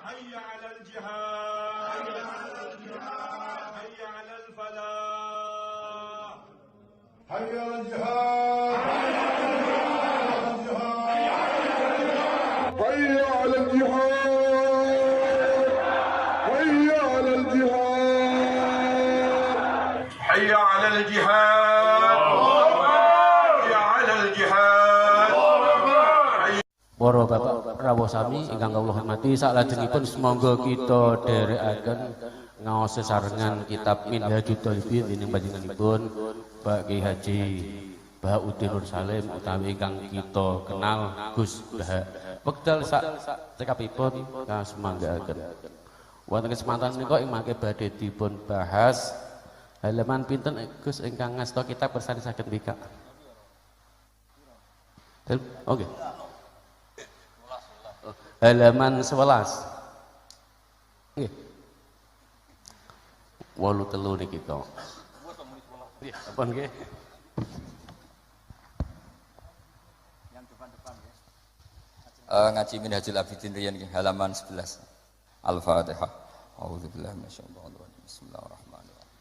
حي على الجهاد حي على الفلاح حي على الجهاد حي على الجهاد حي على الجهاد حي على الجهاد حي على الجهاد. Para bapak rawuh sami ingkang kawula hormati, salajengipun semangga kita dherekaken ngaos sesarengan kitab Minhajul Talibin dening panjenenganipun Pak Kiai Haji Bahauddin Nur Salim utawi ingkang kita kenal Gus Bah. Wekdal sak cekapipun kasemanggaaken. Wonten kesempatan menika ing mangke badhe dipun bahas halaman pinten Gus ingkang ngasta kitab kersane saged mbikak. Oke. Halaman 11. Nggih. 83 niki to. Nggih, apa nggih? Yang depan-depan ya. Ngaji Minhajul Abidin riyen nggih halaman 11. Al-Fatihah. A'udzubillahi minasyaitonir rajim. Bismillahirrahmanirrahim.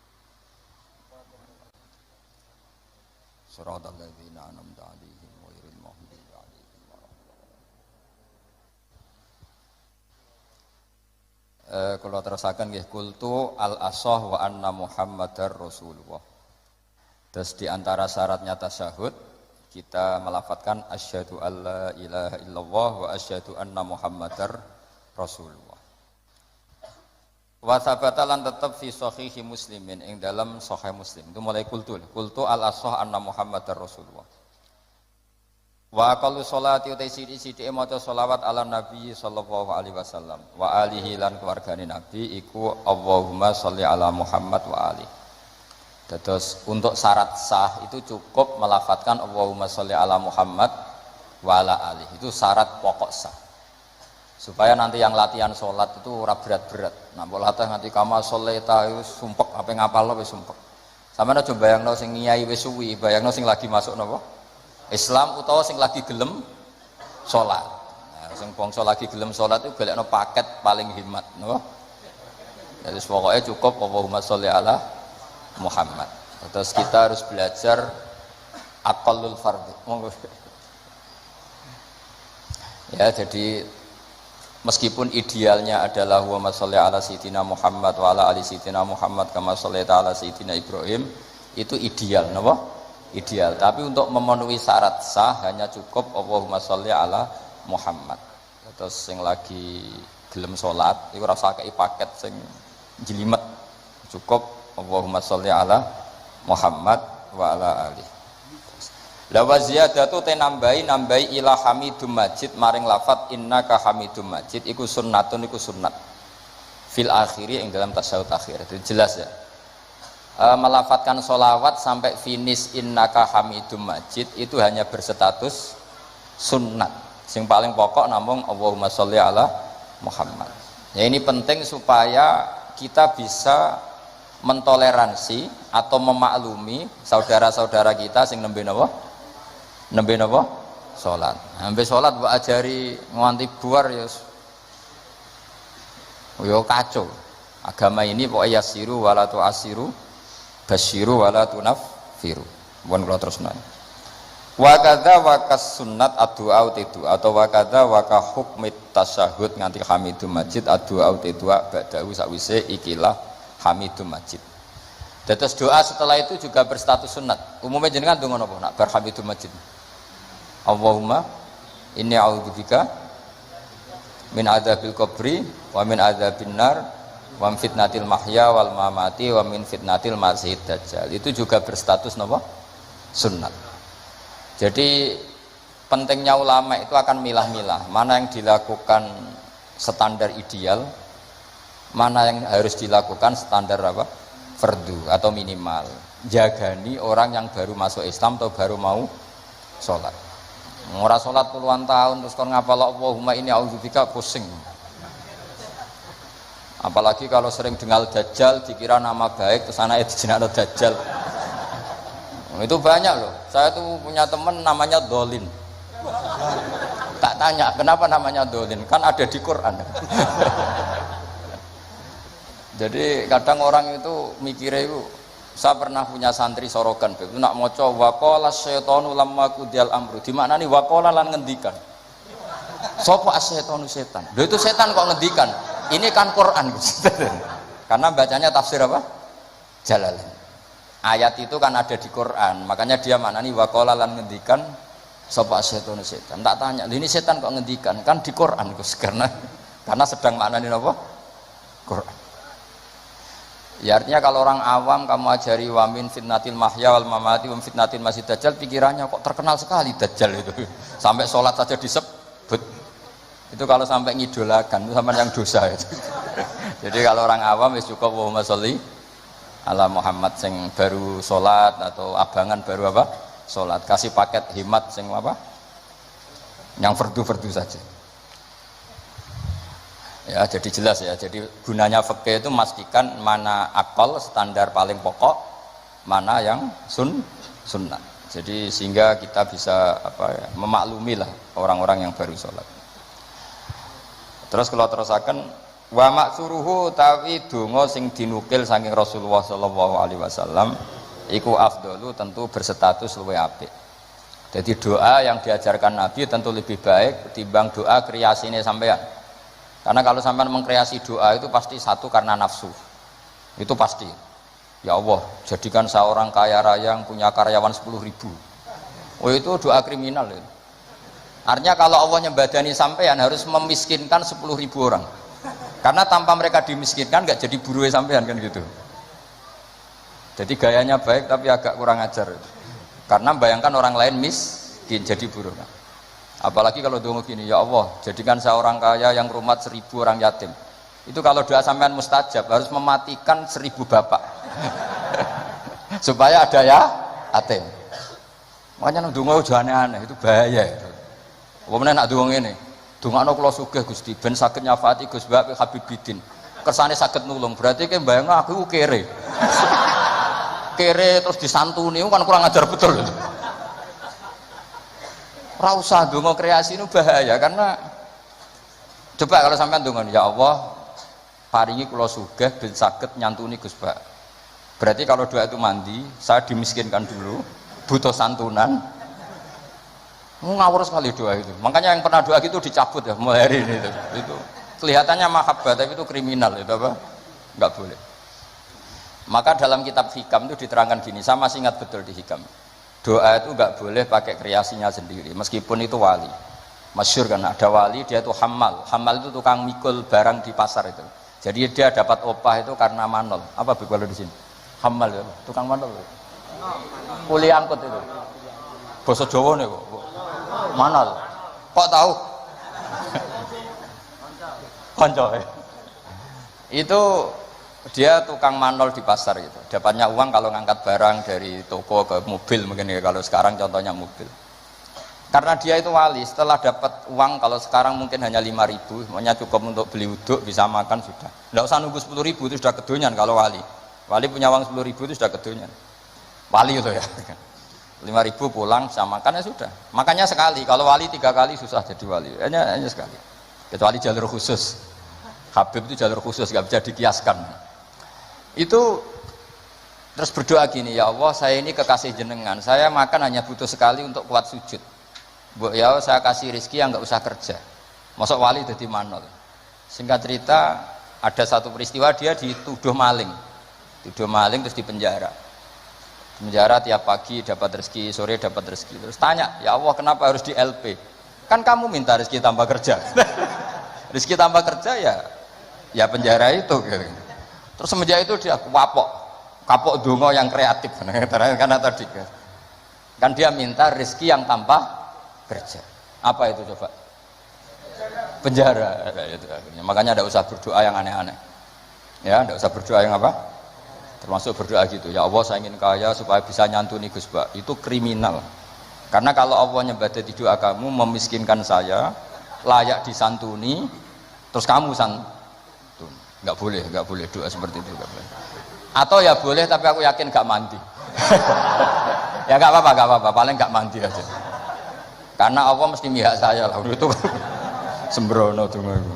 Shiratal ladzina an'amta 'alaihim ghairil maghdubi 'alaihim waladdallin. Kalau terusakan nggih kultu al-asah wa anna Muhammadar Rasulullah. Terus di antara syaratnya tasyahud kita melafatkan asyhadu alla ilaha illallah wa asyhadu anna Muhammadar Rasulullah. Wa sabata lan tetep fi sahihi Muslimin ing dalam sahih Muslim. Itu mulai kultu al-asah anna Muhammadar Rasulullah. Wa aqallu sholati utai sithik maca sholawat ala Nabi sallallahu alaihi wasallam wa alihi lan keluargane Nabi iku Allahumma sholli ala Muhammad wa alihi. Terus untuk syarat sah itu cukup melafatkan Allahumma sholli ala Muhammad wa ala alihi. Itu syarat pokok sah. Supaya nanti yang latihan sholat itu ora berat-berat. Nah, mbok latih nganti kama sholeta wis sumpek ape ngapalno wis sumpek. Sampeyan aja bayangno sing ngiyai wis suwi, bayangno sing lagi masuk napa? Islam utawa sing lagi gelem sholat. Nah, sing bangsa lagi gelem sholat itu golekno paket paling hemat, napa? Jadi pokoknya cukup Allahumma sholli ala Muhammad. Terus kita harus belajar aqallul fardhi. Ya, jadi meskipun idealnya adalah Allahumma sholli ala sayyidina Muhammad wa ala ali sayyidina Muhammad kama shallaita ala sayyidina Ibrahim, itu ideal, napa? Ideal, tapi untuk memenuhi syarat sah hanya cukup Allahumma sholli ala Muhammad. Terus sing lagi gelem salat iku ora usah kei paket sing jelimet, cukup Allahumma sholli ala Muhammad wa ala ali. La wa ziyadatu te nambahi ila hamidum majid maring lafat innaka hamidum majid iku sunnatun, iku sunnat fil akhiri ing dalam tasyahud akhir. Itu jelas ya. Melafatkan sholawat sampai finish innaka hamidum majid itu hanya berstatus sunnat. Yang paling pokok namung Allahumma sholli ala Muhammad. Ya, ini penting supaya kita bisa mentoleransi atau memaklumi saudara-saudara kita sing nembe napa? Nembe napa? Salat. Nembe salat mbok ajari nganti buar ya. Yo kacau. Agama ini pokoknya yasiru wala tu'asiru basyiru wala tunaffiru. Mohon kula terusna. Wa kadza wa kas sunnat addu'a tidu atau wa kadza wa ka hukmit tasyahud nganti hamidum majid addu'a tidu ba'dahu sakwise ikilah hamidum majid. Terus doa setelah itu juga berstatus sunat. Umumnya jenengan donga napa nak bar hamidum majid? Allahumma inni a'udzubika min adzabil qabri wa min adzabin nar wa fitnatil mahya wal mamati wa min fitnatil masihid dajjal. Itu juga berstatus napa? Sunnat. Jadi pentingnya ulama itu akan milah-milah mana yang dilakukan standar ideal, mana yang harus dilakukan standar apa? Fardu atau minimal. Jagani orang yang baru masuk Islam atau baru mau sholat. Ora sholat puluhan tahun terus kon ngapal Allahumma inni a'udzubika pusing. Apalagi kalau sering dengar Dajjal dikira nama baik terus anaknya dijenakno Dajjal. Itu banyak loh. Saya tuh punya teman namanya Dolin. Tak tanya kenapa namanya dolin, kan ada di Quran. Jadi kadang orang itu mikirnya itu, saya pernah punya santri sorogan, itu nak moco waqala syaitanu lamma qudial amru, di mana nih waqala lan ngendikan. Sopo asyaitonu setan. Lho itu setan kok ngendikan. Ini kan Quran. Karena bacanya tafsir apa? Jalalain. Ayat itu kan ada di Quran, makanya dia maknani waqala lan ngendikan sopo asyaitonu setan. Tak tanya, ini setan kok ngendikan? Kan di Quran Gus, karena sedang maknani apa? Quran. Ya artinya kalau orang awam kamu ajari wamin fitnatil mahya wal mamati wa fitnatil masih dajjal, pikirannya kok terkenal sekali dajjal itu. Sampai sholat saja disebut. Itu kalau sampai ngidolakan itu sama yang dosa itu. Jadi kalau orang awam wis cukup Allahumma sholli ala Muhammad sing baru sholat atau abangan baru apa? Sholat. Kasih paket himat sing apa? Yang fardu-fardu saja. Ya, jadi jelas ya. Jadi gunanya fikih itu memastikan mana akal standar paling pokok, mana yang sunnah. Jadi sehingga kita bisa memaklumi lah orang-orang yang baru sholat. Terus kalau terusakan wa maksuruhu tawi donga sing dinukil saking Rasulullah sallallahu alaihi wasallam iku afdalu, tentu berstatus luwih apik. Jadi doa yang diajarkan Nabi tentu lebih baik timbang doa kreasine sampean. Karena kalau sampean mengkreasi doa itu pasti satu karena nafsu, itu pasti. Ya Allah, jadikan seorang kaya raya yang punya karyawan 10.000. Oh itu doa kriminal itu. Artinya kalau Allah nyembadani sampean harus memiskinkan 10.000 orang. Karena tanpa mereka dimiskinkan nggak jadi buruh sampean kan gitu. Jadi gayanya baik tapi agak kurang ajar. Karena bayangkan orang lain miskin jadi buruh. Apalagi kalau doa gini, ya Allah jadikan seorang kaya yang rumah 1.000 orang yatim. Itu kalau doa sampean mustajab harus mematikan 1.000 bapak supaya ada ya yatim. Makanya doa itu aneh-aneh, itu bahaya itu. Kemudian nak doa ini, doa kula sugih Gusti ben saged nyafati Gus Mbak Habib Bidin. Kersane saged nulung, berarti ki bayang aku kere. Kere terus disantuni kan kurang ajar betul itu. Ora usah donga kreasi itu bahaya, karena coba kalau sampean donga ya Allah paringi kula sugih ben saged nyantuni Gus Bak. Berarti kalau doa itu mandi, saya dimiskinkan dulu, butuh santunan. Ngawur sekali doa itu. Makanya yang pernah doa gitu dicabut ya mulai hari ini itu. Itu kelihatannya mahabbah tapi itu kriminal itu apa? Enggak boleh. Maka dalam kitab Hikam itu diterangkan gini, saya masih ingat betul di Hikam. Doa itu nggak boleh pakai kreasinya sendiri, meskipun itu wali. Masyhur kan ada wali dia itu hamal. Hamal itu tukang mikul barang di pasar itu. Jadi dia dapat opah itu karena manol. Apa kalau di sini? Hamal itu, tukang manol. Kuli angkut itu. Basa Jawa nih kok. Manol. Kok tahu? Konco. Itu dia tukang manol di pasar gitu, dapatnya uang kalau ngangkat barang dari toko ke mobil mungkin ya, kalau sekarang contohnya mobil. Karena dia itu wali, setelah dapat uang kalau sekarang mungkin hanya 5.000, semuanya cukup untuk beli uduk, bisa makan sudah. Nggak usah nunggu 10.000 itu sudah kedonyan kalau wali. Wali punya uang 10.000 itu sudah kedonyan. Wali itu ya. 5.000 pulang bisa makan ya sudah. Makanya sekali, kalau wali 3 kali susah jadi wali. Hanya sekali. Kecuali jalur khusus. Habib itu jalur khusus, nggak bisa dikiaskan. Itu terus berdoa gini, ya Allah saya ini kekasih jenengan, saya makan hanya butuh sekali untuk kuat sujud. Bu ya saya kasih rezeki yang nggak usah kerja. Masuk wali jadi manol. Singkat cerita ada satu peristiwa dia dituduh maling terus dipenjara. Penjara tiap pagi dapat rezeki, sore dapat rezeki. Terus tanya, ya Allah kenapa harus di LP? Kan kamu minta rezeki tambah kerja. Rezeki tambah kerja ya penjara itu. Terus semenjak itu dia kapok dongo yang kreatif karena tadi kan dia minta rezeki yang tanpa kerja. Apa itu coba? Penjara. Makanya tidak usah berdoa yang aneh-aneh. Ya, tidak usah berdoa yang apa? Termasuk berdoa gitu. Ya Allah saya ingin kaya supaya bisa nyantuni Gus Bak. Itu kriminal. Karena kalau Allah nyembadati doa kamu memiskinkan saya, layak disantuni, terus kamu santun. Nggak boleh doa seperti itu, nggak boleh. Atau ya boleh tapi aku yakin nggak mandi. Ya nggak apa-apa, paling nggak mandi aja. Karena Allah mesti mihak saya lah itu sembrono donga iku.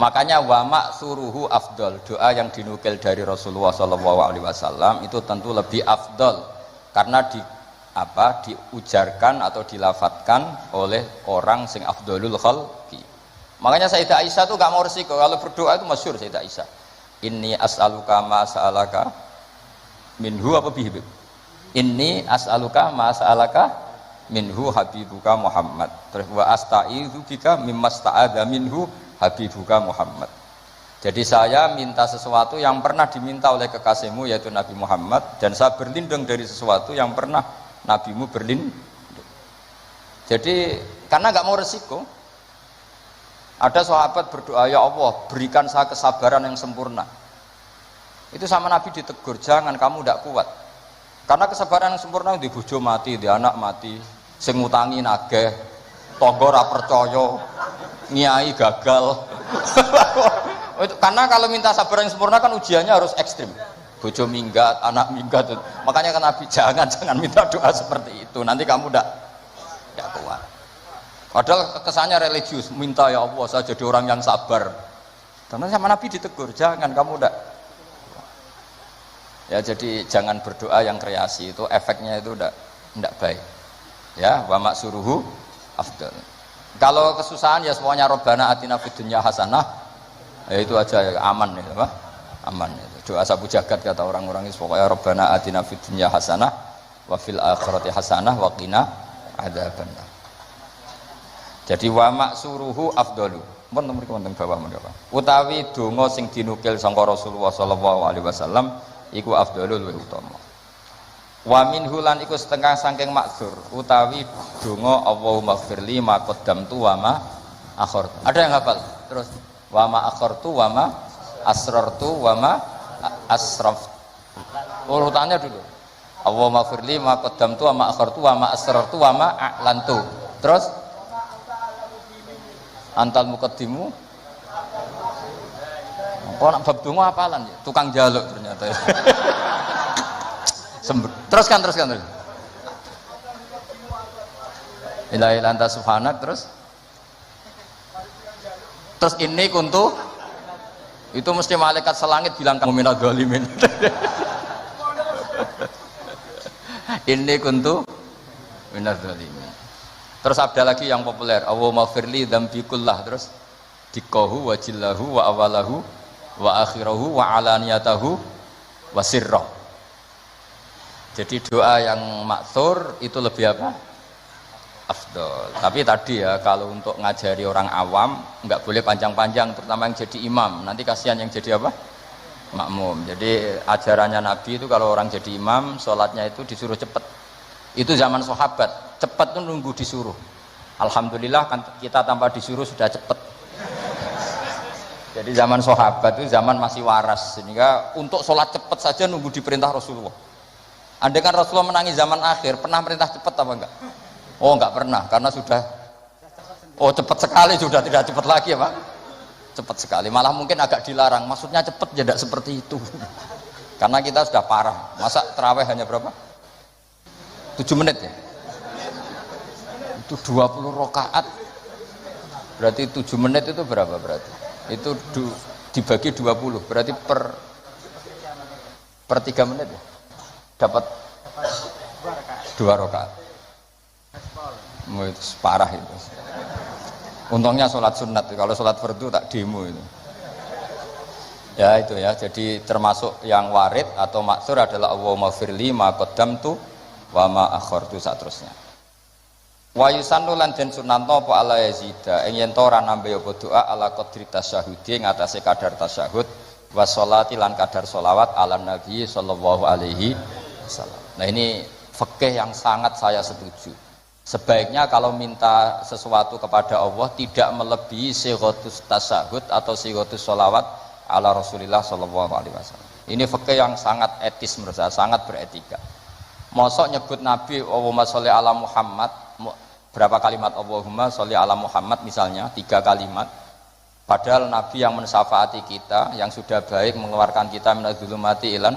Makanya wama suruhu afdol, doa yang dinukil dari Rasulullah SAW itu tentu lebih afdol karena diujarkan atau dilafatkan oleh orang sing afdolul khalqi. Makanya Sayyidah Aisyah tuh gak mau resiko kalau berdoa itu masyhur Sayyidah Aisyah. Inni as'aluka ma sa'alaka minhu apa bihibib. Inni as'aluka ma sa'alaka minhu habibuka Muhammad. Terus wa asta'idzu bika mimma sta'adza minhu habibuka Muhammad. Jadi saya minta sesuatu yang pernah diminta oleh kekasihmu yaitu Nabi Muhammad, dan saya berlindung dari sesuatu yang pernah nabimu berlindung. Jadi karena nggak mau resiko. Ada sahabat berdoa, ya Allah berikan saya kesabaran yang sempurna. Itu sama Nabi ditegur, jangan, kamu tidak kuat. Karena kesabaran yang sempurna di bojo mati, di anak mati, sing ngutangi nageh, tangga ra percaya, nyai gagal. Karena kalau minta sabar yang sempurna kan ujiannya harus ekstrim. Bojo minggat, anak minggat. Makanya kan Nabi jangan minta doa seperti itu. Nanti kamu tidak kuat. Padahal kesannya religius, minta ya Allah saya jadi orang yang sabar. Karena sama Nabi ditegur, jangan, kamu tidak. Ya jadi jangan berdoa yang kreasi, itu efeknya itu tidak baik. Ya, wa maksuruhu afdal. Kalau kesusahan ya semuanya Rabbana atina fid dunya hasanah. Ya itu aja ya, aman ya, apa? Aman itu. Doa sabu jagat kata orang-orang itu pokoknya Rabbana atina fid dunya hasanah wa fil akhirati hasanah wa qina adzabannar. Jadi wa maksuruhu afdalu. Mun mriki wonten bawah menapa? Utawi donga sing dinukil sangka Rasulullah sallallahu alaihi wasallam iku afdalul luwih utama. Wa minhu lan iku setengah saking maksur utawi donga Allahumma firli ma qaddamtu wa ma akhartu. Ada yang hafal? Terus wa ma akhartu wa ma asrartu wa ma asraftu. Urutannya dulu. Allahumma firli ma qaddamtu wa ma akhartu wa ma asrartu wa ma a'lantu. Terus antal muqaddimu. Kok nak bab donga hafalan ya? Tukang jaluk ternyata. Teruskan. Ilahi anta subhanak terus ini kuntu itu mesti malaikat selangit bilang kamu minal dzalimin. Ini kuntu minal dzalimin. Terus ada lagi yang populer, Allahumma firli dzambi kullah, terus dikahu wa jillahu wa awalahu wa akhirahu wa alaniyatahu wa sirrah. Jadi doa yang maksur itu lebih apa? Afdol. Tapi tadi ya kalau untuk ngajari orang awam nggak boleh panjang-panjang, terutama yang jadi imam. Nanti kasihan yang jadi apa? Makmum. Jadi ajarannya Nabi itu kalau orang jadi imam, sholatnya itu disuruh cepat. Itu zaman sahabat. Cepat tuh nunggu disuruh. Alhamdulillah kan kita tanpa disuruh sudah cepat. Jadi zaman sahabat itu zaman masih waras, sehingga untuk sholat cepat saja nunggu diperintah Rasulullah. Andai kan Rasulullah menangi zaman akhir, pernah perintah cepat apa enggak? Oh enggak pernah, karena sudah cepat sekali, sudah tidak cepat lagi ya Pak. Cepat sekali, malah mungkin agak dilarang. Maksudnya cepat ya tidak seperti itu. Karena kita sudah parah. Masa terawih hanya berapa? 7 menit ya? Itu 20 rakaat. Berarti 7 menit itu berapa berarti? Itu dibagi 20, berarti per 3 menit ya? Dapat 2 rakaat. Itu parah itu. Untungnya sholat sunat, kalau sholat fardu tak demo itu. Ya itu ya, jadi termasuk yang warid atau maksur adalah Allahumma firli ma qaddamtu wa ma akhartu saterusnya. Wa yusannu lan den sunanto apa ala yazida ing yen to ora nambe apa doa ala qadri tasyahudi ngatasé kadar tasyahud wa sholati lan kadar sholawat ala nabi sallallahu alaihi wasallam. Nah ini fikih yang sangat saya setuju. Sebaiknya kalau minta sesuatu kepada Allah tidak melebihi sighatus tasyahud atau sighatus sholawat ala Rasulillah sallallahu alaihi wasallam. Ini fikih yang sangat etis menurut saya, sangat beretika. Mosok nyebut Nabi Allahumma sholli ala Muhammad, berapa kalimat Allahumma sholli ala Muhammad misalnya 3 kalimat. Padahal Nabi yang mensyafaati kita, yang sudah baik mengeluarkan kita minadz-dzulumati ilan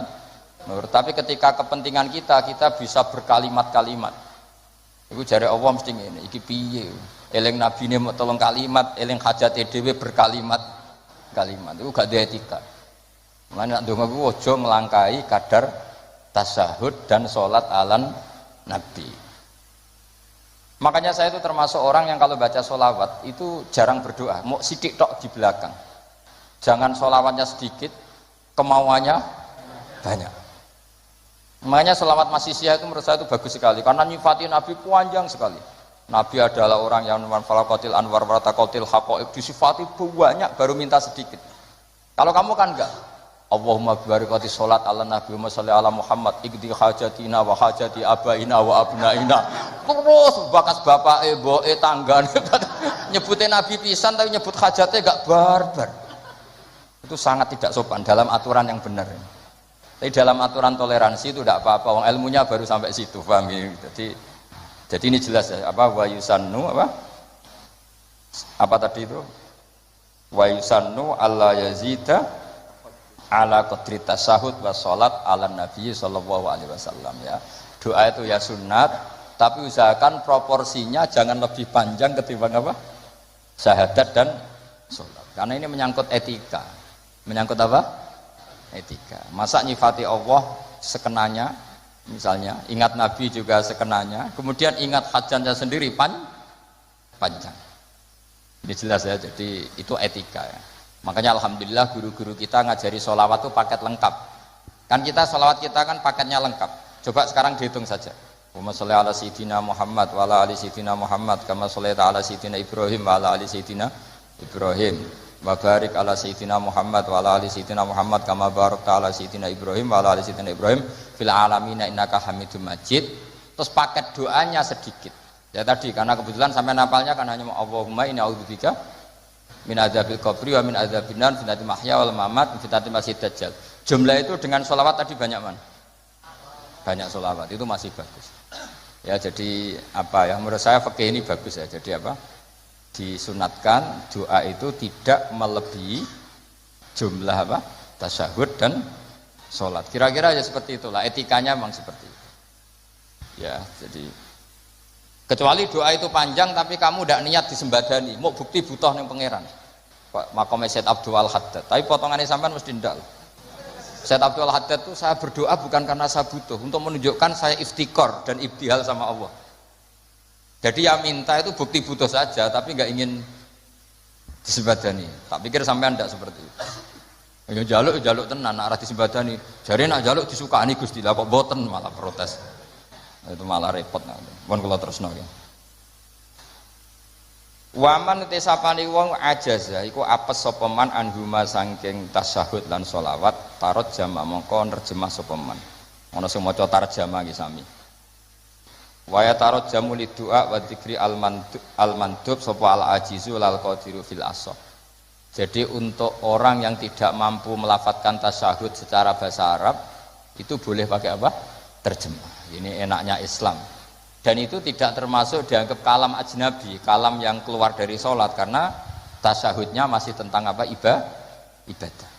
nur. Tapi ketika kepentingan kita bisa berkalimat-kalimat. Iku jare Allah mesti ngene, iki piye? Eling nabine mok 3 kalimat, eling hajate dhewe berkalimat. Iku gak duwe etika. Mulane nek ndonga ku aja nglangkai kadar tasyahud dan salat alan Nabi. Makanya saya itu termasuk orang yang kalau baca sholawat itu jarang berdoa, mau sidik tok di belakang. Jangan sholawatnya sedikit, kemauannya banyak. Makanya sholawat masisiyah itu menurut saya itu bagus sekali, karena nyifati Nabi panjang sekali. Nabi adalah orang yang manfalakotil anwar waratakotil haqoib, disifati banyak baru minta sedikit. Kalau kamu kan enggak, Allahumma barakati sholat ala Nabi Muhammad salli ala Muhammad ikdi hajatina wa hajati abaina wa abnaina. Terus bakas bapake, mboke, tanggane nyebutin Nabi pisan tapi nyebut hajatnya gak barbar. Itu sangat tidak sopan dalam aturan yang benar. Tapi dalam aturan toleransi itu tidak apa-apa. Wong ilmunya baru sampai situ, paham ya? Jadi ini jelas ya, apa wa yusannu apa tadi itu? Wa yusannu alla yazida ala qadri tasyahud wa sholat ala Nabi sallallahu alaihi wasallam ya. Doa itu ya sunat, tapi usahakan proporsinya jangan lebih panjang ketimbang apa? Syahadat dan sholat. Karena ini menyangkut etika. Menyangkut apa? Etika. Masa nyifati Allah sekenanya, misalnya ingat Nabi juga sekenanya, kemudian ingat hajatnya sendiri panjang. Ini jelas ya, jadi itu etika ya. Makanya alhamdulillah guru-guru kita ngajari sholawat itu paket lengkap. Kan kita sholawat kita kan paketnya lengkap. Coba sekarang dihitung saja. Allahumma sholli ala sayyidina Muhammad wa ala ali sayyidina Muhammad kama shallaita ala sayyidina Ibrahim wa ala ali sayyidina Ibrahim. Wa barik ala sayyidina Muhammad wa ala ali sayyidina Muhammad kama barakta ala sayyidina Ibrahim wa ala ali sayyidina Ibrahim fil alamin innaka Hamidum Majid. Terus paket doanya sedikit. Ya tadi karena kebetulan sampai napalnya kan hanya Allahumma inni a'udzubika min adzabil qabri wa min adzabin nar fitnatil mahya wal mamat fitnatil masiihid dajjal. Jumlah itu dengan sholawat tadi banyak man? Banyak sholawat itu masih bagus. Ya jadi apa ya menurut saya fikih ini bagus ya. Jadi apa? Disunatkan doa itu tidak melebihi jumlah apa? Tasyahud dan sholat. Kira-kira ya seperti itulah etikanya memang seperti itu. Ya jadi kecuali doa itu panjang tapi kamu tidak niat disembadani, mau bukti butuh ning pangeran. Makomnya Syed Abdul Haddad. Tapi potongannya sampean mesti ndak. Syed Abdul Haddad itu saya berdoa bukan karena saya butuh, untuk menunjukkan saya iftikor dan ibtihal sama Allah. Jadi yang minta itu bukti butuh saja, tapi nggak ingin disembadani. Tak pikir sampean ndak seperti itu. Ya jaluk tenan, nak arah disembadani. Jare nak jaluk disukani Gusti, lah kok boten malah protes. Itu malah repot. Pun kula terusno nggih. Waman te sapane wong ajaza iku apes sapa man anhuma saking tasyahud lan sholawat tarot jama mongko nerjemah sapa man. Ana sing maca tarjamah nggih sami. Wa tarot jamu lidua wa dzikri al mandub sapa al ajizu lal qadiru fil asah. Jadi untuk orang yang tidak mampu melafadzkan tasyahud secara bahasa Arab itu boleh pakai apa? Terjemah. Ini enaknya Islam. Dan itu tidak termasuk dianggap kalam ajnabi, kalam yang keluar dari sholat, karena tasyahudnya masih tentang apa? Ibadah.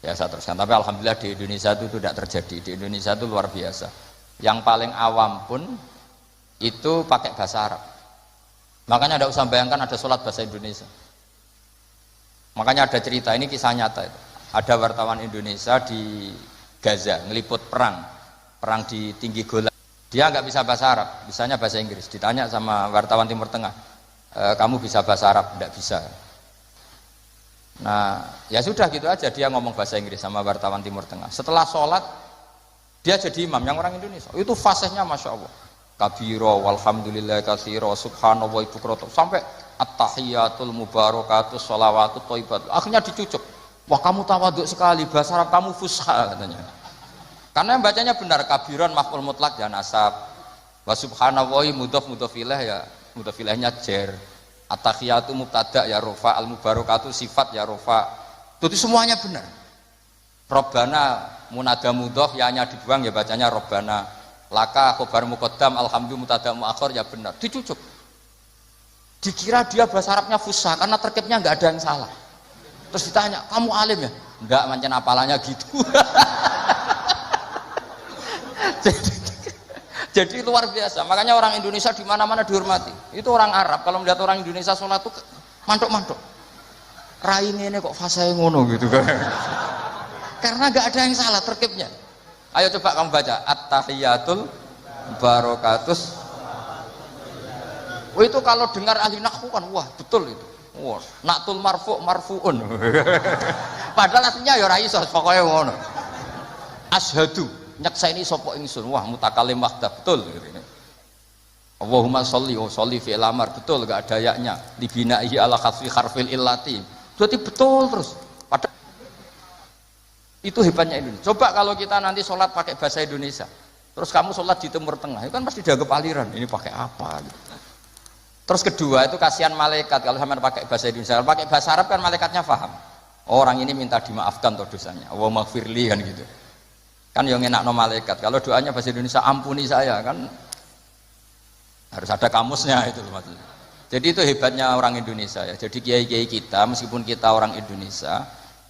Ya saya teruskan. Tapi alhamdulillah di Indonesia itu tidak terjadi. Di Indonesia itu luar biasa. Yang paling awam pun itu pakai bahasa Arab. Makanya tidak usah bayangkan ada sholat bahasa Indonesia. Makanya ada cerita, ini kisah nyata itu. Ada wartawan Indonesia di Gaza ngeliput perang di tinggi Golan. Dia nggak bisa bahasa Arab, bisanya bahasa Inggris. Ditanya sama wartawan Timur Tengah, kamu bisa bahasa Arab? Nggak bisa. Nah, ya sudah gitu aja dia ngomong bahasa Inggris sama wartawan Timur Tengah. Setelah sholat, dia jadi imam yang orang Indonesia. Itu fasihnya masya Allah. Kabiro, walhamdulillah katsiro, subhanallah ibu kroto, sampai at-tahiyatul mubarakatus sholawatut thayyibat. Akhirnya dicucuk. Wah kamu tawaduk sekali, bahasa Arab kamu fusha katanya. Karena yang bacanya benar, kabiron maf'ul mutlak ya nasab, wa subhanallahi mudhof mudhofilah ya mudhofilahnya jer, at-tahiyatu mubtada ya rofa, al-mubarakatu sifat ya rofa, itu semuanya benar. Robbana munada mudhof ya hanya dibuang ya bacanya robbana, laka khobar muqaddam alhamdulillah mubtada muakhir ya benar, dicucuk. Dikira dia bahasa Arabnya fusha karena terkibnya nggak ada yang salah. Terus ditanya, kamu alim ya? Enggak, mancen apalannya gitu. Jadi luar biasa. Makanya orang Indonesia di mana-mana dihormati. Itu orang Arab kalau melihat orang Indonesia sholat tuh mantuk-mantuk. Rai ini kok fase ngono gitu kan. Karena gak ada yang salah terkibnya. Ayo coba kamu baca at-tahiyatul barakatus. Oh itu kalau dengar ahli nahwu kan wah betul itu. Wah, naktul marfu'un. Padahal aslinya ya ora iso pokoke ngono. Asyhadu nyekseni sapa ingsun. Wah mutakalim wahdah betul gitu. Allahumma sholli wa sholli fi'il amar betul gak ada yaknya. Libinahi ala khasfi harfil illati. Berarti betul terus. Padahal itu hebatnya Indonesia. Coba kalau kita nanti sholat pakai bahasa Indonesia. Terus kamu sholat di Timur Tengah, itu kan pasti dianggap aliran. Ini pakai apa gitu. Terus kedua itu kasihan malaikat kalau sama pakai bahasa Indonesia. Kalau pakai bahasa Arab kan malaikatnya paham. Orang ini minta dimaafkan toh dosanya. Allahumma gfirli kan gitu. Kan yang enakno malaikat. Kalau doanya bahasa Indonesia ampuni saya kan harus ada kamusnya itu maksudnya. Jadi itu hebatnya orang Indonesia ya. Jadi kiai-kiai kita meskipun kita orang Indonesia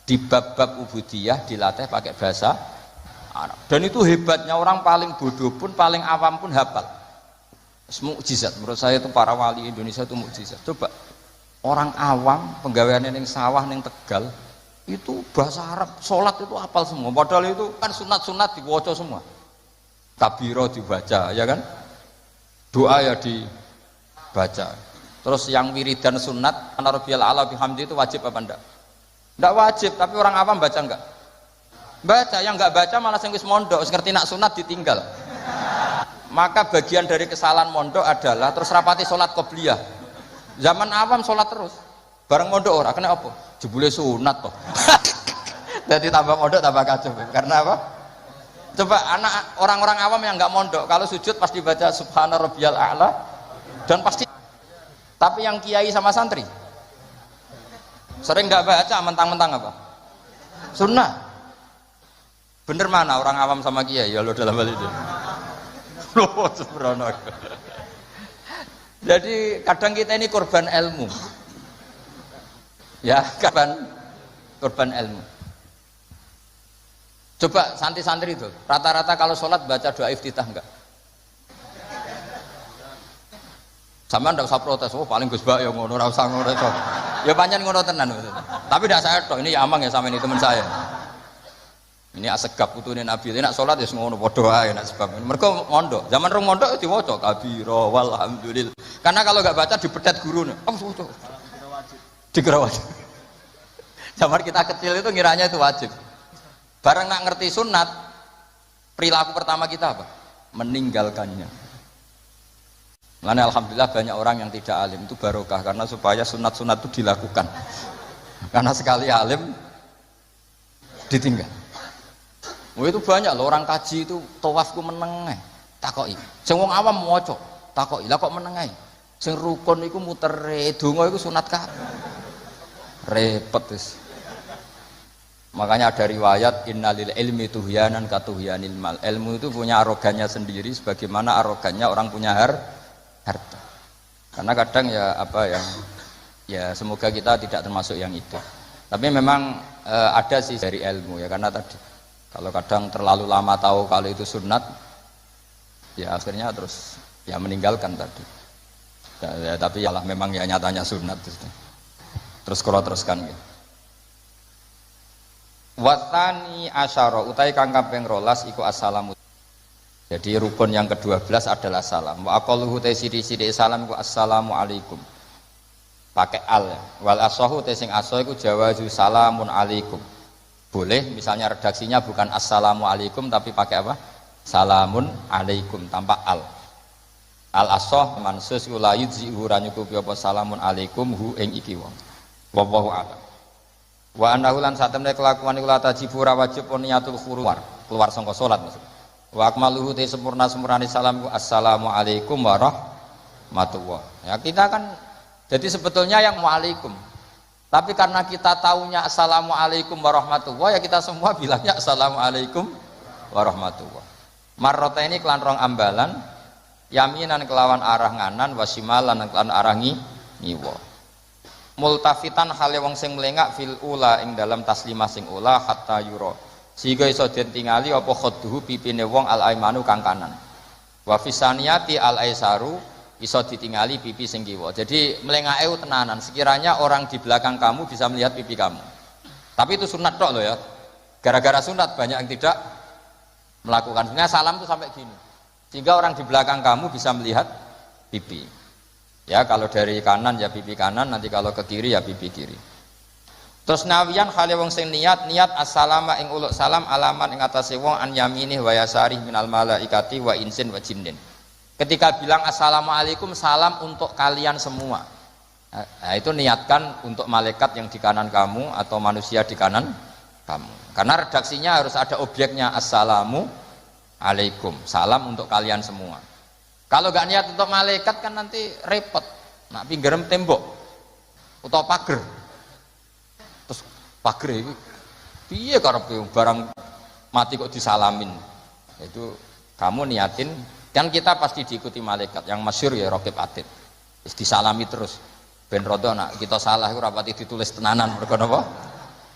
di bab-bab ubudiyah dilatih pakai bahasa Arab. Dan itu hebatnya orang paling bodoh pun paling awam pun hafal. Mukjizat menurut saya itu para wali Indonesia itu mukjizat. Coba orang awam penggaweannya yang sawah yang Tegal itu bahasa Arab sholat itu hafal semua. Padahal itu kan sunat-sunat dibaca semua. Kabiro dibaca ya kan. Doa ya dibaca. Terus yang wiridan sunat ana rabbiyal a'la bihamdi itu wajib apa enggak? Enggak wajib, tapi orang awam baca enggak? Baca, yang enggak baca malah sing wis mondok, wis ngerti nak sunat ditinggal. Maka bagian dari kesalahan mondok adalah terus rapati sholat qobliyah. Zaman awam sholat terus. Bareng mondok ora kena apa? Jebule sunat toh. Jadi tambah mondok tambah kacau. Karena apa? Coba anak orang-orang awam yang enggak mondok kalau sujud pasti baca subhana rabbiyal a'la dan pasti. Tapi yang kiai sama santri sering nggak baca mentang-mentang apa? Sunnah. Bener mana orang awam sama kiai ya lo dalam hal ini? Loh, subhanallah. Jadi kadang kita ini korban ilmu. Ya, korban ilmu. Coba santri-santri itu rata-rata kalau sholat baca doa iftitah enggak? Sama ndak usah protes, oh paling Gus Bak ya ngono, ora usah ngono to. Ya pancen ngono tenan. Tapi ndak saya tok, ini ya amang ya sama ini teman saya. Ini asegap putune Nabi, nek salat ya ngono padha ae nek sebab. Mergo mondok, zaman rong mondok diwaca kabira walhamdulillah. Karena kalau enggak baca dipedet gurune. Oh, waca. Dikira wajib. Zaman kita kecil itu ngiranya itu wajib. Bareng nak ngerti sunat, perilaku pertama kita apa? Meninggalkannya. Makanya alhamdulillah banyak orang yang tidak alim itu barokah karena supaya sunat-sunat itu dilakukan. Karena sekali alim ditinggal. Oh itu banyak loh orang kaji itu tawafku meneng takoki. Sing wong awam maca takoki. Lah kok meneng ae? Sing rukun iku mutere, donga iku sunat ka. Repot wis. Makanya ada riwayat innalil ilmi tuhyanan katuhyanil mal. Ilmu itu punya arogannya sendiri sebagaimana arogannya orang punya harta. Karena kadang ya apa ya semoga kita tidak termasuk yang itu. Tapi memang ada sih dari ilmu ya karena tadi kalau kadang terlalu lama tahu kalau itu sunat ya akhirnya terus ya meninggalkan tadi. Ya, tapi ya lah memang ya nyatanya sunat terus kalau teruskan gitu. Watani asyara utai kang kaping 12 iku assalamu. Jadi rukun yang ke-12 adalah salam. Wa aqalluhu ta sithik-sithik salam iku assalamu alaikum. Pakai al ya. Wal asahu ta sing asah iku jawazu salamun alaikum. Boleh misalnya redaksinya bukan assalamu alaikum tapi pakai apa? Salamun alaikum tanpa al. Al asah mansus la yujzihu ra nyukupi apa salamun alaikum hu ing iki wong. Wallahu a'lam. Wa annahu lan satemene kelakuan iku la tajibu ra wajib niyatul keluar sangka salat maksud. Wa akmaluhu te sempurna-sempurnane salam assalamu alaikum warahmatullah. Ya kita kan jadi sebetulnya yang waalaikum. Tapi karena kita taunya assalamu alaikum warahmatullah ya kita semua bilangnya assalamu alaikum warahmatullah. Marrota ini kelan rong ambalan yaminan kelawan arah nganan wasimalan kelawan arah ngiwa. Multafitan hale wong sing mlengak fil ula ing dalam taslimah sing ula hatta yura. Sehingga iso den tingali apa khadduhu pipine wong al aimanu kang kanan. Wa fisaniyati al aisaru iso ditingali pipi sing kiwa. Jadi melengake tenanan. Sekiranya orang di belakang kamu bisa melihat pipi kamu. Tapi itu sunat tok loh ya. Gara-gara sunat banyak yang tidak melakukan. Sebenarnya salam itu sampai gini. Sehingga orang di belakang kamu bisa melihat pipi. Ya kalau dari kanan ya pipi kanan, nanti kalau ke kiri ya pipi kiri. Terus nawiyan khale wong sing niat assalama ing uluk salam alaman ing atase wong an yaminih wa yasarih minal malaikati wa insin wa jinnin. Ketika bilang assalamualaikum salam untuk kalian semua. Nah, itu niatkan untuk malaikat yang di kanan kamu atau manusia di kanan kamu. Karena redaksinya harus ada objeknya assalamu alaikum, salam untuk kalian semua. Kalau gak niat untuk malaikat kan nanti repot. Nak pinggerem tembok atau pager. Terus pager itu piye karepe barang mati kok disalamin. Itu kamu niatin kan kita pasti diikuti malaikat. Yang masyhur ya Raqib Atid. Wis disalami terus. Ben rodo nak kita salah ora pati ditulis tenanan mergo napa?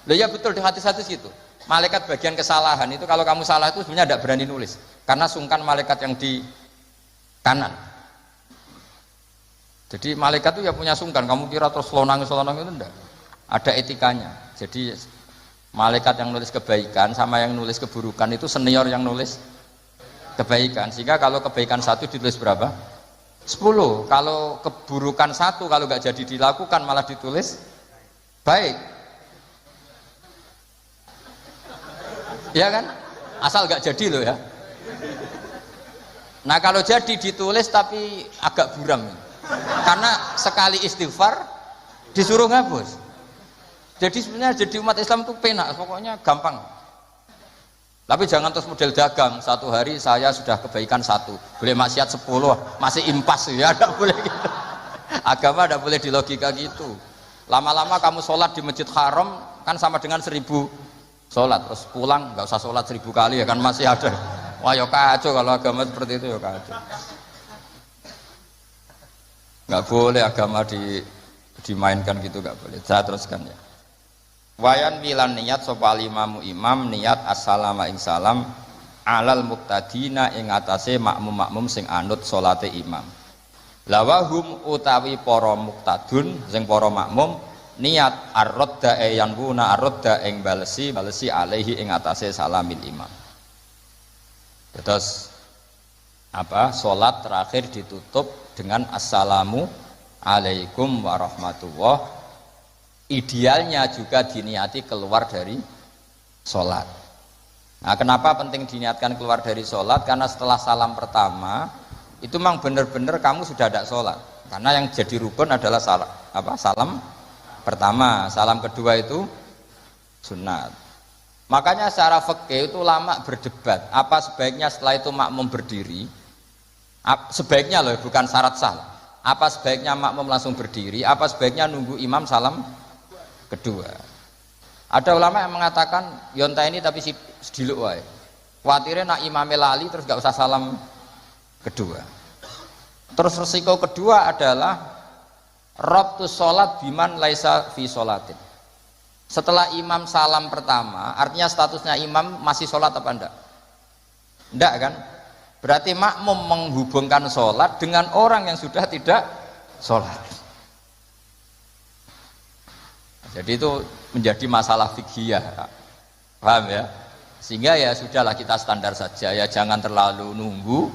Lho ya betul di hadis-hadis itu. Malaikat bagian kesalahan itu kalau kamu salah itu sebenarnya tidak berani nulis karena sungkan malaikat yang di kanan. Jadi malaikat itu ya punya sungkan. Kamu kira terus lonang itu enggak. Ada etikanya. Jadi malaikat yang nulis kebaikan sama yang nulis keburukan itu senior yang nulis kebaikan. Sehingga kalau kebaikan 1 ditulis berapa? 10. Kalau keburukan 1 kalau nggak jadi dilakukan malah ditulis baik. Ya kan? Asal nggak jadi loh ya. Nah kalau jadi ditulis tapi agak buram. Karena sekali istighfar disuruh ngapus. Jadi sebenarnya jadi umat Islam itu penak, pokoknya gampang. Tapi jangan terus model dagang. 1 hari saya sudah kebaikan 1, boleh maksiat 10, masih impas ya, tidak boleh gitu. Agama tidak boleh dilogika gitu. Lama-lama kamu sholat di Masjid Haram kan sama dengan 1000 sholat, terus pulang nggak usah sholat 1000 kali ya kan masih ada. Wah ya kacau kalau agama seperti itu ya kacau. Nggak boleh agama dimainkan gitu, nggak boleh. Saya teruskan ya. Wayan milan niat sapa imamu imam niat assalamu ing salam alal muqtadina ing atase makmum-makmum sing anut salate imam. Lawahum utawi para muqtadun sing para makmum niat ar-radda yanbuna ar-radda ing balesi alaihi ing atase salamil imam. Terus apa? Salat terakhir ditutup dengan assalamu alaikum warahmatullah. Idealnya juga diniati keluar dari sholat. Nah kenapa penting diniatkan keluar dari sholat? Karena setelah salam pertama itu memang benar-benar kamu sudah ada sholat. Karena yang jadi rukun adalah salam pertama, salam kedua itu sunat. Makanya secara fikih itu ulama berdebat apa sebaiknya setelah itu makmum berdiri. Sebaiknya loh, bukan syarat sah. Apa sebaiknya makmum langsung berdiri, apa sebaiknya nunggu imam salam kedua. Ada ulama yang mengatakan yonta ini tapi sediluk wae. Kuwatirnya nak imame lali terus gak usah salam kedua. Terus resiko kedua adalah rabtus sholat biman laisa fi sholatin. Setelah imam salam pertama, artinya statusnya imam masih sholat apa enggak? Enggak kan? Berarti makmum menghubungkan sholat dengan orang yang sudah tidak sholat. Jadi itu menjadi masalah fikih, paham ya? Sehingga ya sudahlah kita standar saja ya, jangan terlalu nunggu,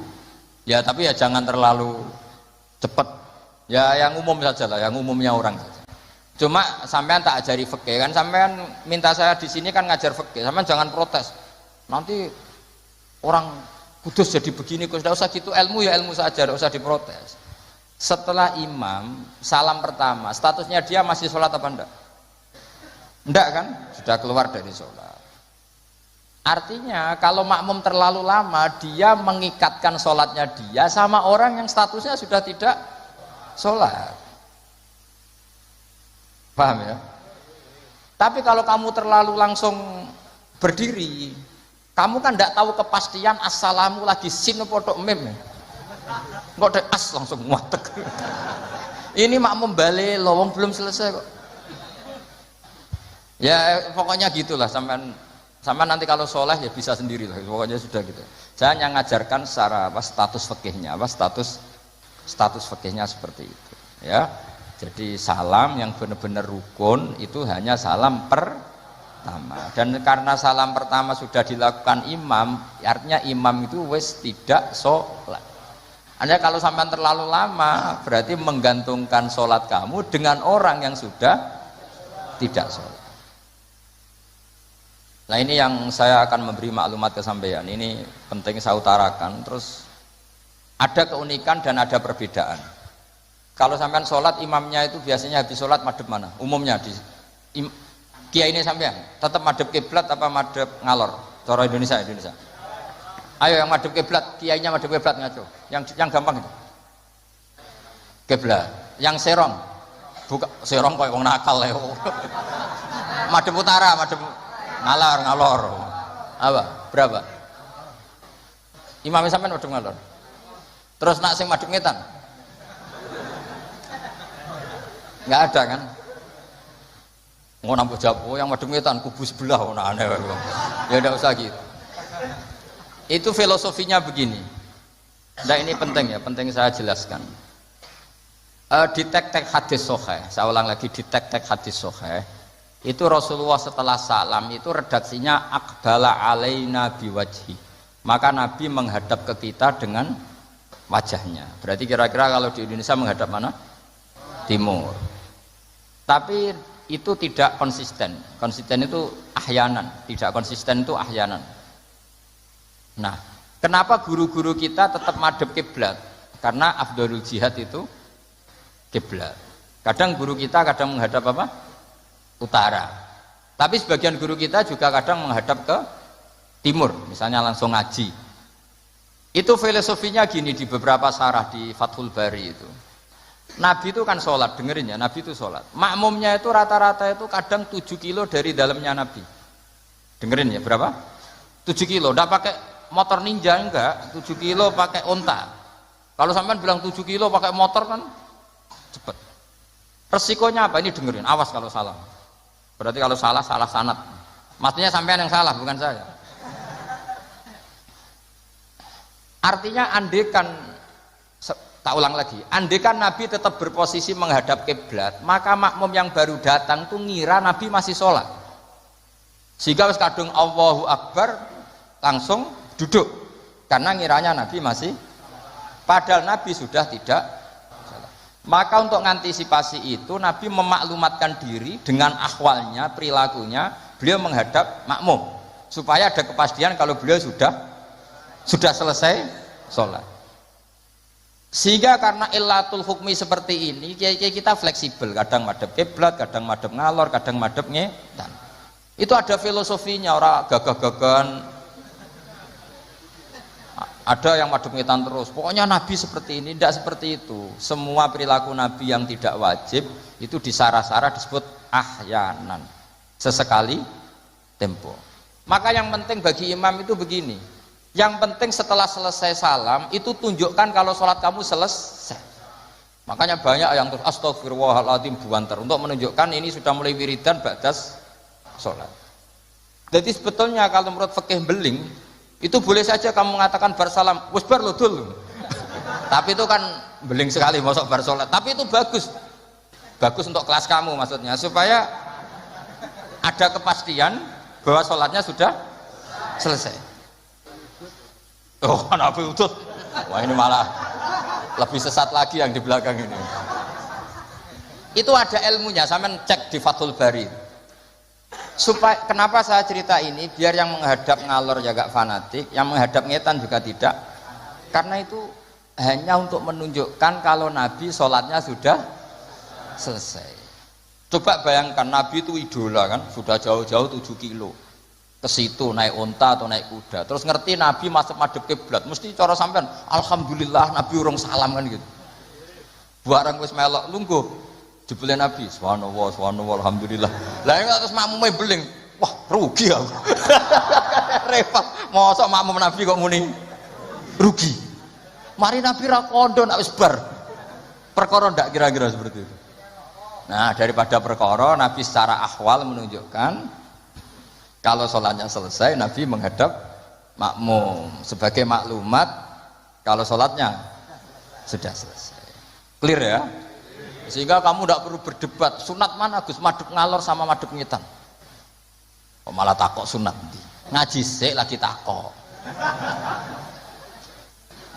ya tapi ya jangan terlalu cepat. Ya yang umum saja lah, yang umumnya orang saja. Cuma sampean tak ajari fikih kan, sampean minta saya di sini kan ngajar fikih, sampean jangan protes. Nanti orang kudus jadi begini, kudus tidak usah gitu, ilmu ya ilmu saja, tidak usah diprotes. Setelah imam salam pertama, statusnya dia masih sholat apa enggak? Enggak kan? Sudah keluar dari sholat. Artinya kalau makmum terlalu lama, dia mengikatkan sholatnya dia sama orang yang statusnya sudah tidak sholat. Paham ya? Tapi kalau kamu terlalu langsung berdiri, kamu kan tidak tahu kepastian assalamu lagi sin podok mem. Kok ada as langsung muatek. Ini makmum balik, lowong belum selesai kok. Ya pokoknya gitulah, sampean Sama nanti kalau soleh ya bisa sendiri lah, pokoknya sudah gitu. Saya hanya ngajarkan secara apa status fikihnya, apa status fikihnya seperti itu. Ya, jadi salam yang benar-benar rukun itu hanya salam pertama. Dan karena salam pertama sudah dilakukan imam, artinya imam itu wis tidak sholat. Anda kalau sampai terlalu lama, berarti menggantungkan sholat kamu dengan orang yang sudah tidak sholat. Nah ini yang saya akan memberi maklumat ke sampean. Ini penting saya utarakan. Terus ada keunikan dan ada perbedaan. Kalau sampean sholat, imamnya itu biasanya habis sholat madhep mana? Umumnya di kiai ini sampean tetap madhep kiblat apa madhep ngalor? Cara Indonesia. Ayo yang madhep kiblat, kiainya madhep kiblat ngaco. Yang gampang itu. Kiblat. Yang serong. Buka serong koyo wong nakal ya. Madhep utara, madhep ngalor. Apa? Berapa? Imamnya sampean madhep ngalor. Terus nak sing madhep ngetan. Enggak ada kan? Mau nambah jawab, yang madhep ngetan kubu sebelah aneh. Ya enggak usah gitu. Itu filosofinya begini. Nah ini penting ya, penting saya jelaskan. Di tek-tek hadis sahih, saya ulang lagi di tek-tek hadis sahih, itu Rasulullah setelah salam itu redaksinya aqbala alaina biwajhi. Maka Nabi menghadap ke kita dengan wajahnya. Berarti kira-kira kalau di Indonesia menghadap mana? Timur. Tapi itu tidak konsisten. Konsisten itu ahyanan, tidak konsisten itu ahyanan. Nah, kenapa guru-guru kita tetap madhep kiblat? Karena afdhalul jihad itu kiblat. Kadang guru kita kadang menghadap apa? Utara. Tapi sebagian guru kita juga kadang menghadap ke timur, misalnya langsung ngaji. Itu filosofinya gini di beberapa syarah di Fathul Bari itu. Nabi itu kan sholat, dengerin ya, Nabi itu sholat. Makmumnya itu rata-rata itu kadang 7 kilo dari dalamnya Nabi. Dengerin ya, berapa? 7 kilo, enggak pakai motor ninja enggak, 7 kilo pakai onta. Kalau sampean bilang 7 kilo pakai motor kan cepet. Resikonya apa? Ini dengerin, awas kalau salah. Berarti kalau salah sanad. Maksudnya sampean yang salah, bukan saya. Artinya andekan, tak ulang lagi, andekan Nabi tetap berposisi menghadap kiblat, maka makmum yang baru datang tuh ngira Nabi masih sholat. Sehingga wis kadung Allahu Akbar langsung duduk karena ngiranya Nabi masih, padahal Nabi sudah tidak. Maka untuk mengantisipasi itu Nabi memaklumatkan diri dengan ahwalnya, perilakunya, beliau menghadap makmum supaya ada kepastian kalau beliau sudah selesai sholat. Sehingga karena illatul hukmi seperti ini, kita fleksibel, kadang madhep kiblat, kadang madhep ngalor, kadang madhep ngetan. Itu ada filosofinya, orang gagah-gagahan. Ada yang madhep ngetan terus, pokoknya Nabi seperti ini, tidak seperti itu. Semua perilaku Nabi yang tidak wajib itu disarah-sarah disebut ahyanan, sesekali tempo. Maka yang penting bagi imam itu begini, yang penting setelah selesai salam itu tunjukkan kalau sholat kamu selesai. Makanya banyak yang terus astagfirullahaladzim buanter untuk menunjukkan ini sudah mulai wiridan ba'das sholat. Jadi sebetulnya kalau menurut fikih beling itu boleh saja kamu mengatakan bar salam wis bar lo dul. Tapi itu kan beling sekali masuk bar sholat. Tapi itu bagus untuk kelas kamu maksudnya, supaya ada kepastian bahwa sholatnya sudah selesai. Oh Nabi utut, wah ini malah lebih sesat lagi yang di belakang ini. Itu ada ilmunya, sampean cek di Fathul Bari. Supaya kenapa saya cerita ini, biar yang menghadap ngalor ya gak fanatik, yang menghadap ngetan juga tidak. Karena itu hanya untuk menunjukkan kalau Nabi sholatnya sudah selesai. Coba bayangkan Nabi itu idola kan, sudah jauh-jauh 7 kilo ke situ naik unta atau naik kuda. Terus ngerti Nabi masuk madhep kiblat, mesti cara sampean alhamdulillah Nabi urung salam kan gitu. Barang wis melok lungguh. Jebule Nabi, subhanallah, alhamdulillah. Lah terus makmume beling, wah rugi aku. Repot, mosok makmum Nabi kok muni rugi. Mari Nabi ra kondo nak wis bar. Perkara ndak kira-kira seperti itu. Nah, daripada perkara Nabi secara ahwal menunjukkan Kalau sholatnya selesai, Nabi menghadap makmum. Sebagai maklumat, kalau sholatnya sudah selesai. Clear ya? Sehingga kamu tidak perlu berdebat. Sunat mana Gus? Madhep ngalor sama madhep ngitan. Kok malah takok sunat? Ngaji sik lagi takok.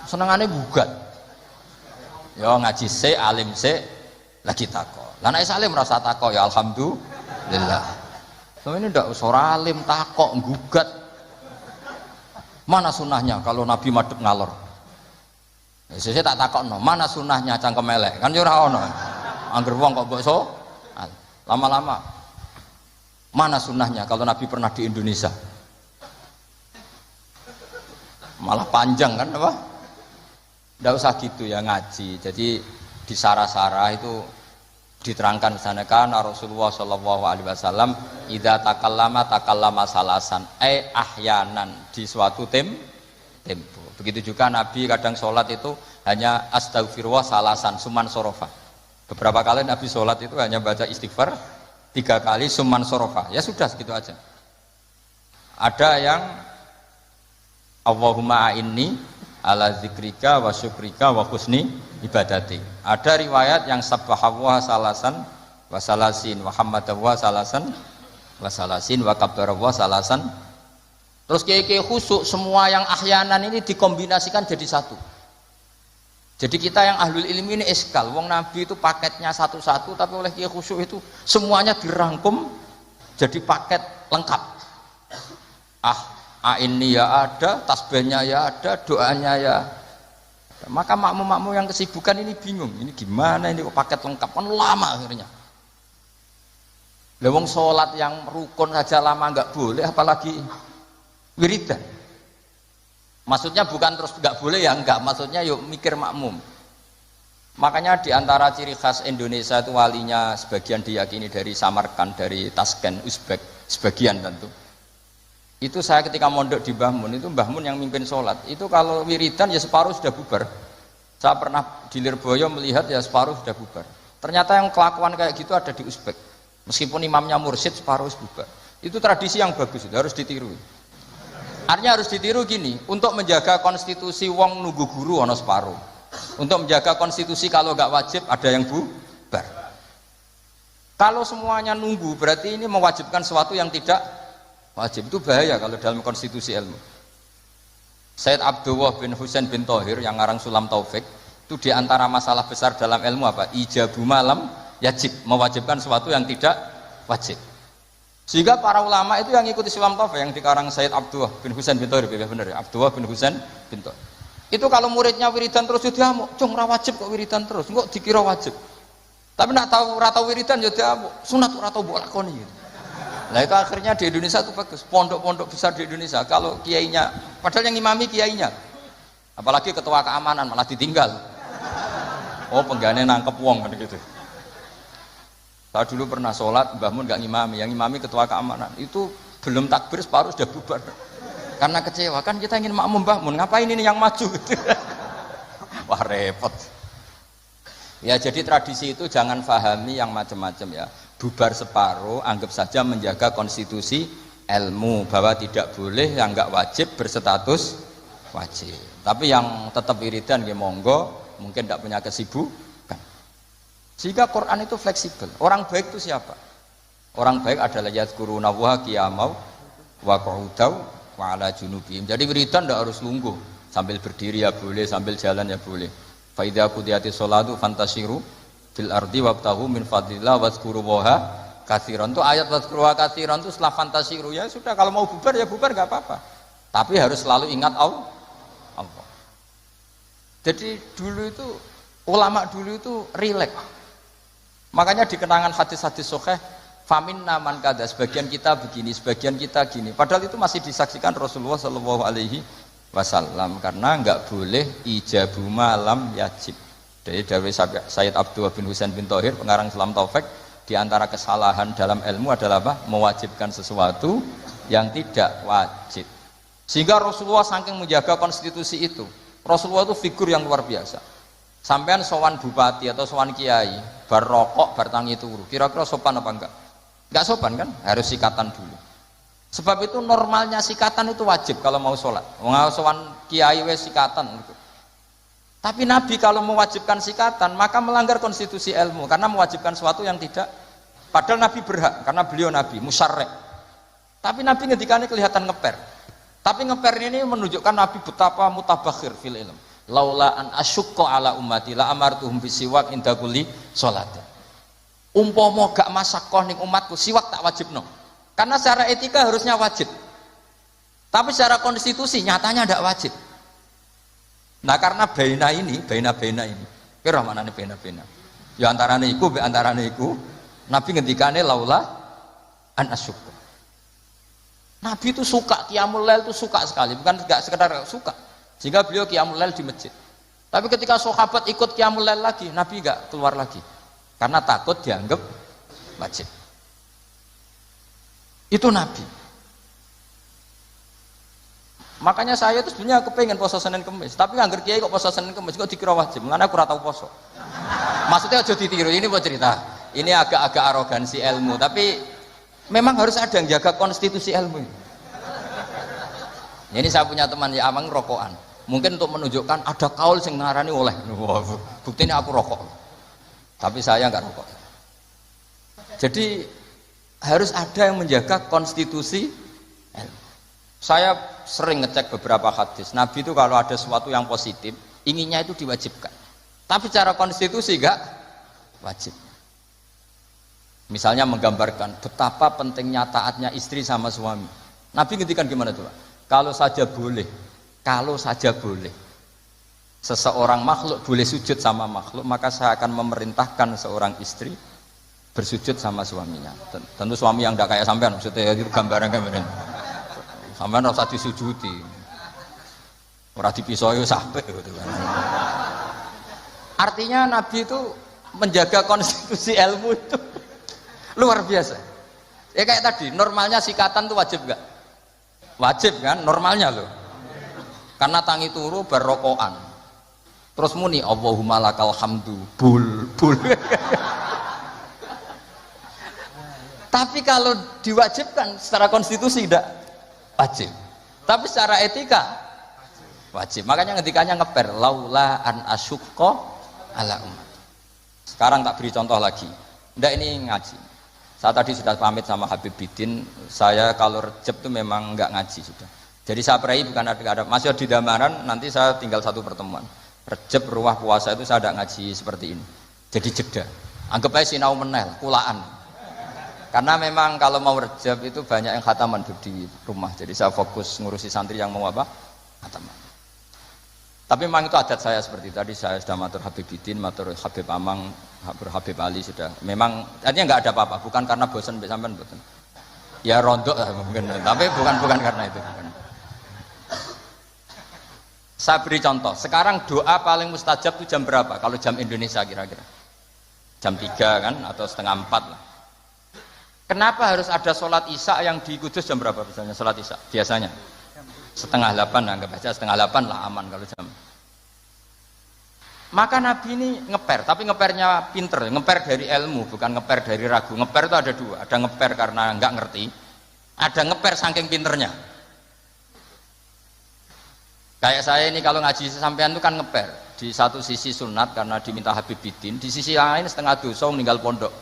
Senengane gugat. Ya ngaji sik, alim sik lagi takok. Lah nek salim rasa takok ya alhamdulillah. So ini ndak usah alim takok gugat. Mana sunahnya kalau Nabi madhep ngalor? Sesuk tak takokno, mana sunahnya cangkem elek? Kan yo ora ono. Angger wong kok mbok so lama-lama. Mana sunahnya kalau Nabi pernah di Indonesia? Malah panjang kan apa? Ndak usah gitu ya ngaji. Jadi di sarah-sarah itu diterangkan misalnya kan Rasulullah Shallallahu Alaihi Wasallam idza takallama salasan ahyanan di suatu tempo. Begitu juga Nabi kadang sholat itu hanya astagfirullah salasan suman sorofa. Beberapa kali Nabi sholat itu hanya baca istighfar 3 kali suman sorofa. Ya sudah segitu aja. Ada yang Allahumma a'inni ala zikrika wa syukrika wa husni ibadati. Ada riwayat yang sabbahawa salasan wa salasin wa hamadawa salasan wa salasin wa kabbarawa salasan. Terus kiai-kiai khusyuk semua yang ahyanan ini dikombinasikan jadi satu. Jadi kita yang ahlul ilmi ini eskal. Wong Nabi itu paketnya satu-satu, tapi oleh kiai khusyuk itu semuanya dirangkum jadi paket lengkap. Ini ya ada, tasbihnya ya ada, doanya ya. Maka makmum-makmum yang kesibukan ini bingung, ini gimana ini kok paket lengkap, kan lama akhirnya. Lewong sholat yang rukun saja lama nggak boleh, apalagi wiridan. Maksudnya bukan terus nggak boleh ya enggak, maksudnya yuk mikir makmum. Makanya diantara ciri khas Indonesia itu walinya sebagian diyakini dari Samarkand, dari Tashkent, Uzbek, sebagian tentu. Itu saya ketika mondok di Mbah Mun, itu Mbah Mun yang mimpin sholat. Itu kalau wiridan ya separuh sudah bubar. Saya pernah di Lirboyo melihat ya separuh sudah bubar. Ternyata yang kelakuan kayak gitu ada di Uzbek. Meskipun imamnya mursyid separuh bubar. Itu tradisi yang bagus, itu harus ditiru. Artinya harus ditiru gini, untuk menjaga konstitusi wong nunggu guru ono separuh. Untuk menjaga konstitusi kalau nggak wajib ada yang bubar. Kalau semuanya nunggu berarti ini mewajibkan sesuatu yang tidak wajib. Itu bahaya kalau dalam konstitusi ilmu. Sayyid Abdullah bin Husain bin Thohir yang ngarang Sulam Taufik itu diantara masalah besar dalam ilmu apa? Ijabu malam yajib, mewajibkan sesuatu yang tidak wajib. Sehingga para ulama itu yang ikuti Sulam Taufik yang dikarang Sayyid Abdullah bin Husain bin Thohir, benar ya? Abdullah bin Husain bin Thohir. Itu kalau muridnya wiridan terus ya diamuk, cung ora wajib kok wiridan terus, kok dikira wajib. Tapi nak tahu ora tau wiridan ya diamuk, sunat ora tau mbok lakoni gitu. Nah itu akhirnya di Indonesia itu bagus, pondok-pondok besar di Indonesia kalau kiainya, padahal yang imami kiainya, apalagi ketua keamanan malah ditinggal. Oh penggane nangkep wong kan gitu. Saya dulu pernah sholat, Mbah Mun nggak ngimami, yang ngimami ketua keamanan itu belum takbir separuh sudah bubar. Karena kecewa kan kita ingin makmum Mbah Mun, ngapain ini yang maju? Gitu. Wah repot. Ya jadi tradisi itu jangan fahami yang macam-macam ya. Bubar separuh, anggap saja menjaga konstitusi ilmu bahwa tidak boleh yang nggak wajib berstatus wajib. Tapi yang tetap wiridan ya monggo, mungkin tidak punya kesibukan. Sehingga Quran itu fleksibel. Orang baik itu siapa? Orang baik adalah yadhkurunallaha qiyamau wa qu'udaw wa ala junubihim. Jadi wiridan tidak harus lungguh, sambil berdiri ya boleh, sambil jalan ya boleh. Fa idza qudiyatis sholatu fantasiru fil ardi wabtahu min fadlillah wazkurullaha katsiran. Itu ayat wazkurullaha katsiran itu setelah fantasiru ya sudah, kalau mau bubar ya bubar enggak apa-apa. Tapi harus selalu ingat Allah. Jadi dulu itu ulama dulu itu rileks. Makanya di kenangan hadis-hadis sahih faminna man kada, sebagian kita begini, sebagian kita gini. Padahal itu masih disaksikan Rasulullah Shallallahu Alaihi Wasallam karena enggak boleh ijabu malam yajib. Dari Sayyid Abdullah bin Husain bin Thohir pengarang Sulam Taufik, di antara kesalahan dalam ilmu adalah apa? Mewajibkan sesuatu yang tidak wajib. Sehingga Rasulullah saking menjaga konstitusi itu, Rasulullah itu figur yang luar biasa. Sampean sowan bupati atau sowan kiai, bar rokok, bar tangi turu, kira-kira sopan apa enggak? Enggak sopan kan? Harus sikatan dulu. Sebab itu normalnya sikatan itu wajib kalau mau sholat. Mau sowan kiai wes sikatan gitu. Tapi Nabi kalau mewajibkan sikatan maka melanggar konstitusi ilmu karena mewajibkan sesuatu yang tidak. Padahal Nabi berhak karena beliau Nabi musyarrek. Tapi Nabi ngendikane kelihatan ngeper. Tapi ngeper ini menunjukkan Nabi betapa mutabakhir fil ilm. Laula an asyukko ala ummati la amartuhum bisiwak inda kulli sholatin. Umpama gak masakoh ning umatku siwak tak wajibno. Karena secara etika harusnya wajib. Tapi secara konstitusi nyatanya tidak wajib. Nah karena baina ini, kira mana nih baina? Ya antarane iku, Nabi ngendikane laula an asyukko. Nabi itu suka qiyamul lail itu suka sekali, bukan enggak sekedar suka. Sehingga beliau qiyamul lail di masjid. Tapi ketika sahabat ikut qiyamul lail lagi, Nabi enggak keluar lagi. Karena takut dianggap wajib. Itu Nabi. Makanya saya itu sebenarnya kepengen poso Senin Kemis, tapi angger kiai kok poso Senin Kemis kok dikira wajib. Mengenai aku ora tau poso. Maksudnya aja ditiru, ini buat cerita. Ini agak-agak arogansi ilmu, tapi memang harus ada yang jaga konstitusi ilmu. Ini saya punya teman ya amang rokokan. Mungkin untuk menunjukkan ada kaul sing ngarani oleh. Wah, buktinya aku rokok. Tapi saya enggak rokok. Jadi harus ada yang menjaga konstitusi ilmu. Saya sering ngecek beberapa hadis. Nabi itu kalau ada sesuatu yang positif, inginnya itu diwajibkan. Tapi secara konstitusi enggak wajib. Misalnya menggambarkan betapa pentingnya taatnya istri sama suami. Nabi ngendikan gimana tuh? Kalau saja boleh seseorang makhluk boleh sujud sama makhluk, maka saya akan memerintahkan seorang istri bersujud sama suaminya. Tentu suami yang tidak kayak sampean, maksudnya itu gambaran. Sampean ora usah disujudi. Ora dipisoi sampai gitu kan. Artinya Nabi itu menjaga konstitusi ilmu itu luar biasa. Ya kayak tadi, normalnya sikatan itu wajib enggak? Wajib kan normalnya loh. Karena tangi turu berrokokan. Terus muni Allahumma lakal hamdu bul. Tapi kalau diwajibkan secara konstitusi tidak wajib. Tapi secara etika wajib. Makanya ketikanya ngeper laula an asyukko ala umat. Sekarang tak beri contoh lagi. Ndak ini ngaji. Saya tadi sudah pamit sama Habib Bidin. Saya kalau Rejab itu memang enggak ngaji sudah. Jadi saya pray bukan ada masih di Damaran. Nanti saya tinggal satu pertemuan. Rejab ruah puasa itu saya tidak ngaji seperti ini. Jadi jeda. Anggap aja sinau menel, kulaan. Karena memang kalau mau Rejab itu banyak yang khataman di rumah. Jadi saya fokus ngurusi santri yang mau apa? Khataman. Tapi memang itu adat saya seperti tadi. Saya sudah matur Habib Bidin, matur Habib Amang, Habib Ali sudah. Memang artinya nggak ada apa-apa. Bukan karena bosan sampean boten. Ya rontok lah mungkin. Tapi bukan karena itu. Bukan. Saya beri contoh. Sekarang doa paling mustajab itu jam berapa? Kalau jam Indonesia kira-kira? Jam 3 kan? Atau setengah 4 lah. Kenapa harus ada sholat isya yang di Kudus jam berapa misalnya sholat isya? Biasanya setengah 8, anggap aja setengah 8 lah aman kalau jam. Maka Nabi ini ngeper, tapi ngepernya pinter, ngeper dari ilmu, bukan ngeper dari ragu. Ngeper itu ada dua, ada ngeper karena nggak ngerti, ada ngeper saking pinternya. Kayak saya ini kalau ngaji sampean itu kan ngeper. Di satu sisi sunat karena diminta Habib Bidin, di sisi lain setengah dosa meninggal pondok.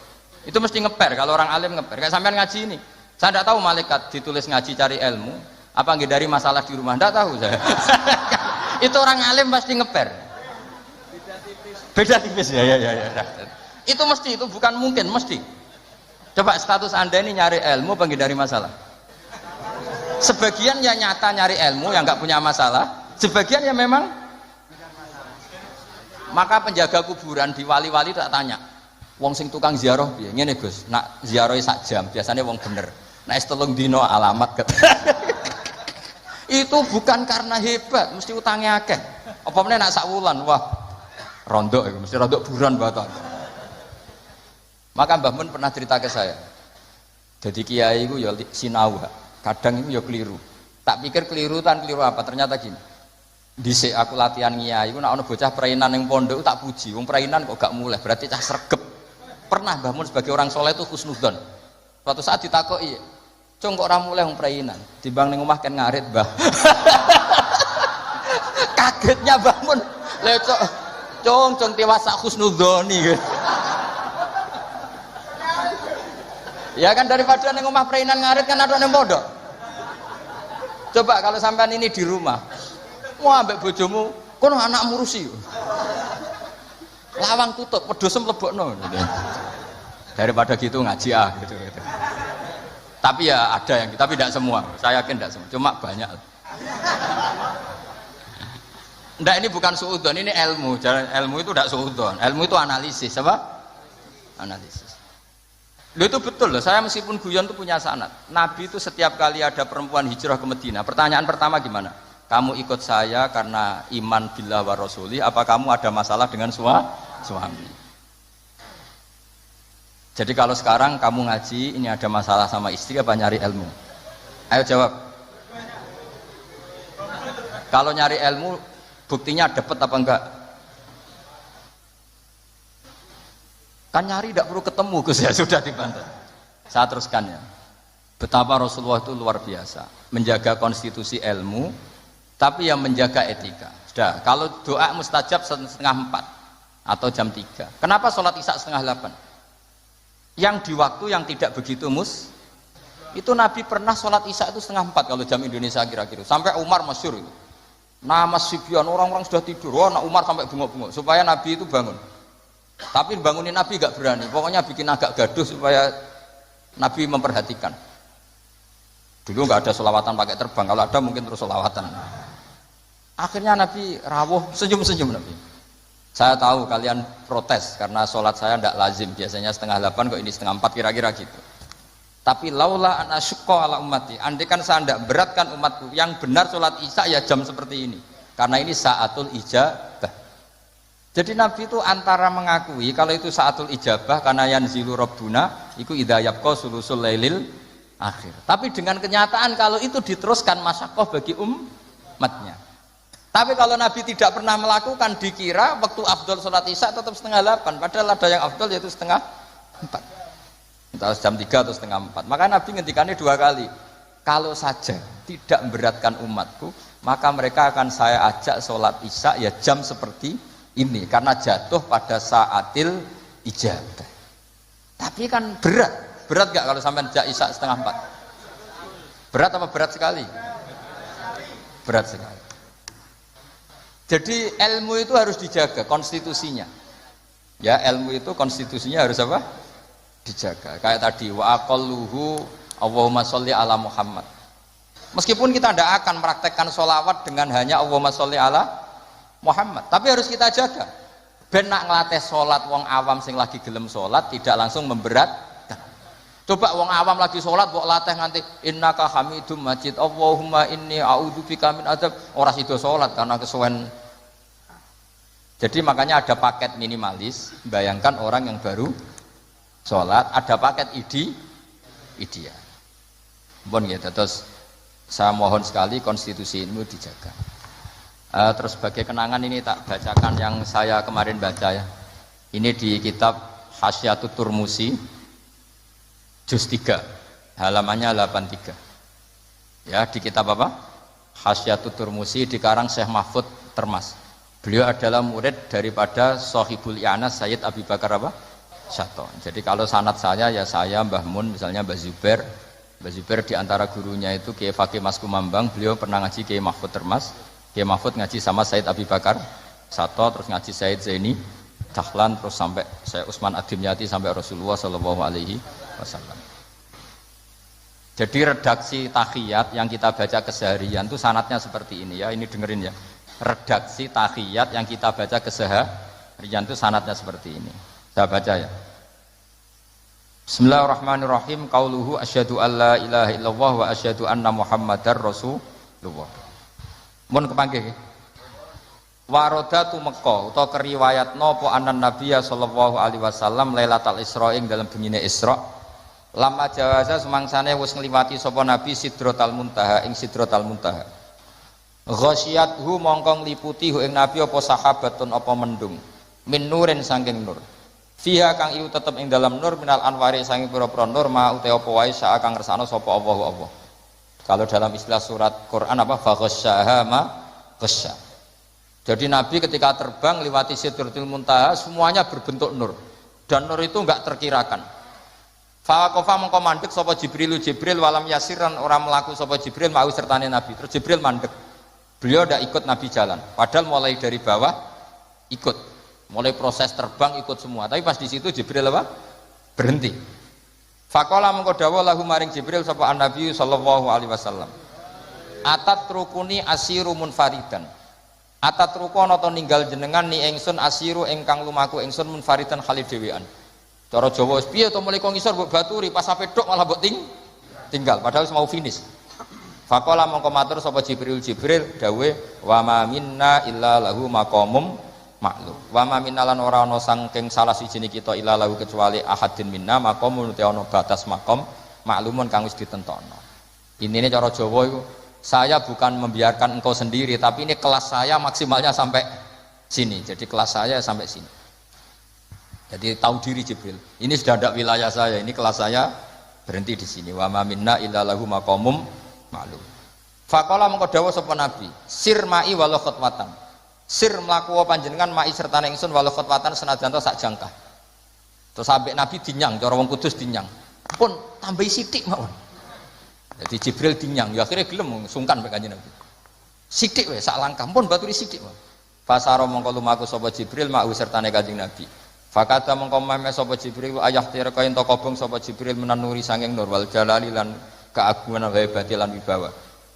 Itu mesti ngeper, kalau orang alim ngeper. Kayak sampean ngaji ini, saya tidak tahu malaikat ditulis ngaji cari ilmu, apa nggak dari masalah di rumah, tidak tahu saya. Itu orang alim pasti ngeper. Beda tipis ya. Itu mesti, itu bukan mungkin, mesti. Coba status Anda ini nyari ilmu, apa nggak dari masalah? Sebagian ya nyata nyari ilmu yang nggak punya masalah, sebagian ya memang. Maka penjaga kuburan di wali-wali tak tanya. Wong sing tukang ziarah piye? Ngene Gus, nak ziarahe sak jam, biasanya wong bener. Nek telung dino alamat ket. Itu bukan karena hebat, mesti utangnya akeh. Apa meneh nak sak wulan, wah rondok iku, mesti rondok buron batok. Maka Mbah Mun pernah cerita ke saya. Jadi kiai iku ya sinau, kadang itu ya keliru. Tak pikir keliru apa? Ternyata gini. Dhisik aku latihan kiai iku nek ana bocah prainan ning pondok tak puji. Wong prainan kok gak mulih, berarti cah sregep. Pernah Mbah Mun sebagai orang soleh itu husnudzon. Suatu saat ditakoki, Cung kok ora mulai wong prainan, timbang ning omah kan ngarit, Mbah. Kagetnya bangun. Lecok. Cung tiwas sak husnudzoni. Ya kan daripada ning omah prainan ngarit kan ada ning pondok. Coba kalau sampean ini di rumah. Wah, ambek bojomu, kono anak ngurusi. Lawang tutup, wedhus mlebokno. Daripada gitu ngaji gitu. Tapi ya ada yang, tapi tidak semua. Saya yakin tidak semua, cuma banyak. Ndak, ini bukan suudzon, ini ilmu. Ilmu itu tidak suudzon. Ilmu itu analisis, apa? Analisis. Loh, itu betul loh. Saya meskipun guyon itu punya sanad. Nabi itu setiap kali ada perempuan hijrah ke Madinah, pertanyaan pertama gimana? Kamu ikut saya karena iman billah wa rasuli, apa kamu ada masalah dengan suami? Jadi kalau sekarang kamu ngaji, ini ada masalah sama istri apa nyari ilmu? Ayo jawab. Kalau nyari ilmu, buktinya dapat apa enggak? Kan nyari tidak perlu ketemu, Gus, ya sudah dibantah. Saya teruskan ya. Betapa Rasulullah itu luar biasa, menjaga konstitusi ilmu, tapi yang menjaga etika. Sudah, kalau doa mustajab 3:30 atau jam 3. Kenapa sholat isya 7:30? Yang di waktu yang tidak begitu itu Nabi pernah sholat isya itu 3:30 kalau jam Indonesia kira-kira. Sampai Umar masyhur itu. Nama Sibyan, orang-orang sudah tidur, nak Umar sampai bengok-bengok supaya Nabi itu bangun. Tapi bangunin Nabi gak berani, pokoknya bikin agak gaduh supaya Nabi memperhatikan. Dulu gak ada sholawatan pakai terbang, kalau ada mungkin terus sholawatan. Akhirnya Nabi rawuh, senyum-senyum Nabi. Saya tahu kalian protes karena sholat saya tidak lazim, biasanya 7:30 kok ini 3:30 kira-kira gitu. Tapi laula an asyqa ala ummati, andaikan saya tidak beratkan umatku, yang benar sholat isya ya jam seperti ini, karena ini saatul ijabah. Jadi Nabi itu antara mengakui kalau itu saatul ijabah karena yanzilu rabbuna iku idza yabqa sulusul lailil akhir. Tapi dengan kenyataan kalau itu diteruskan masyaqqah bagi umatnya. Tapi kalau Nabi tidak pernah melakukan, dikira waktu afdol sholat isya tetap 7:30, padahal ada yang afdol yaitu 3:30. Entah jam 3 atau 3:30. Maka Nabi ngendikannya 2 kali. Kalau saja tidak memberatkan umatku, maka mereka akan saya ajak sholat isya ya jam seperti ini, karena jatuh pada saatil ijabah. Tapi kan berat gak kalau sampai ajak isya 3:30? Berat apa berat sekali? Berat sekali. Jadi ilmu itu harus dijaga konstitusinya. Ya, ilmu itu konstitusinya harus apa? Dijaga. Kayak tadi wa aqalluhu Allahumma sholli ala Muhammad. Meskipun kita tidak akan praktekkan sholawat dengan hanya Allahumma sholli ala Muhammad, tapi harus kita jaga. Ben nak ngelatih sholat wong awam sing lagi gelem sholat tidak langsung memberatkan. Coba wong awam lagi sholat kok latih nganti innaka hamidum majid Allahumma inni a'udzubika min adzab, ora sida sholat karena kesuwen. Jadi makanya ada paket minimalis. Bayangkan orang yang baru sholat, ada paket ideal. Bon gitu. Terus saya mohon sekali konstitusi ini dijaga. Terus sebagai kenangan ini tak bacakan yang saya kemarin baca ya. Ini di kitab Hasyatut Turmusi juz 3 halamannya 83. Ya, di kitab apa? Hasyatut Turmusi dikarang Syekh Mahfud Termas. Beliau adalah murid daripada Sohibul I'anas Sayyid Abi Bakar apa? Syato. Jadi kalau sanad saya ya saya, Mbah Mun, misalnya Mbah Zubair. Mbah Zubair di antara gurunya itu Kiai Fakih Mas Kumambang, beliau pernah ngaji Kiai Mahfud Termas. Kiai Mahfud ngaji sama Said Abi Bakar Sato, terus ngaji Said Zaini Dahlan, terus sampai saya Utsman Ad-Dimyati sampai Rasulullah Shallallahu Alaihi Wasallam. Jadi redaksi tahiyat yang kita baca keseharian itu sanatnya seperti ini ya. Ini dengerin ya. Redaksi tahiyat yang kita baca keseharian itu sanatnya seperti ini. Saya baca ya. Bismillahirrahmanirrahim. Qauluhu asyhadu alla ilaha illallah wa asyhadu anna Muhammadar Rasulullah. Mun kepanggih warodatu Mekah utawa keriwayat nopo anan Nabiya sallallahu alaihi wasallam Lailatul Isra ing dalam bengine Isra lama jawaza semangsane wis ngliwati sapa Nabi Sidratal Muntaha ing Sidratal Muntaha ghasyiyathu mongko ngliputi ing Nabi apa sahabatun apa mendung min nurin saking nur Fiha kang iku tetep ing dalam nur minal anwari sangi pira-pira nur ma uta apa wae sak kang ngersakno sapa Allah. Kalau dalam istilah surat Quran apa faghasyaha ma ghasya. Jadi Nabi ketika terbang lewati Sidratul Muntaha semuanya berbentuk nur dan nur itu enggak terkirakan. Faqafa mengko mandek sapa Jibril walam yasiran orang melaku sapa Jibril mau sertane Nabi. Terus Jibril mandek. Beliau ndak ikut Nabi jalan. Padahal mulai dari bawah ikut. Mulai proses terbang ikut semua. Tapi pas di situ Jibril apa? Berhenti. Faqala mengko dawuh lahu maring Jibril sapa Nabi sallallahu alaihi wasallam. Atat rukuni asiru munfaridan. Atat rukono to ninggal jenengan ni ingsun asiru ingkang lumaku ingsun munfaridan khalid dhewean. Cara Jawa wis piye to mulai kok ngisor mbok baturi pas sampe tok malah mbok tinggal padahal wis mau finish. Faqala mongko matur sapa Jibril dawuh wa ma minna illa lahu maqamum ma'lum. Wa ma minna lan ora ana saking salah sijine kita illa lahu kecuali ahadin minna maqamun te ana batas maqam maklumun kang wis ditentokno. Inine cara Jawa iku saya bukan membiarkan engkau sendiri tapi ini kelas saya maksimalnya sampai sini. Jadi kelas saya sampai sini. Jadi tahu diri Jibril. Ini sudah ada wilayah saya, ini kelas saya berhenti di sini. Wa ma minna illa lahu maqamum ma'lum. Faqala mengko dawuh sapa Nabi, sir ma'i walau khutwatan. Sir mlaku panjenengan ma'i sertane ingsun walau khutwatan senajan to sak jangkah. Terus sampai Nabi dinyang, cara wong Kudus dinyang. Pun tambahi sithik mawon. Jadi Jibril dinyang, ya akhirnya gelem sungkan mek Kanjeng Nabi. Sithik wae sak langkah, pun baturi sithik wae. Fasara mongko lumaku sapa Jibril ma'u sertane Kanjeng Nabi. Fakata mengko meme sapa Jibril ayah tiraka ento kobong sapa Jibril menanuri sanging nur wal jalali lan keagungan hebati lan wibawa.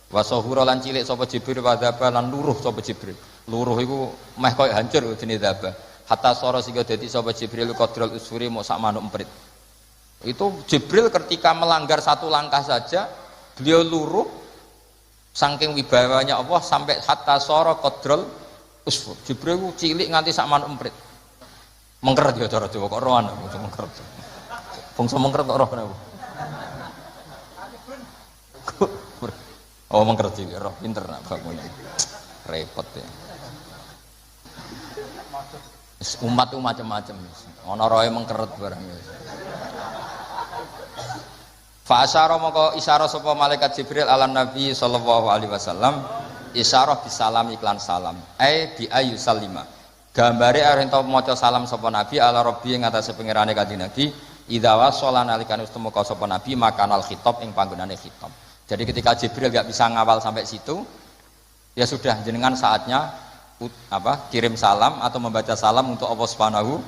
Wa sahura lan cilik sapa Jibril wa dzaba lan luruh sapa Jibril. Luruh iku meh koyo hancur jenenge dzaba. Hatta sara sing dadi sapa Jibril qadrul usfuri mok sak manuk emprit. Itu Jibril ketika melanggar satu langkah saja beliau luruh saking wibawanya Allah sampai hatta sara qadrul usfur. Jibril cilik nganti sak manuk emprit. Mengkeret ya cara Jawa kok rohan aku mengkeret. Bangsa mengkeret kok roh kenapa? Oh mengkeret iki roh pinter nak bakune. Repot ya. Umat itu macam-macam. Ana roe mengkeret barang ya. Fa asyara moko isyarah sapa malaikat Jibril ala Nabi sallallahu alaihi wasallam isyarah bisalam iklan salam. Bi ayu salima. Gambare arep ento maca salam sapa Nabi ala Rabbi ing atase pangerane Kanjeng Nabi idza wasala nalikane wis temeka sapa Nabi makanal khitab ing panggonane khitab. Jadi ketika Jibril enggak bisa ngawal sampai situ ya sudah jenengan saatnya kirim salam atau membaca salam untuk Allah Subhanahu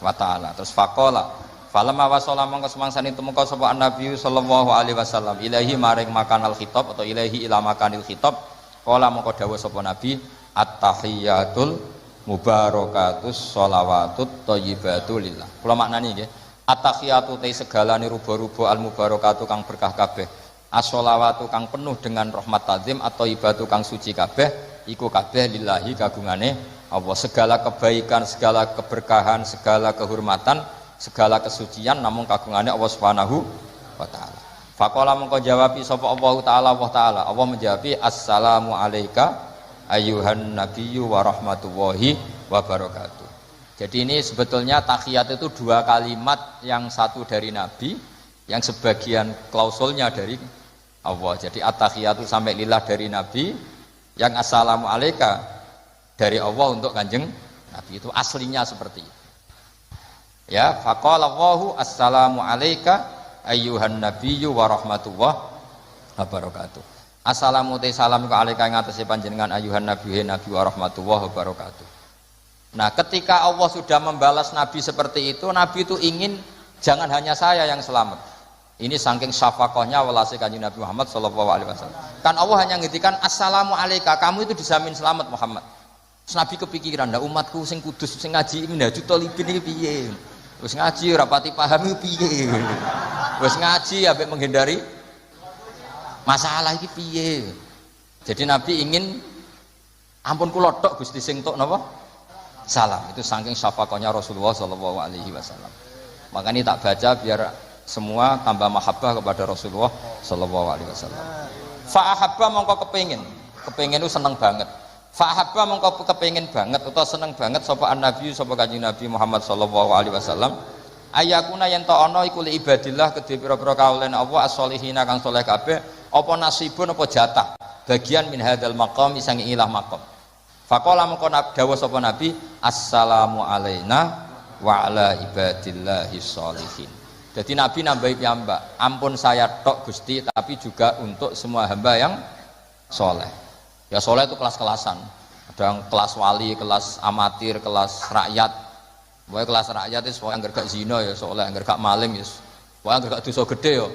wa taala. Terus faqala falamma wasala mangko semangsane temeka sapa Nabi sallallahu alaihi wasallam ilahi maring makanal khitab atau ilahi ila makanil khitab qala mangko dawuh sapa Nabi at-tahiyatul mubarakatus sholawatut thayyibatu lillah. Kula maknani nggih. At-tahiyatu te segalane ruba-ruba al-mubarakatu kang berkah kabeh. As-sholawatu kang penuh dengan rahmat tazim atau ibatu kang suci kabeh iku kabeh lillahi kagungane Allah. Segala kebaikan, segala keberkahan, segala kehormatan, segala kesucian namung kagungane Allah Subhanahu wa taala. Faqala mengko jawabi sapa Allah taala Allah menjawabi assalamu alayka ayyuhan nabiyyu wa rahmatullahi wa barakatuh. Jadi ini sebetulnya tahiyat itu dua kalimat, yang satu dari Nabi, yang sebagian klausulnya dari Allah. Jadi at-tahiyatu sampai lillah dari Nabi, yang assalamu alayka dari Allah untuk Kanjeng Nabi. Itu aslinya seperti itu. Ya, faqala Allahu assalamu alayka ayyuhan nabiyyu wa rahmatullahi wa barakatuh. Assalamu salam ka alaika ing atase panjenengan ayuhan nabi wa rahmatullahi wabarakatuh. Nah, ketika Allah sudah membalas Nabi seperti itu, Nabi itu ingin jangan hanya saya yang selamat. Ini saking syafaqahnya welase Kanjeng Nabi Muhammad sallallahu alaihi wasallam. Kan Allah hanya ngintikan assalamu alayka, kamu itu dijamin selamat Muhammad. Terus Nabi kepikiran, ndak umatku sing kudus sing ngaji minhajut thalibin iki piye? Wis ngaji ora pati paham iki piye? Wis ngaji ambek menghindari masalah iki piye. Jadi Nabi ingin ampun kula tok Gusti sing tok napa? Salam. Itu saking syafaqahnya Rasulullah sallallahu alaihi wasallam. Makanya tak baca biar semua tambah mahabbah kepada Rasulullah sallallahu alaihi wasallam. Fa ahabba mongko kepengin itu seneng banget. Fahabba mongko kepengin banget utawa seneng banget sapa an-nabi sapa Kanjeng Nabi Muhammad sallallahu alaihi wasallam ayakuna yen ta ana iku li ibadillah kedhe pira-pira kaulen Allah as-solihina kang saleh kabeh apa nasibun apa jatah bagian min hadzal maqam isang ilah maqam. Faqala mongko dawuh sapa nabi assalamu alaina wa ala ibadillahi sholihin. Jadi nabi nambahi piyambak, ampun saya tok Gusti tapi juga untuk semua hamba yang soleh. Ya soleh itu kelas-kelasan, ada yang kelas wali, kelas amatir, kelas rakyat. Pokoknya kelas rakyat itu yang gak zina ya soleh, yang gak maling ya pokoknya yang gak dosa gede ya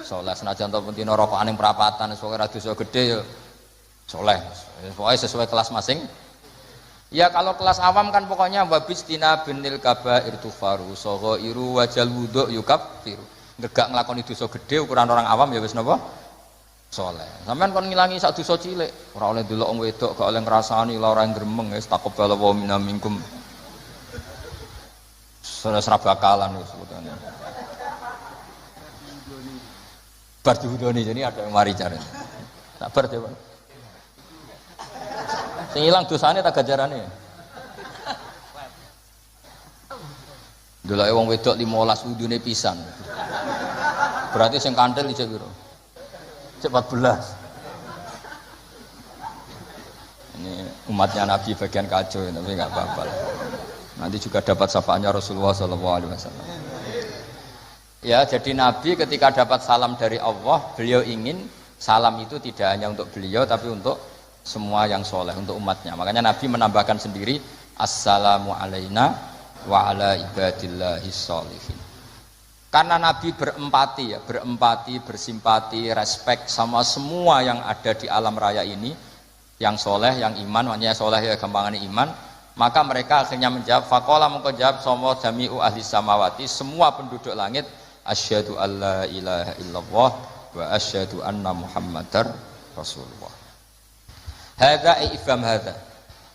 soleh. Senajan to pentino rokokan yang perapatan pokoknya dosa gede ya soleh. Pokoknya sesuai kelas masing. Ya kalau kelas awam kan pokoknya wabistina binil kabair tufaru soghairu wajal wudhu yukaffiru. Gak ngelakoni dosa gede ukuran orang awam ya wis napa? Soleh. Sampeyan kon ngilangi sak dosa cilik, ora oleh delok wong wedok, gak oleh ngrasani ora gremeng wis taqabbal wa minna minkum. Salah bakalan wis sebutane. Bar diudoni jadi ada yang mari cari. Sabar deh, Pak. Sing ilang dosane tak gajarane. Delok wong wedok 15 udune pisan. Berarti sing kanthil iki piro? 14. Ini umatnya Nabi bagian kacau, tapi nggak apa-apa. Nanti juga dapat syafaatnya Rasulullah SAW. Ya, jadi Nabi ketika dapat salam dari Allah, beliau ingin salam itu tidak hanya untuk beliau, tapi untuk semua yang soleh, untuk umatnya. Makanya Nabi menambahkan sendiri, Assalamu alaina wa ala ibadillahi sholihin. Karena Nabi berempati ya, berempati, bersimpati, respect sama semua yang ada di alam raya ini, yang soleh, yang iman, makanya soleh ya gampangannya iman, maka mereka akhirnya menjawab, faqala mengko jawab sama jami'u ahli samawati, semua penduduk langit, asyhadu alla ilaha illallah wa asyhadu anna muhammadar rasulullah. Hadza ifham hadza.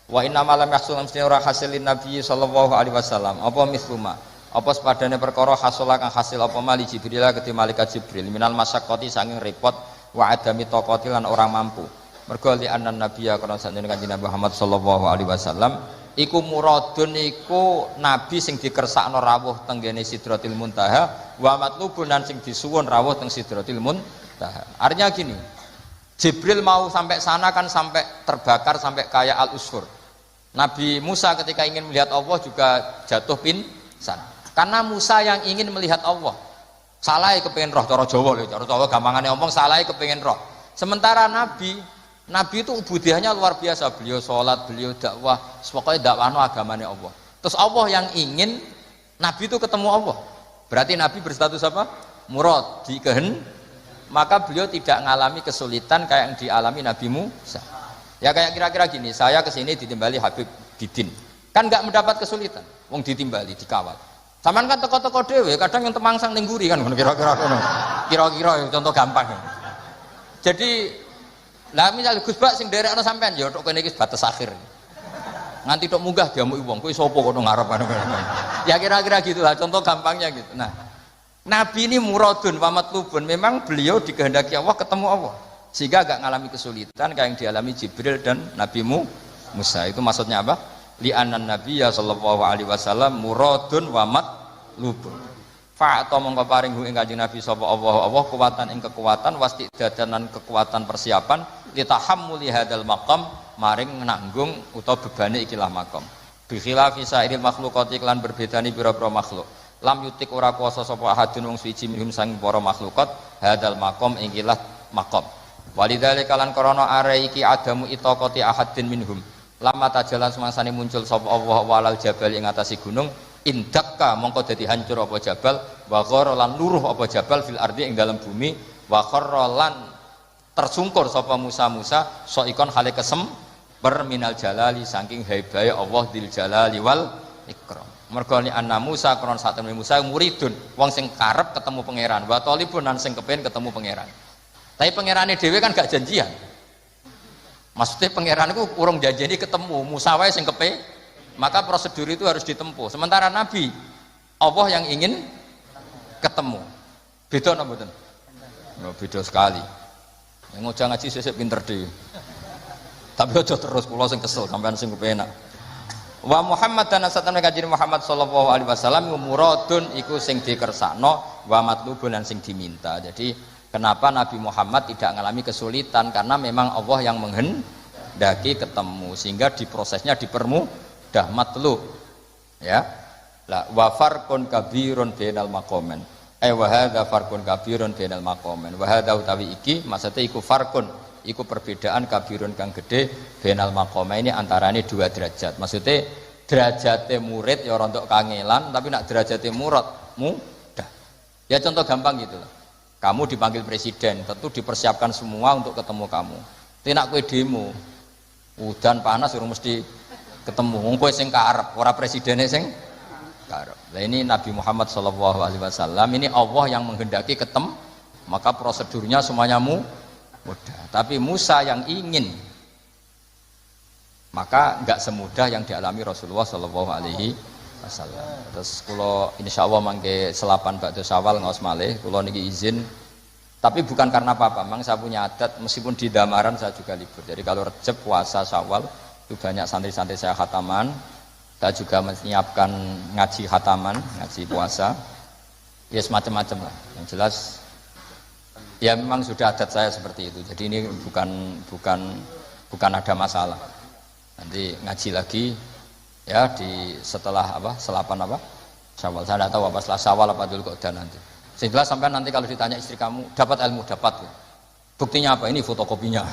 Wa inna ma lam yahsul amsina ora hasilin nabi sallallahu alaihi wasallam, apa misluma apa sepadane perkara hasola kang hasil apa mali Jibril kedhi malaikat Jibril minal masyaqqati saking repot wa adami taqati lan orang mampu mergo li annan nabiyya kana sakjane Kanjeng Nabi Muhammad sallallahu alaihi wasallam iku muradun iku nabi sing dikersakno rawuh teng gene Sidratil Muntaha wa matlubun lan sing disuwun rawuh teng Sidratil Muntaha. Artinya gini, Jibril mau sampai sana kan sampai terbakar sampai kayak al-usfur. Nabi Musa ketika ingin melihat Allah juga jatuh pingsan. Karena Musa yang ingin melihat Allah, salah kepengen roh, cara Jawa lho, cara Jawa gampangannya ngomong salah kepengen roh. Sementara Nabi itu ubudiahnya luar biasa, beliau sholat, beliau dakwah, pokoknya dakwahno agamanya Allah. Terus Allah yang ingin Nabi itu ketemu Allah, berarti Nabi berstatus apa? Murad, dikehen, maka beliau tidak mengalami kesulitan kayak yang dialami Nabi Musa. Ya kayak kira-kira gini, saya kesini ditimbali Habib Didin, kan nggak mendapat kesulitan, wong ditimbali, dikawal. Saman kan teko-teko dhewe, kadang yang temangsang ning nguri kan kira-kira ngono. Kira-kira contoh gampang. Jadi lah misal Gus Bak sing nderekno sampean ya tok kene iki batas akhir. Nganti tok munggah diamuki wong, kowe sapa kono ngarep ngono. Ya kira-kira gitulah contoh gampangnya gitu. Nah, Nabi ini muradun wa matlubun, memang beliau dikehendaki Allah ketemu Allah. Sehingga agak ngalami kesulitan kayak yang dialami Jibril dan Nabi Musa. Itu maksudnya apa? Li'anan nabiyya sallallahu alaihi wasallam muradun wa matlubun. Fa'ata mongko paring ing Kanjeng Nabi sapa Allah kekuatan ing kekuatan wastidadanan kekuatan persiapan litahammuli hadzal maqam maring nanggung utawa bebane ikilah maqam. Bi khilafi sairil makhluqati lan berbedani pira-pira makhluk. Lam yutik ora kuasa sapa ahadun wong suci minhum sang para makhlukat hadzal maqam ikilah maqam. Walidzalika lan krana are iki adamu itaqati ahadin minhum. Lama tajalan semangsane muncul sapa Allah walal jabal ing atase gunung indakka mongko dadi hancur apa jabal wa ghara lan luruh apa jabal fil ardi ing dalam bumi wa kharra lan tersungkur sapa Musa saikon hale kesem berminal jalali saking haibahe Allah dil jalali wal ikram. Mergo ni anna Musa kron sak temene Musa muridun wong sing karep ketemu pangeran wa talibun lan sing kepengin ketemu pangeran. Tapi pangerane dhewe kan gak janjian. Maksudnya pangeran itu urung janjeni ketemu Musa wae sing kepe, maka prosedur itu harus ditempuh. Sementara Nabi Allah yang ingin ketemu. Beda napa mboten? Ya beda sekali. Yang ngojak ngaji sesuk pinter dhewe. Tapi aja terus kula sing kesel sampean sing kepenak. Wa Muhammad dan asatan kanjeng Muhammad sallallahu alaihi wasallam muradun iku sing dikersakno wa matlubun lan sing diminta. Jadi kenapa Nabi Muhammad tidak mengalami kesulitan karena memang Allah yang menghendaki ketemu sehingga diprosesnya dipermudah matlub. Ya. La wa farqun kabirun bainal maqamin. Wa hadza farqun kabirun bainal maqamin. Wa hadza utawi iki maksudnya iku farqun iku perbedaan kabirun kang gede bainal maqamin ini antarane dua derajat. Maksudnya derajate murid ya rontok kangelan tapi nak derajate murid mudah. Ya contoh gampang gitu loh. Kamu dipanggil presiden, tentu dipersiapkan semua untuk ketemu kamu. Tidak kowe demo. Udan panas urung mesti ketemu. Wong kowe sing karep, ora presidene sing karep. Lah ini Nabi Muhammad sallallahu alaihi wasallam ini Allah yang menghendaki ketemu, maka prosedurnya semuanya mudah. Tapi Musa yang ingin, maka enggak semudah yang dialami Rasulullah sallallahu alaihi wasallam. Terus kula insyaallah mangke selapan ba'da Syawal ngaos malih, kula niki izin. Tapi bukan karena apa-apa, memang saya punya adat meskipun di Damaran saya juga libur. Jadi kalau Rejab, puasa, Syawal itu banyak santri-santri saya khataman. Kita juga menyiapkan ngaji khataman, ngaji puasa. Ya semacam-macam lah. Yang jelas ya memang sudah adat saya seperti itu. Jadi ini bukan ada masalah. Nanti ngaji lagi ya di setelah selapan Syawal. Saya tidak tahu apa setelah Syawal apa dulu kok dan nanti. Setelah sampai nanti kalau ditanya istri kamu dapat ilmu dapat ya. Buktinya apa? Ini fotokopinya.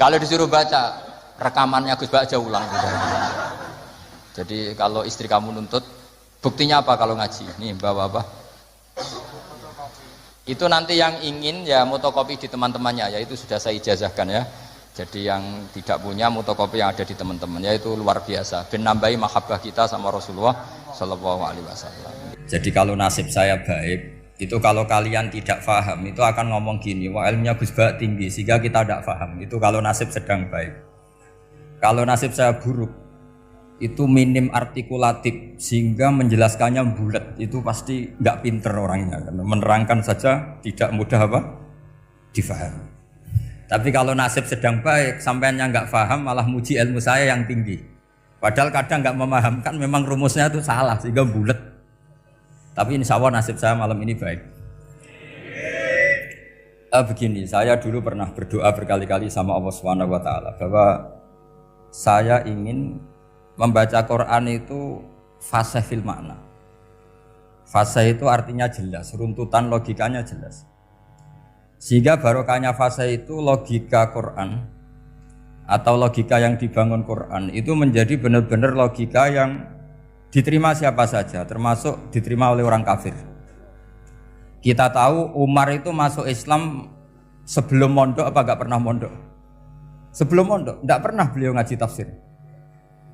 Kalau disuruh baca rekamannya Gus baca ulang. Jadi kalau istri kamu nuntut buktinya apa kalau ngaji? Nih bawa apa? Itu nanti yang ingin ya motokopi di teman-temannya, yaitu sudah saya ijazahkan ya. Jadi yang tidak punya motokopi yang ada di teman-teman, yaitu luar biasa. Ben nambahi mahabbah kita sama Rasulullah Shallallahu Alaihi Wasallam. Jadi kalau nasib saya baik, itu kalau kalian tidak paham, itu akan ngomong gini, wah ilmunya Gus Ba tinggi, sehingga kita tidak paham. Itu kalau nasib sedang baik. Kalau nasib saya buruk, itu minim artikulatif sehingga menjelaskannya bulat, itu pasti nggak pinter orangnya, menerangkan saja tidak mudah difahami. Tapi kalau nasib sedang baik, sampeannya nggak paham malah muji ilmu saya yang tinggi, padahal kadang nggak memahamkan memang rumusnya itu salah sehingga bulat. Tapi insya Allah nasib saya malam ini baik. Begini, saya dulu pernah berdoa berkali-kali sama Allah Subhanahu Wa Taala bahwa saya ingin membaca Quran itu fasih fil makna. Fasih itu artinya jelas, runtutan logikanya jelas. Sehingga barokahnya fasih itu logika Quran atau logika yang dibangun Quran itu menjadi benar-benar logika yang diterima siapa saja, termasuk diterima oleh orang kafir. Kita tahu Umar itu masuk Islam sebelum mondok apa enggak pernah mondok? Sebelum mondok, enggak pernah beliau ngaji tafsir.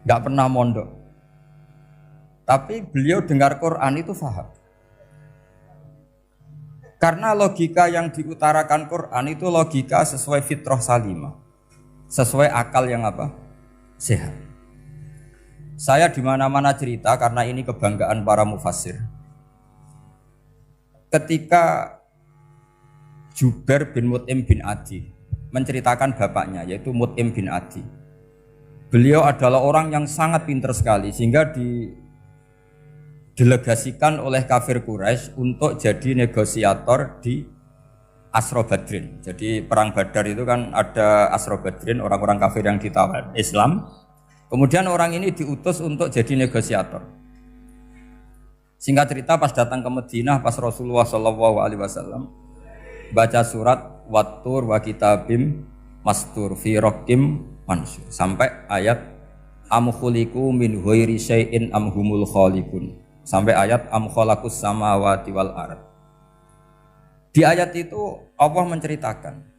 Enggak pernah mondok. Tapi beliau dengar Quran itu paham. Karena logika yang diutarakan Quran itu logika sesuai fitrah salimah. Sesuai akal yang sehat. Saya di mana-mana cerita karena ini kebanggaan para mufassir. Ketika Jubair bin Mut'im bin Adi menceritakan bapaknya yaitu Mut'im bin Adi. Beliau adalah orang yang sangat pintar sekali sehingga didelegasikan oleh kafir Quraisy untuk jadi negosiator di Asra Badrin. Jadi perang Badar itu kan ada Asra Badrin, orang-orang kafir yang ditawar Islam. Kemudian orang ini diutus untuk jadi negosiator. Singkat cerita pas datang ke Madinah pas Rasulullah SAW baca surat Wattur wa kitabim mastur fi raqim mansur sampai ayat am khuliqu min ghairi syai'in am humul khaliqun sampai ayat am khalaqus samawati wal ard. Di ayat itu Allah menceritakan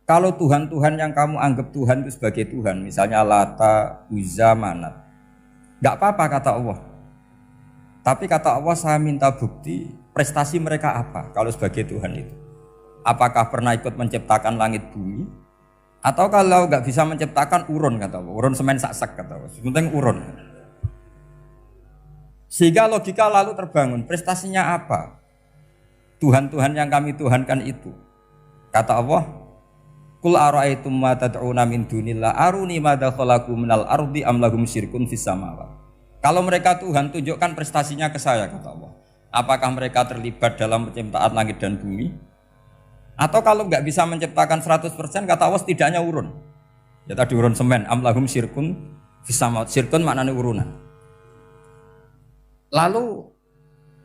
kalau Tuhan-Tuhan yang kamu anggap Tuhan itu sebagai Tuhan, misalnya Lata, Uzza, Manat, gak apa-apa kata Allah. Tapi kata Allah saya minta bukti prestasi mereka apa kalau sebagai Tuhan itu. Apakah pernah ikut menciptakan langit bumi? Atau kalau gak bisa menciptakan urun kata Allah, urun semen sak-sak kata Allah, penting urun. Sehingga logika lalu terbangun, prestasinya apa? Tuhan-Tuhan yang kami tuhankan itu. Kata Allah, Qul ara'aytum ma tad'una min dunillah aruni madza khalaqu minal ardi am lahum syirkun fis samawati. Kalau mereka Tuhan, tunjukkan prestasinya ke saya, kata Allah. Apakah mereka terlibat dalam penciptaan langit dan bumi? Atau kalau nggak bisa menciptakan 100%, kata Allah setidaknya urun. Ya tadi urun semen, am lahum syirkun fis samawati. Syirkun maknanya urunan. Lalu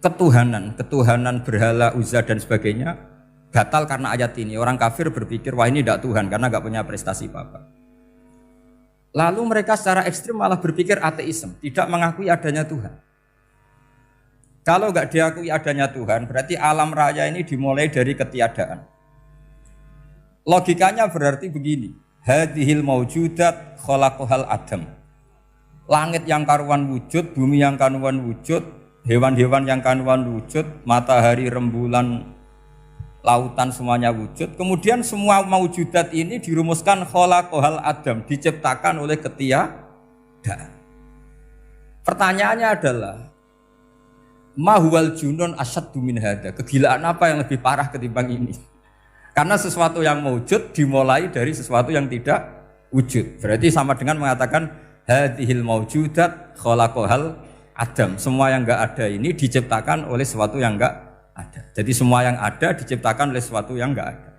ketuhanan berhala, Uzza dan sebagainya batal karena ayat ini. Orang kafir berpikir, wah ini tidak Tuhan karena nggak punya prestasi apa-apa. Lalu mereka secara ekstrim malah berpikir ateisme, tidak mengakui adanya Tuhan. Kalau nggak diakui adanya Tuhan, berarti alam raya ini dimulai dari ketiadaan. Logikanya berarti begini, hadhil maujudat khalaqahal adam. Langit yang karuan wujud, bumi yang karuan wujud, hewan-hewan yang karuan wujud, matahari, rembulan, lautan semuanya wujud. Kemudian semua maujudat ini dirumuskan khalaqahal adam, diciptakan oleh ketiadaan. Pertanyaannya adalah mahuwal junun asyaddu min hada. Kegilaan apa yang lebih parah ketimbang ini? Karena sesuatu yang wujud dimulai dari sesuatu yang tidak wujud. Berarti sama dengan mengatakan hadhil maujudat khalaqahal adam. Semua yang enggak ada ini diciptakan oleh sesuatu yang enggak ada. Jadi semua yang ada diciptakan oleh sesuatu yang enggak ada.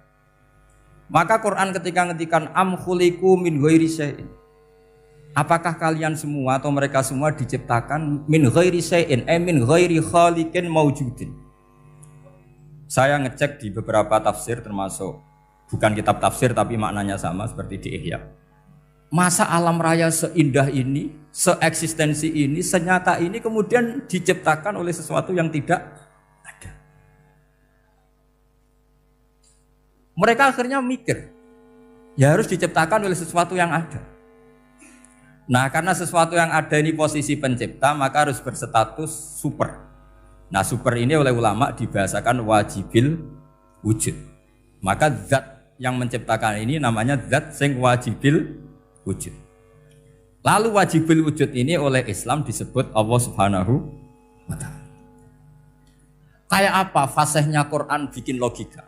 Maka Quran ketika ngendikan am khuliqu min ghairi syai'in. Apakah kalian semua atau mereka semua diciptakan min ghairi syai'in, min ghairi khaliqin maujudin. Saya ngecek di beberapa tafsir termasuk bukan kitab tafsir tapi maknanya sama seperti di Ihya. Masa alam raya seindah ini, seeksistensi ini, senyata ini kemudian diciptakan oleh sesuatu yang tidak ada. Mereka akhirnya mikir, ya harus diciptakan oleh sesuatu yang ada. Nah, karena sesuatu yang ada ini posisi pencipta, maka harus berstatus super. Nah, super ini oleh ulama dibahasakan wajibil wujud. Maka zat yang menciptakan ini namanya zat sing wajibil wujud. Lalu wajibil wujud ini oleh Islam disebut Allah Subhanahu wa ta'ala. Kayak apa fasihnya Quran bikin logika?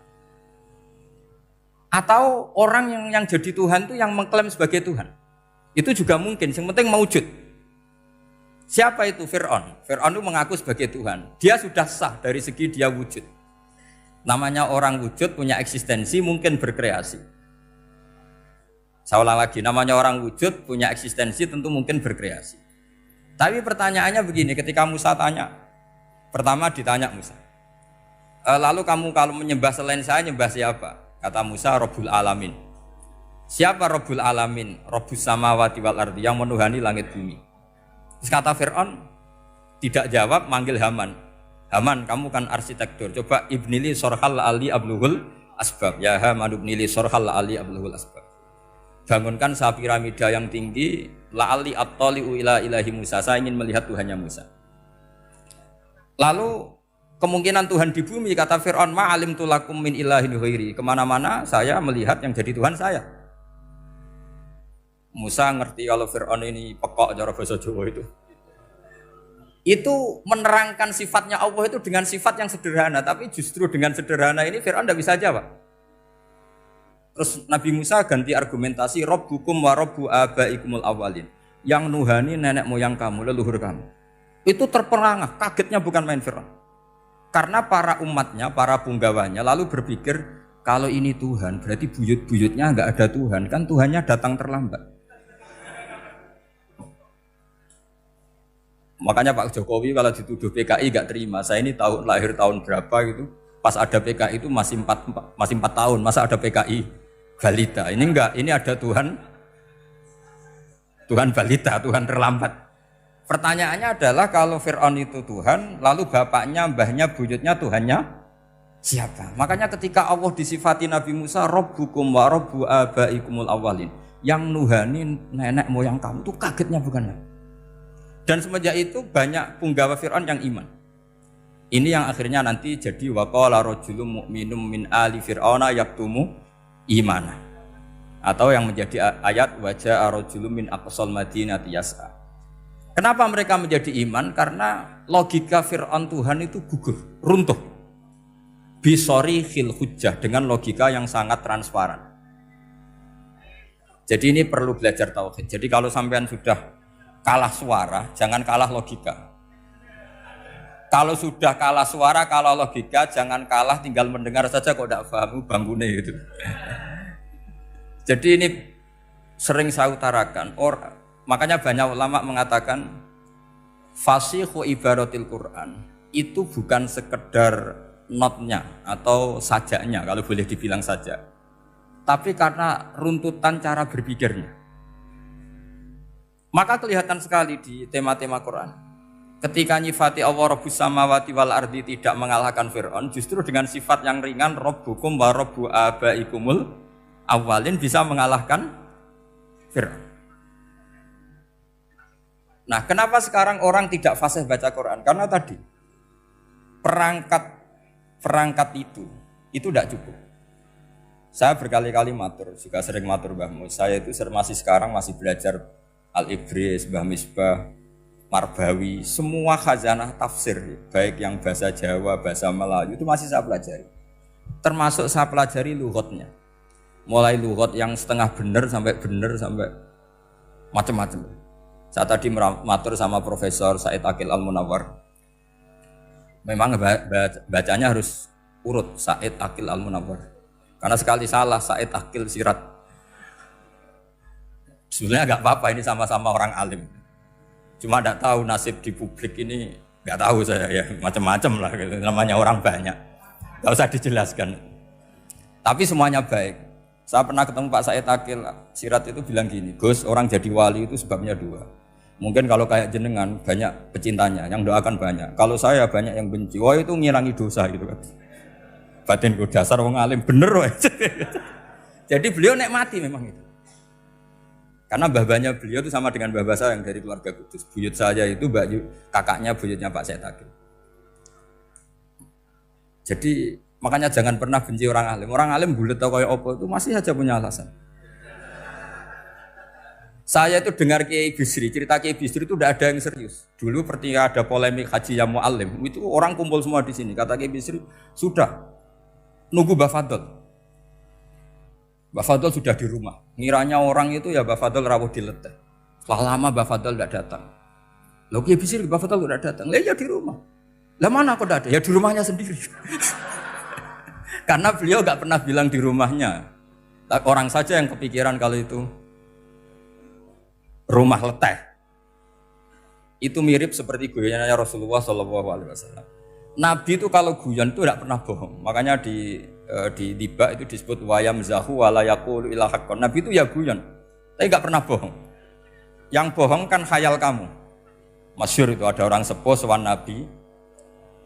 Atau orang yang jadi Tuhan itu yang mengklaim sebagai Tuhan? Itu juga mungkin, yang penting mewujud. Siapa itu? Fir'aun. Fir'aun itu mengaku sebagai Tuhan. Dia sudah sah dari segi dia wujud. Namanya orang wujud punya eksistensi, mungkin berkreasi. Saya ulang lagi, namanya orang wujud punya eksistensi, tentu mungkin berkreasi. Tapi pertanyaannya begini, ketika Musa tanya, pertama ditanya Musa, lalu kamu kalau menyembah selain saya, nyembah siapa? Kata Musa, Rabbul Alamin. Siapa Rabbul Alamin? Rabbus samawati wal ardi, yang menuhani langit bumi. Terus kata Fir'aun, tidak jawab, manggil Haman. Haman, kamu kan arsitektur, coba ibnili sorhal ali abluhul asbab. Ya Haman ibnili sorhal ali abluhul asbab. Bangunkan sebuah piramida yang tinggi, la'ali at-tali'u ila ilahi Musa. Saya ingin melihat Tuhannya Musa. Lalu kemungkinan Tuhan di bumi, kata Fir'aun, ma'alim tulakum min ilahin ghairi. Kemana-mana saya melihat yang jadi Tuhan saya. Musa ngerti kalau Fir'aun ini pekok cara bahasa Jawa itu. Itu menerangkan sifatnya Allah itu dengan sifat yang sederhana. Tapi justru dengan sederhana ini Fir'aun tidak bisa jawab. Terus Nabi Musa ganti argumentasi, Rabbukum wa Rabbu abaikumul awalin. Yang nuhani nenek moyang kamu, leluhur kamu. Itu terperangah, kagetnya bukan main Fir'aun. Karena para umatnya, para punggawanya lalu berpikir, kalau ini Tuhan, berarti buyut-buyutnya enggak ada Tuhan. Kan Tuhannya datang terlambat. Makanya Pak Jokowi kalau dituduh PKI enggak terima. Saya ini lahir tahun berapa gitu. Pas ada PKI itu masih 4 tahun. Masa ada PKI balita? Ini enggak, ini ada Tuhan balita, Tuhan terlambat. Pertanyaannya adalah kalau Fir'aun itu Tuhan, lalu bapaknya, mbahnya, buyutnya Tuhannya siapa? Makanya ketika Allah disifati Nabi Musa, Rabbukum wa Rabbu abaikumul awalin, yang nuhani nenek moyang kamu, itu kagetnya bukan? Dan semenjak itu banyak punggawa Fir'aun yang iman. Ini yang akhirnya nanti jadi waqala rajulun mu'minum min ali fir'auna yaktumu imana. Atau yang menjadi ayat wajah rajulun min aqsal madinati yas'a. Kenapa mereka menjadi iman? Karena logika Fir'aun Tuhan itu gugur, runtuh. Bisori khil hujjah, dengan logika yang sangat transparan. Jadi ini perlu belajar tauhid. Jadi kalau sampean sudah kalah suara, jangan kalah logika. Kalau sudah kalah suara, kalah logika, jangan kalah tinggal mendengar saja kok tidak paham bangunnya gitu. Jadi ini sering saya utarakan. Makanya banyak ulama mengatakan fasihu ibaratil Quran itu bukan sekedar notnya atau sajaknya kalau boleh dibilang saja, tapi karena runtutan cara berpikirnya. Maka kelihatan sekali di tema-tema Quran. Ketika nyifati Allah Rabbus samawati wal ardi tidak mengalahkan Fir'aun, justru dengan sifat yang ringan Rabbukum wa Rabbu abaikumul awalin bisa mengalahkan Fir'aun. Nah, kenapa sekarang orang tidak fasih baca Quran? Karena tadi perangkat itu tidak cukup. Saya berkali-kali matur, juga sering matur Mbah Mus. Saya itu sekarang masih belajar Al-Ibris, Mbah Misbah, Marbawi, semua khazanah tafsir, baik yang bahasa Jawa, bahasa Melayu itu masih saya pelajari. Termasuk saya pelajari lughatnya. Mulai lughat yang setengah benar sampai macam-macam. Saya tadi matur sama Profesor Said Aqil Al-Munawwar. Memang bacanya harus urut Said Aqil Al-Munawwar. Karena sekali salah Said Aqil Sirat. Sebenarnya enggak apa-apa, ini sama-sama orang alim. Cuma tidak tahu nasib di publik ini, nggak tahu saya ya, macam-macam lah gitu. Namanya orang banyak, nggak usah dijelaskan. Tapi semuanya baik. Saya pernah ketemu Pak Said Aqil Sirat itu bilang gini, Gus, orang jadi wali itu sebabnya dua. Mungkin kalau kayak jenengan banyak pecintanya, yang doakan banyak. Kalau saya banyak yang benci, wah itu ngirangi dosa gitu kan. Batinku dasar wong alim bener wah. Jadi beliau nikmati memang itu. Karena mbah-mbahnya beliau itu sama dengan mbah saya yang dari keluarga Kudus. Buyut saya itu kakaknya buyutnya Pak Said Aqil. Jadi makanya jangan pernah benci orang alim. Orang alim bulet atau kayak opo itu masih saja punya alasan. Saya itu dengar Kiai Bisri, cerita Kiai Bisri itu tidak ada yang serius. Dulu ketika ada polemik haji yang mu'alim, itu orang kumpul semua di sini. Kata Kiai Bisri, sudah nunggu Mbah Fadl. Mbah Fadl sudah di rumah. Ngiranya orang itu ya Mbah Fadl rawuh dileteh. Setelah lama Mbah Fadl tidak datang. Loh Kiai Bisri Mbah Fadl tidak datang. Lah ya di rumah. Lah mana kok tidak ada? Ya di rumahnya sendiri. Karena beliau enggak pernah bilang di rumahnya. Orang saja yang kepikiran kalau itu rumah leteh. Itu mirip seperti guyonannya Rasulullah SAW. Nabi itu kalau guyon itu tidak pernah bohong. Makanya di tiba itu disebut wayam zahu wala yaqulu illa haqqan. Nabi itu ya guyon, tapi enggak pernah bohong. Yang bohong kan khayal kamu. Masyhur itu ada orang sepuh sowan Nabi.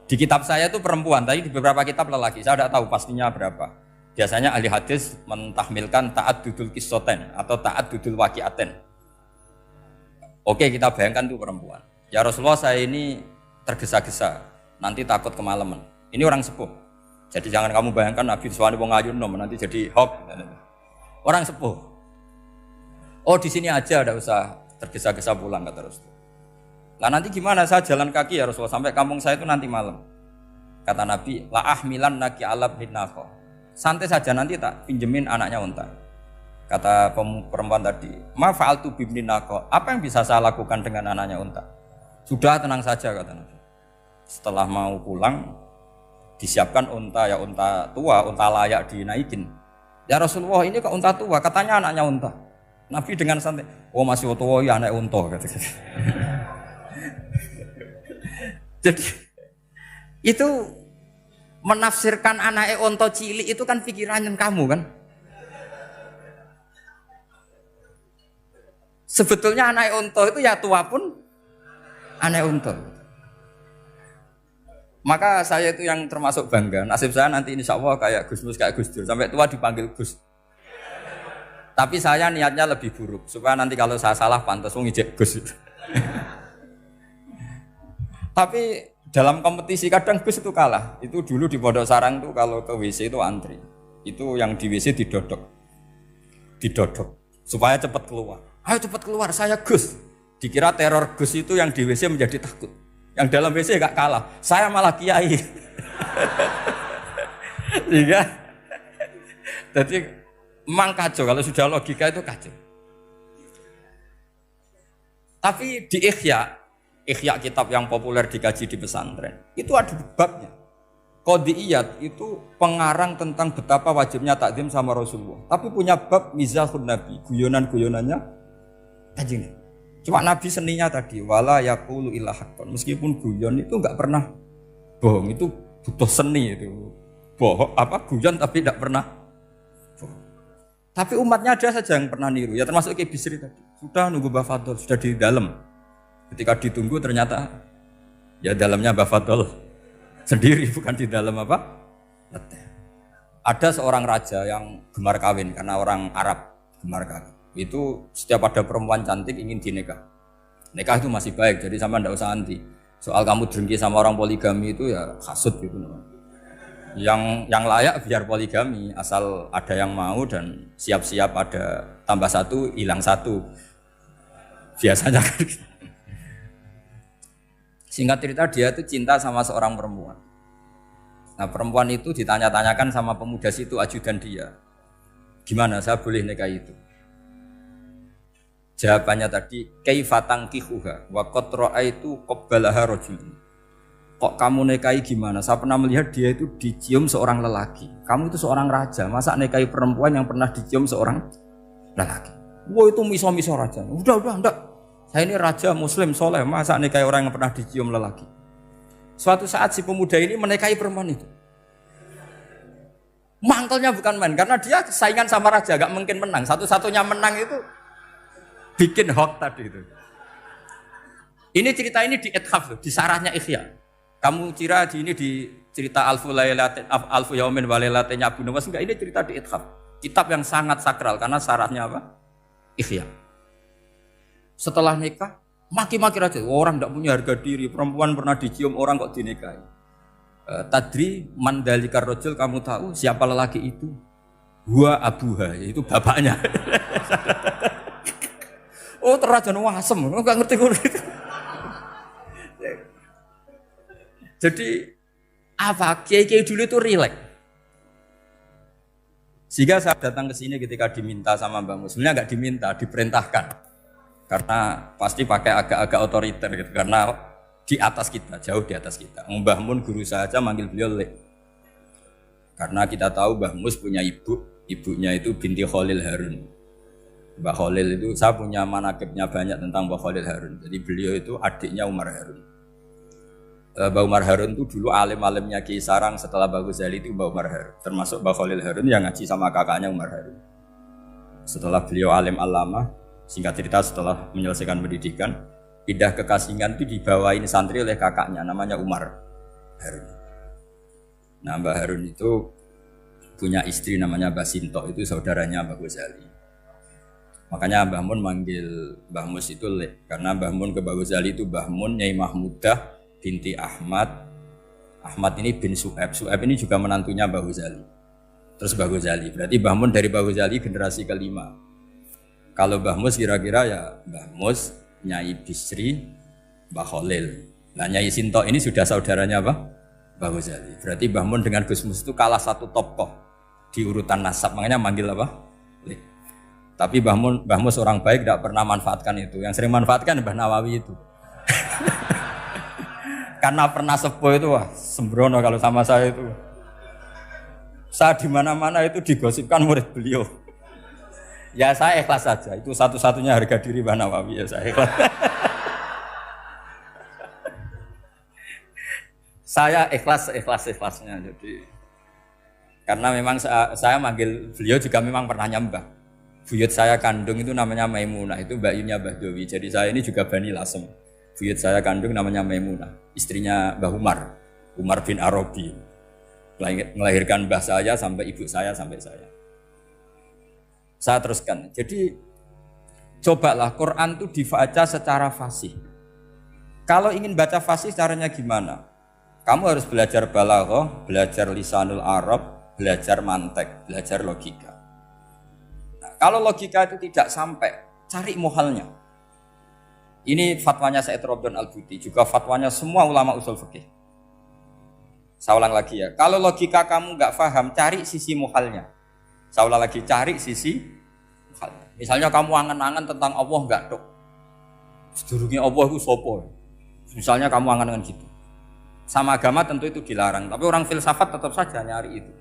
Di kitab saya itu perempuan, tapi di beberapa kitab lelaki. Saya tidak tahu pastinya berapa. Biasanya ahli hadis mentahmilkan ta'addudul qissatain atau ta'addudul waqi'atain. Oke, kita bayangkan itu perempuan. Ya Rasulullah, saya ini tergesa-gesa, nanti takut kemalaman. Ini orang sepuh. Jadi jangan kamu bayangkan Nabi Suwani wong ayu nom nanti jadi hoax. Orang sepuh. Oh di sini aja, tidak usah tergesa-gesa pulang kata Rasul. Lah nanti gimana, saya jalan kaki ya Rasulullah sampai kampung saya itu nanti malam. Kata Nabi, la ahmilan naki alab hinako. Santai saja nanti tak pinjemin anaknya unta. Kata perempuan tadi, ma fa'altu bibninako. Apa yang bisa saya lakukan dengan anaknya unta? Sudah tenang saja kata Nabi. Setelah mau pulang, disiapkan unta, ya unta tua, unta layak dinaikin. Ya Rasulullah ini kok unta tua, katanya anaknya unta. Nabi dengan santai, oh masih tua ya anak unta. Jadi itu menafsirkan anaknya unta cilik itu kan pikirannya kamu kan. Sebetulnya anak unta itu ya tua pun anak unta. Maka saya itu yang termasuk bangga. Nasib saya nanti insya Allah kayak Gus Mus, kayak Gus Dur. Sampai tua dipanggil Gus. Tapi saya niatnya lebih buruk. Supaya nanti kalau saya salah pantas ngijek Gus. Tapi dalam kompetisi kadang Gus itu kalah. Itu dulu di Pondok Sarang tuh kalau ke WC itu antri. Itu yang di WC didodok. Supaya cepat keluar. Ayo cepat keluar, saya Gus. Dikira teror Gus itu yang di WC menjadi takut. Yang dalam WC gak kalah, saya malah kiai. Iya. Jadi memang kacau, kalau sudah logika itu kacau. Tapi di Ihya kitab yang populer dikaji di pesantren, itu ada babnya. Qadiyat itu pengarang tentang betapa wajibnya takdim sama Rasulullah. Tapi punya bab mizahun Nabi, guyonan-guyonannya Kanjeng Nabi. Cuma Nabi seninya tadi, wala yaqulu illa haqqan. Meskipun guyon itu enggak pernah bohong, itu butuh seni itu. Bohong guyon tapi tidak pernah bohong. Tapi umatnya ada saja yang pernah niru, ya termasuk Ki Bisri tadi. Sudah nunggu Mbah Fadl, sudah di dalam. Ketika ditunggu ternyata ya dalamnya Mbah Fadl sendiri, bukan di dalam Ada seorang raja yang gemar kawin karena orang Arab gemar kawin. Itu setiap ada perempuan cantik ingin dinikah. Nikah itu masih baik, jadi sama ndak usah anti. Soal kamu dengki sama orang poligami itu ya hasud gitu. Yang layak biar poligami, asal ada yang mau dan siap-siap ada tambah satu, hilang satu. Biasanya kan gitu. Singkat cerita dia itu cinta sama seorang perempuan. Nah perempuan itu ditanya-tanyakan sama pemuda situ ajudan dia. Gimana saya boleh nikah itu? Jawabannya tadi kaifa tankihuha wa qad ra'aitu qabbalaha rajulun. Kok kamu nikahi gimana? Saya pernah melihat dia itu dicium seorang lelaki. Kamu itu seorang raja, masa nikahi perempuan yang pernah dicium seorang lelaki? Wah itu miso-miso raja. Udah enggak. Saya ini raja muslim soleh, masa nikahi orang yang pernah dicium lelaki? Suatu saat si pemuda ini menikahi perempuan itu. Mangkelnya bukan main, karena dia saingan sama raja, gak mungkin menang. Satu-satunya menang itu bikin hoax tadi itu. Ini cerita ini di Ithaf, di sarahnya Ihya. Kamu kira di cerita Alfu Yaumin wa Lailatin Abu Nawas, enggak, ini cerita di Ithaf. Kitab yang sangat sakral karena sarahnya apa? Ihya. Setelah nikah, maki-maki raja. Orang tidak punya harga diri, perempuan pernah dicium orang kok dinikahi. Tadri mandalikar rojul, kamu tahu siapa lelaki itu? Huwa abuha, itu bapaknya. Oh terajan wasem, enggak ngerti gitu. Jadi apa? Kiai-kiai dulu itu rileks. Sehingga saya datang ke sini ketika diminta sama Mbak Mus. Sebenarnya enggak diminta, diperintahkan. Karena pasti pakai agak-agak otoriter gitu. Karena di atas kita, jauh di atas kita. Mbah Mun guru saja manggil beliau Lek. Karena kita tahu Mbah Mus punya ibunya itu binti Khalil Harun. Mbah Khalil itu, saya punya manakibnya banyak tentang Mbah Khalil Harun. Jadi beliau itu adiknya Umar Harun. Mbah Umar Harun itu dulu alim-alimnya Ki Sarang, setelah Mbah Ghazali itu Mbah Umar Harun. Termasuk Mbah Khalil Harun yang ngaji sama kakaknya Umar Harun. Setelah beliau alim alama, singkat cerita setelah menyelesaikan pendidikan, pindah ke Kasingan itu dibawain santri oleh kakaknya, namanya Umar Harun. Nah Mbah Harun itu punya istri namanya Mbah Sinto, itu saudaranya Mbah Ghazali. Makanya Mbah Mun manggil Mbah Mus itu Lek, karena Mbah Mun ke Mbah Ghazali itu Mbah Mun Nyai Mahmudah binti Ahmad. Ahmad ini bin Su'aib. Su'aib ini juga menantunya Mbah Ghazali. Terus Mbah Ghazali, berarti Mbah Mun dari Mbah Ghazali generasi kelima. Kalau Mbah Mus kira-kira ya Mbah Mus, Nyai Bisri, Mbah Khalil. Nah Nyai Sinto ini sudah saudaranya apa? Mbah Ghazali. Berarti Mbah Mun dengan Gus Mus itu kalah satu tokoh di urutan nasab, makanya manggil apa? Lek. Tapi Mbah Mus orang baik, tidak pernah manfaatkan itu. Yang sering manfaatkan Mbah Nawawi itu. Karena pernah sepuh itu, wah sembrono kalau sama saya itu. Saya di mana-mana itu digosipkan murid beliau. Ya saya ikhlas saja. Itu satu-satunya harga diri Mbah Nawawi, ya saya ikhlas. Saya ikhlasnya. Jadi karena memang saya manggil beliau juga memang pernah nyembah. Buyut saya kandung itu namanya Maimunah, itu mbaknya Mbah Dowi. Jadi saya ini juga Bani Lasem. Buyut saya kandung namanya Maimunah, istrinya Mbah Umar bin Arabi. Melahirkan mbah saya sampai ibu saya sampai saya. Saya teruskan. Jadi cobalah Quran itu dibaca secara fasih. Kalau ingin baca fasih caranya gimana? Kamu harus belajar balaghah, belajar lisanul Arab, belajar mantek, belajar logika. Kalau logika itu tidak sampai, cari muhalnya. Ini fatwanya Said Robdon Al-Buti, juga fatwanya semua ulama usul fikih. Saya ulang lagi ya, kalau logika kamu nggak paham, cari sisi muhalnya. Saya ulang lagi, cari sisi muhalnya. Misalnya kamu angan-angan tentang Allah nggak dok. Sedurunge Allah iku sapa? Misalnya kamu angan-angan gitu. Sama agama tentu itu dilarang, tapi orang filsafat tetap saja nyari itu.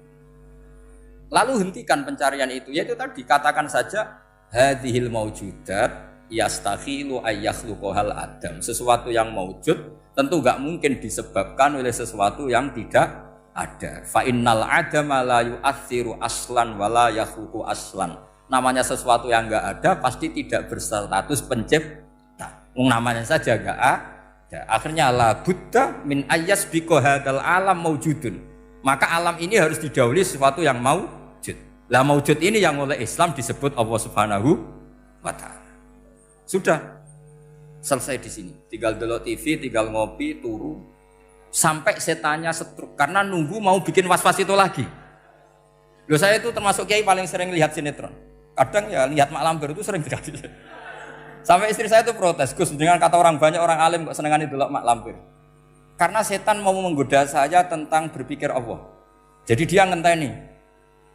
Lalu hentikan pencarian itu, yaitu tadi katakan saja hadhil maujudat yastakhilu ayyakhluqahal adam. Sesuatu yang maujud tentu enggak mungkin disebabkan oleh sesuatu yang tidak ada. Fa innal adama la yu'atsiru aslan wala yakhluqu aslan. Namanya sesuatu yang enggak ada pasti tidak berstatus pencipta. Namanya saja enggak ada. Akhirnya la buddha min ayyasbiqa hadzal alam maujudun. Maka alam ini harus didahului sesuatu yang maujud. Lah maujud ini yang oleh Islam disebut Allah Subhanahu wa taala. Sudah selesai di sini. Tinggal delok TV, tinggal ngopi, turu. Sampai setannya setruk karena nunggu mau bikin was-was itu lagi. Loh, saya itu termasuk kiai paling sering lihat sinetron. Kadang ya lihat Mak Lampir itu sering terjadi. Sampai istri saya itu protes, Gus, dengan kata orang banyak orang alim kok senengani delok Mak Lampir. Karena setan mau menggoda saya tentang berpikir Allah. Jadi dia ngenteni.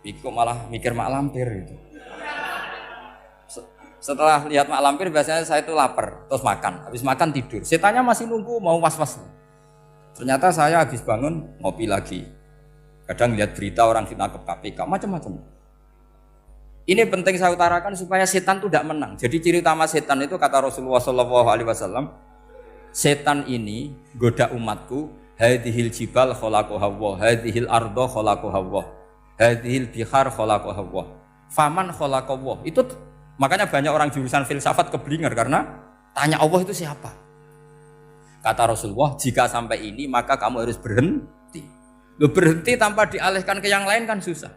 Kok malah mikir Mak Lampir gitu. Setelah lihat Mak Lampir biasanya saya itu lapar, terus makan. Habis makan tidur. Setannya masih nunggu mau was-was. Ternyata saya habis bangun ngopi lagi. Kadang lihat berita orang ditangkap KPK, macam-macam. Ini penting saya utarakan supaya setan itu tidak menang. Jadi ciri utama setan itu kata Rasulullah SAW, setan ini goda umatku, hadhil jibal khalaqaha Allah, hadhil ardo khalaqaha Allah, hadhil bihar khalaqaha Allah, faman khalaqaha Allah. Itu makanya banyak orang jurusan filsafat keblinger karena tanya Allah itu siapa. Kata Rasulullah, jika sampai ini maka kamu harus berhenti. Lu berhenti tanpa dialihkan ke yang lain kan susah.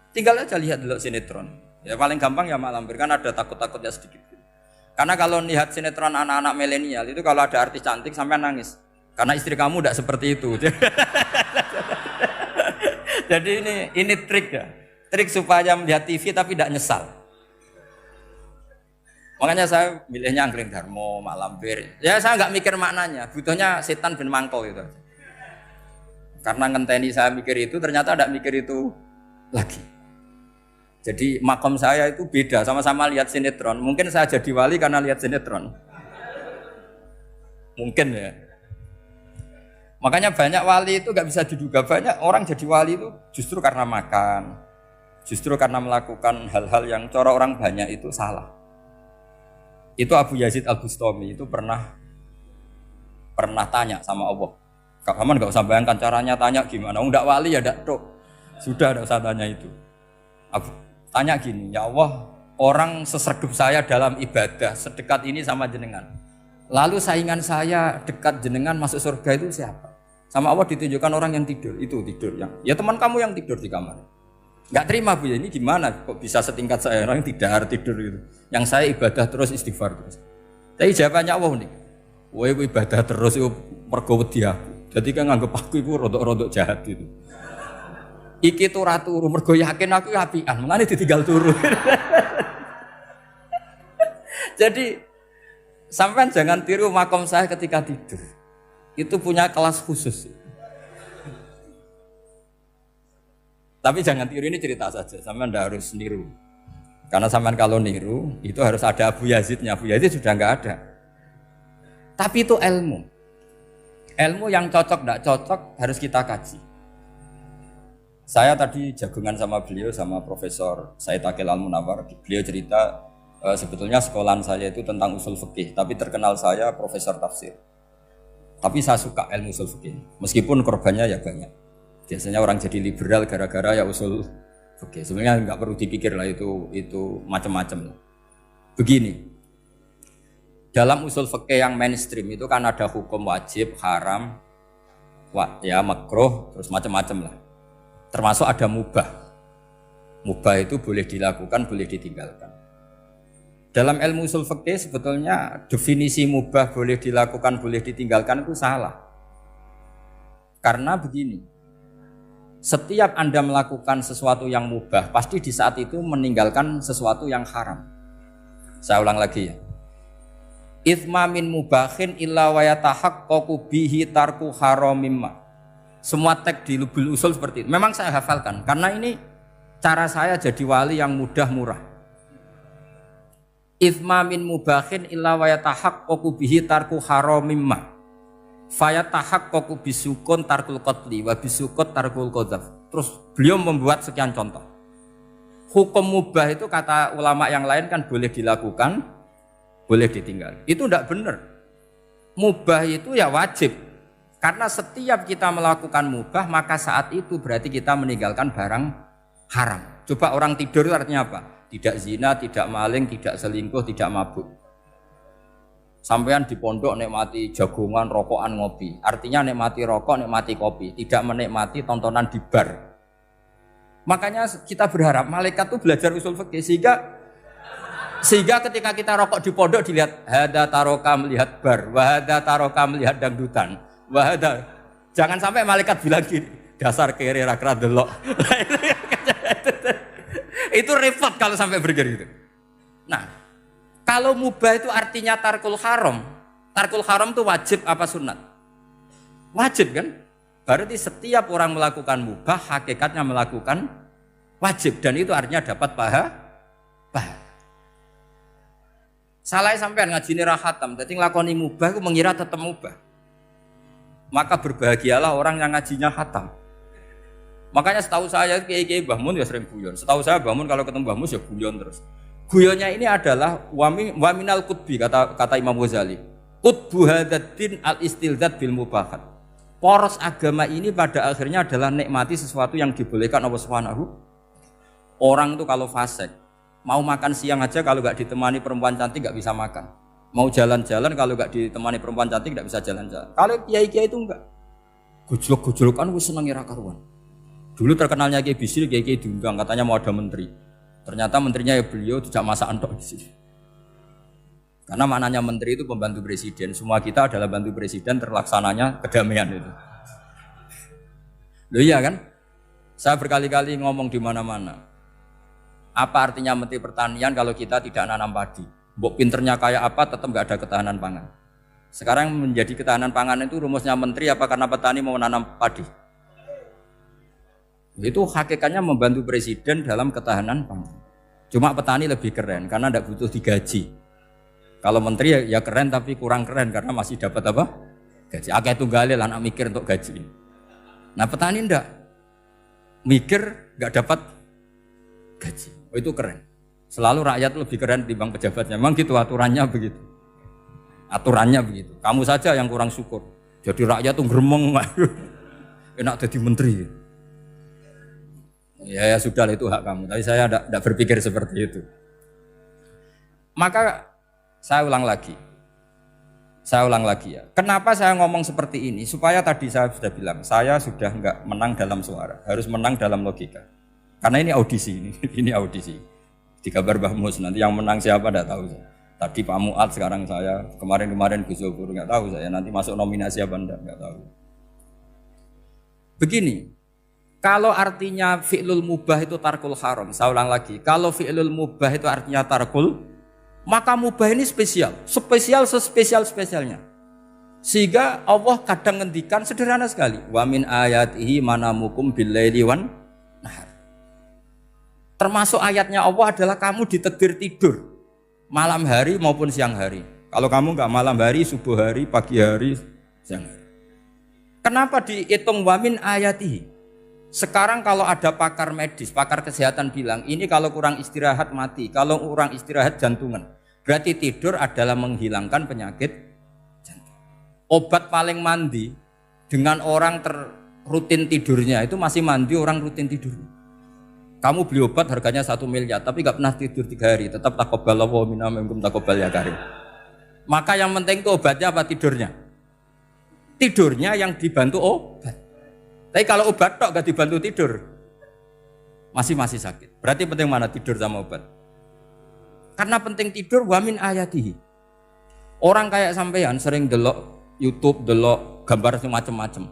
Tinggal aja lihat dulu sinetron. Ya paling gampang ya Mak Lampir, kan ada takut-takutnya sedikit. Karena kalau lihat sinetron anak-anak milenial itu kalau ada artis cantik sampai nangis. Karena istri kamu tidak seperti itu. Jadi ini trik ya. Trik supaya melihat TV tapi tidak nyesal. Makanya saya milihnya Angkring Darmo, Mak Lampir. Ya saya nggak mikir maknanya, butuhnya setan ben mangkol itu. Karena ngenteni saya mikir itu ternyata tidak mikir itu lagi. Jadi makom saya itu beda, sama-sama lihat sinetron. Mungkin saya jadi wali karena lihat sinetron. Mungkin ya. Makanya banyak wali itu gak bisa diduga. Banyak orang jadi wali itu justru karena makan. Justru karena melakukan hal-hal yang cara orang banyak itu salah. Itu Abu Yazid Al-Bustami itu pernah tanya sama Allah. Kapan gak usah bayangkan caranya tanya gimana. Enggak wali ya enggak tok. Sudah enggak usah tanya itu. Tanya gini, ya Allah, orang sesergup saya dalam ibadah sedekat ini sama jenengan. Lalu saingan saya dekat jenengan masuk surga itu siapa? Sama Allah ditunjukkan orang yang tidur, itu tidur yang. Ya teman kamu yang tidur di kamar. Enggak terima Bu ya, ini gimana kok bisa setingkat saya orang yang tidak tidur gitu. Yang saya ibadah terus istighfar terus. Tapi jawabannya Allah nih. Woe ibadah terus itu mergo wedi aku. Jadi kan nganggep aku iku rodok-rodok jahat gitu. Iki tuh ratu mergo yakin aku apian, mulane ditinggal turu. Jadi sampean jangan tiru makom saya ketika tidur. Itu punya kelas khusus. Tapi jangan tiru, ini cerita saja, sampean ndak harus niru. Karena sampean kalau niru itu harus ada Abu Yazidnya. Abu Yazid sudah enggak ada. Tapi itu ilmu. Ilmu yang cocok enggak cocok harus kita kaji. Saya tadi jagungan sama beliau, sama Profesor Said Akil Al-Munawar. Beliau cerita sebetulnya sekolahan saya itu tentang usul fikih, tapi terkenal saya Profesor Tafsir. Tapi saya suka ilmu usul fikih, meskipun korbannya ya banyak. Biasanya orang jadi liberal gara-gara ya usul fikih. Sebenarnya nggak perlu dipikir lah itu macam-macam. Begini, dalam usul fikih yang mainstream itu kan ada hukum wajib, haram, ya makruh, terus macam-macam lah. Termasuk ada mubah. Mubah itu boleh dilakukan, boleh ditinggalkan. Dalam ilmu usul fikih sebetulnya definisi mubah boleh dilakukan, boleh ditinggalkan itu salah. Karena begini, setiap Anda melakukan sesuatu yang mubah, pasti di saat itu meninggalkan sesuatu yang haram. Saya ulang lagi ya. Itsma min mubahin illa wa yatahaqqaqu bihi tarku haramimma. Semua teks di Lubul Usul seperti itu. Memang saya hafalkan karena ini cara saya jadi wali yang mudah murah. Itsma min mubahin illa wa yatahaqqaqu bihi tarku haramimma. Fayatahaqqaqu bisukun tarkul qatli wa bisukut tarkul qadzaf. Terus beliau membuat sekian contoh. Hukum mubah itu kata ulama yang lain kan boleh dilakukan, boleh ditinggal. Itu tidak benar. Mubah itu ya wajib. Karena setiap kita melakukan mubah maka saat itu berarti kita meninggalkan barang haram. Coba orang tidur itu artinya apa? Tidak zina, tidak maling, tidak selingkuh, tidak mabuk. Sampean di pondok nikmati jagongan, rokokan, ngopi. Artinya nikmati rokok, nikmati kopi, tidak menikmati tontonan di bar. Makanya kita berharap malaikat itu belajar usul fikih sehingga ketika kita rokok di pondok dilihat hada taroka melihat bar, wahada taroka melihat dangdutan, wahada. Jangan sampai malaikat bilang gini, dasar kere rakra delok. Itu repot kalau sampai begitu. Nah, kalau mubah itu artinya tarkul haram. Tarkul haram itu wajib apa sunat? Wajib kan? Berarti setiap orang melakukan mubah hakikatnya melakukan wajib dan itu artinya dapat pahala. Salah sampean ngajine ra khatam, dadi nglakoni mubah ku mengira tetep mubah. Maka berbahagialah orang yang ngajinya khatam. Makanya setahu saya kiai-kiai Mbah Mun ya sering guyon. Setahu saya Mbah Mun kalau ketemu Mbah Mus ya guyon terus. Guyonnya ini adalah waminal qutbi kata Imam Ghazali. Qutbu hadaddin al-istilzat bil mubahat. Poros agama ini pada akhirnya adalah nikmati sesuatu yang dibolehkan Allah Subhanahu. Orang itu kalau fasik, mau makan siang aja kalau enggak ditemani perempuan cantik enggak bisa makan. Mau jalan-jalan kalau enggak ditemani perempuan cantik enggak bisa jalan-jalan. Kalau kiai-kiai itu enggak. Gojlok-gojlokan wis seneng ira karuan. Dulu terkenalnya Kiai Bisri, Kiai diundang, katanya mau ada menteri. Ternyata menterinya ya beliau tidak masakan tok di sini. Karena maknanya menteri itu pembantu presiden. Semua kita adalah bantu presiden terlaksananya kedamaian itu. Loh iya kan? Saya berkali-kali ngomong di mana-mana. Apa artinya menteri pertanian kalau kita tidak nanam padi? Mbok pinternya kayak apa tetap nggak ada ketahanan pangan. Sekarang menjadi ketahanan pangan itu rumusnya menteri apa karena petani mau nanam padi? Itu hakikatnya membantu presiden dalam ketahanan pangan. Cuma petani lebih keren karena tidak butuh digaji. Kalau menteri ya keren tapi kurang keren karena masih dapat apa? Gaji. Akeh tunggale lah anak mikir untuk gaji. Nah petani ndak mikir nggak dapat gaji. Oh, itu keren. Selalu rakyat lebih keren dibanding pejabatnya. Memang gitu aturannya begitu. Aturannya begitu. Kamu saja yang kurang syukur. Jadi rakyat tuh gremeng. Enak jadi menteri. Ya sudah itu hak kamu. Tapi saya tidak berpikir seperti itu. Maka saya ulang lagi ya. Kenapa saya ngomong seperti ini? Supaya tadi saya sudah bilang, saya sudah enggak menang dalam suara, harus menang dalam logika. Karena ini audisi, ini audisi. Di kabar Mbah Mus, nanti yang menang siapa tidak tahu saya. Tadi Pak Mu'ad, sekarang saya, kemarin Gus Zofur, enggak tahu saya. Nanti masuk nominasi apa enggak tahu. Begini. Kalau artinya fi'lul mubah itu tarkul haram, saya ulang lagi. Kalau fi'lul mubah itu artinya tarkul, maka mubah ini spesial sespesial-spesialnya. Sehingga Allah kadang ngendikan sederhana sekali. Wa min ayatihi manamukum bil-laili wan nahar. Termasuk ayatnya Allah adalah kamu ditakdir tidur malam hari maupun siang hari. Kalau kamu enggak malam hari, subuh hari, pagi hari, siang hari. Kenapa dihitung wa min ayatihi? Sekarang kalau ada pakar medis, pakar kesehatan bilang, ini kalau kurang istirahat mati, kalau kurang istirahat jantungan. Berarti tidur adalah menghilangkan penyakit jantung. Obat paling mandi dengan orang rutin tidurnya, itu masih mandi orang rutin tidur. Kamu beli obat harganya 1 miliar, tapi gak pernah tidur 3 hari, tetap taqabbalallahu minna minkum taqabbal ya karim. Maka yang penting itu obatnya apa tidurnya? Tidurnya yang dibantu obat. Tapi kalau obat tok gak dibantu tidur, masih sakit. Berarti penting mana tidur sama obat? Karena penting tidur wa min ayatihi. Orang kayak sampean sering delok YouTube, delok gambar macam-macam.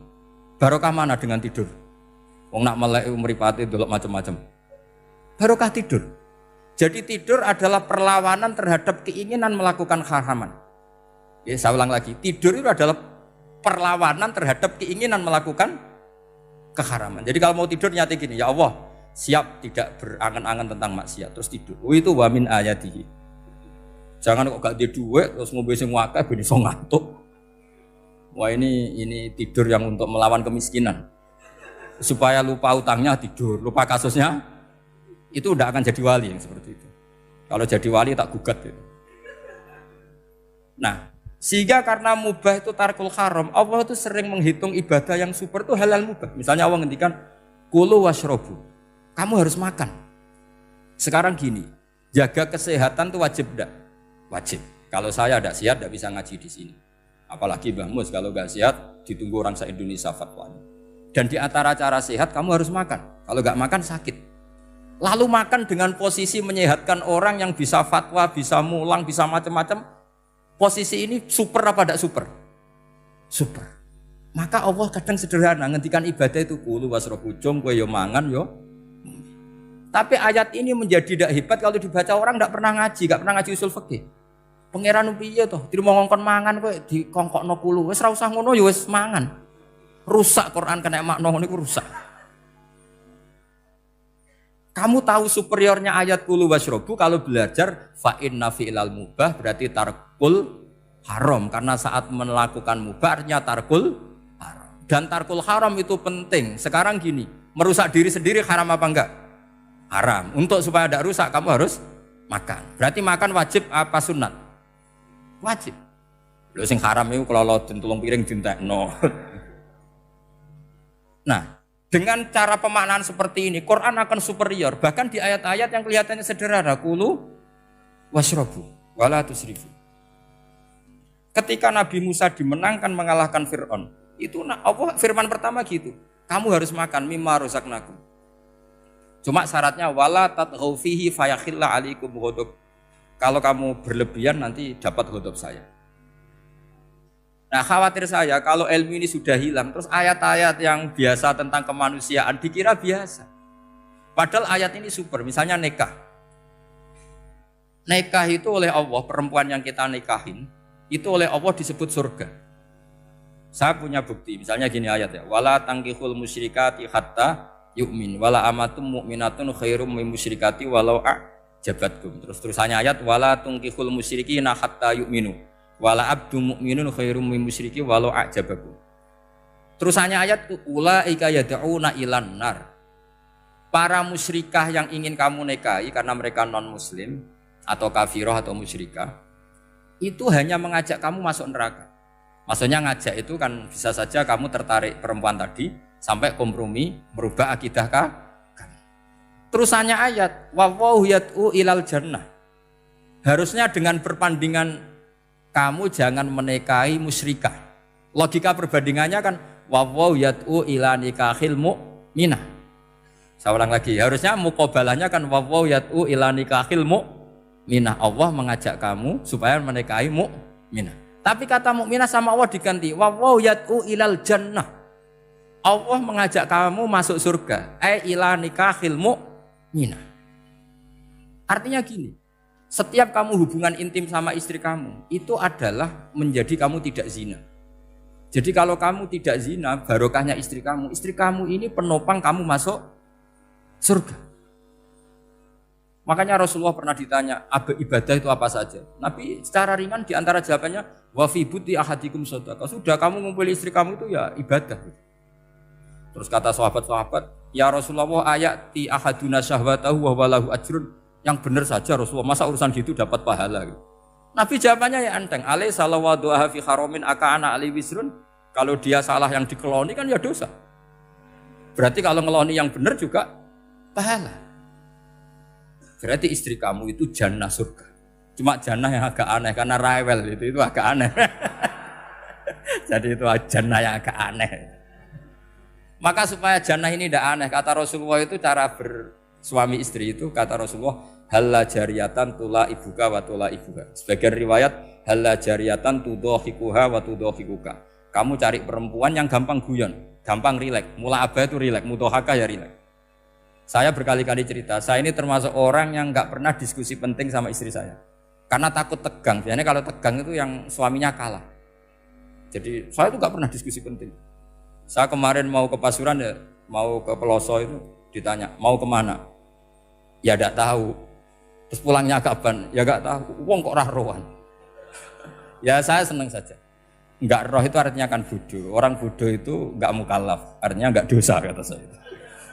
Barokah mana dengan tidur? Wong nak melek mripate delok macam-macam. Barokah tidur. Jadi tidur adalah perlawanan terhadap keinginan melakukan haraman. Ya, saya ulang lagi, tidur itu adalah perlawanan terhadap keinginan melakukan keharaman. Jadi kalau mau tidur nyati gini, ya Allah, siap tidak berangan-angan tentang maksiat, terus tidur. Oh, itu wa min ayatihi. Jangan kok gak di duit terus ngombe sing akeh ben iso ngantuk. Wah ini tidur yang untuk melawan kemiskinan. Supaya lupa utangnya tidur, lupa kasusnya itu udah akan jadi wali yang seperti itu. Kalau jadi wali tak gugat gitu. Nah, sehingga karena mubah itu tarkul haram, Allah itu sering menghitung ibadah yang super itu halal mubah. Misalnya Allah ngendikan kulu washrobu, kamu harus makan. Sekarang gini, jaga kesehatan itu wajib enggak? Wajib. Kalau saya tidak sehat tidak bisa ngaji di sini. Apalagi Mbah Mus kalau nggak sehat ditunggu orang se-Indonesia fatwanya. Dan di antara cara sehat kamu harus makan. Kalau nggak makan sakit. Lalu makan dengan posisi menyehatkan orang yang bisa fatwa, bisa mulang, bisa macam-macam. Posisi ini super apa tidak super? Super. Maka Allah kadang sederhana ngendikan ibadah itu kulu wasrobu jom kowe yo mangan yo. Tapi ayat ini menjadi tidak hebat kalau dibaca orang tidak pernah ngaji, nggak pernah ngaji usul fikih. Pangeran piye toh? Dirimo ngongkon mangan kowe dikongkokno kulu. Wis ora usah ngono ya wis mangan. Rusak Quran kena makna ngono iku rusak. Kamu tahu superiornya ayat kulu wasrobu kalau belajar fa inna fi'lal mubah berarti tarkul haram karena saat melakukan mubah artinya tarkul haram. Dan tarkul haram itu penting. Sekarang gini, merusak diri sendiri haram apa enggak? Haram. Untuk supaya tidak rusak kamu harus makan. Berarti makan wajib apa sunat? Wajib. Lho sing haram itu kalau tulung piring dintekno. Nah, dengan cara pemaknaan seperti ini, Quran akan superior. Bahkan di ayat-ayat yang kelihatannya sederhana, kulu washrobu wala tusrifu. Ketika Nabi Musa dimenangkan mengalahkan Fir'aun, itu Allah firman pertama gitu. Kamu harus makan mimma razaqnakum. Cuma syaratnya wala tatghaw fihi fayakhilla alaikum ghadab. Kalau kamu berlebihan nanti dapat ghadab saya. Nah, khawatir saya kalau ilmu ini sudah hilang terus ayat-ayat yang biasa tentang kemanusiaan dikira biasa. Padahal ayat ini super, misalnya nikah. Nikah itu oleh Allah, perempuan yang kita nikahin itu oleh Allah disebut surga. Saya punya bukti, misalnya gini ayat ya. Wala tangkihul musyrikati hatta yu'min wala amatum mu'minatun khairum min musyrikati walau a'jabatkum. Terusannya ayat wala tangkihul musyrikina hatta yu'minu wala abdu mu'minun khairum min musyriki walau a'jabakum. Terusannya ayat ulaika yad'una ilan nar. Para musyrikah yang ingin kamu nikahi karena mereka non muslim atau kafirah atau musyrikah itu hanya mengajak kamu masuk neraka. Maksudnya ngajak itu kan bisa saja kamu tertarik perempuan tadi sampai kompromi merubah akidah kamu. Terusannya ayat wallahu yad'u ilal jannah. Harusnya dengan perbandingan kamu jangan menikahi musyrikah. Logika perbandingannya kan wallahu yad'u ila nikahil mu'minah. Saya ulang lagi, harusnya muqabalahnya kan wallahu yad'u ila nikahil mu'minah. Allah mengajak kamu supaya menikahi mu'minah. Tapi kata mukminah sama Allah diganti wallahu yad'u ilal jannah. Allah mengajak kamu masuk surga. Ila nikahil mu'minah. Artinya gini, setiap kamu hubungan intim sama istri kamu itu adalah menjadi kamu tidak zina. Jadi kalau kamu tidak zina, barokahnya istri kamu ini penopang kamu masuk surga. Makanya Rasulullah pernah ditanya, ibadah itu apa saja? Nabi secara ringan diantara jawabannya, wa fi buti ahadikum shadaqah. Sudah kamu ngumpuli istri kamu itu ya ibadah. Terus kata sahabat-sahabat, ya Rasulullah ayati ahaduna syahwatahu wa walahu ajrun. Yang benar saja Rasulullah, masa urusan gitu dapat pahala? Nabi jawabannya ya enteng, alai salawatu fi haramin aka'ana ali wisrun. Kalau dia salah yang dikeloni kan ya dosa. Berarti kalau ngeloni yang benar juga pahala. Berarti istri kamu itu jannah surga. Cuma jannah yang agak aneh karena rewel itu agak aneh. Jadi itu jannah yang agak aneh. Maka supaya jannah ini tidak aneh, kata Rasulullah itu cara bersuami istri itu kata Rasulullah halla jariyatan tula ibuka wa tula ibuka. Sebagian riwayat halla jariyatan tudhahikuha wa tudhahikuka. Kamu cari perempuan yang gampang guyon, gampang rileks. Mula abah itu rileks, mudhahaka ya rileks. Saya berkali-kali cerita, saya ini termasuk orang yang nggak pernah diskusi penting sama istri saya. Karena takut tegang, biasanya kalau tegang itu yang suaminya kalah. Jadi saya itu nggak pernah diskusi penting. Saya kemarin mau ke Pasuruan ya, mau ke Peloso itu ditanya, mau kemana? Ya tidak tahu. Terus pulangnya kapan? Ya enggak tahu. Wong kok rohan. Ya saya senang saja. Enggak roh itu artinya kan bodoh. Orang bodoh itu enggak mukallaf, artinya enggak dosa kata saya.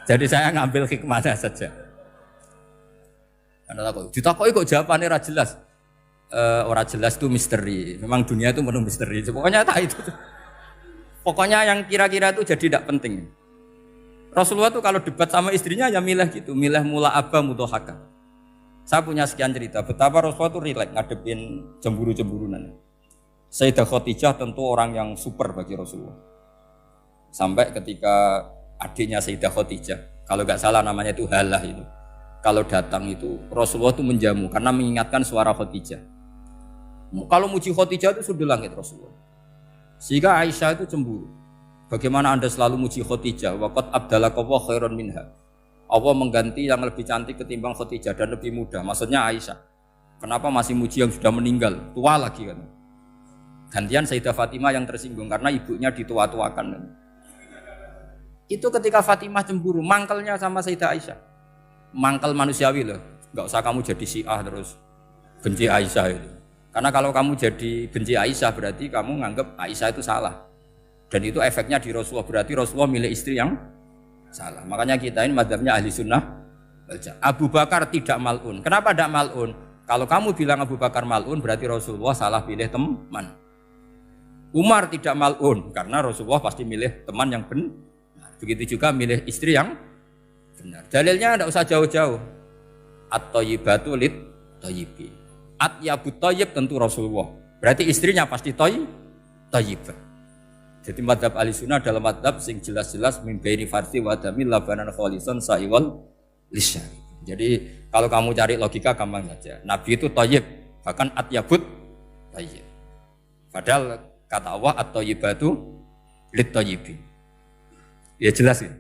Jadi saya ngambil hikmahnya saja. Anda tahu, ditakoki kok jawabannya ora jelas. Ora jelas itu misteri. Memang dunia itu penuh misteri. Pokoknya tak itu. Pokoknya yang kira-kira itu jadi tidak penting. Rasulullah tuh kalau debat sama istrinya ya milih gitu, milih mula abba mudhahaka. Saya punya sekian cerita betapa Rasulullah tuh rileks ngadepin cemburu-cemburunan. Sayyidah Khadijah tentu orang yang super bagi Rasulullah. Sampai ketika adiknya Sayyidah Khadijah, kalau nggak salah namanya itu Halah itu, kalau datang itu Rasulullah itu menjamu karena mengingatkan suara Khadijah. Kalau muji Khadijah itu sudah langit Rasulullah. Sehingga Aisyah itu cemburu. Bagaimana Anda selalu muji Khadijah? Waqad abdalakallahu khairan minha. Allah mengganti yang lebih cantik ketimbang Khadijah dan lebih muda. Maksudnya Aisyah. Kenapa masih muji yang sudah meninggal? Tua lagi kan. Gantian Sayyidah Fatimah yang tersinggung karena ibunya ditua-tuakan. Itu ketika Fatimah cemburu, mangkelnya sama Sayyidah Aisyah. Mangkel manusiawi loh. Enggak usah kamu jadi Syiah terus benci Aisyah itu. Karena kalau kamu jadi benci Aisyah berarti kamu nganggap Aisyah itu salah. Dan itu efeknya di Rasulullah, berarti Rasulullah milih istri yang salah. Makanya kita ini mazhabnya ahli sunnah. Abu Bakar tidak mal'un. Kenapa tidak mal'un? Kalau kamu bilang Abu Bakar mal'un berarti Rasulullah salah pilih teman. Umar tidak mal'un karena Rasulullah pasti milih teman yang benar. Begitu juga milih istri yang benar. Dalilnya tidak usah jauh-jauh. At-thayyibatu lit-thayyibi. At-yabut thayyib tentu Rasulullah. Berarti istrinya pasti thayyibah. Jadi madhab ahli sunnah adalah madhab sing jelas-jelas min baini farsi wa damil labanan khalisan sa'iwal lisyari. Jadi kalau kamu cari logika gampang saja. Nabi itu thayyib, bahkan at-yabut thayyib. Padahal kata Allah at-thayyibatu lit-thayyibi. Ya jelas ya.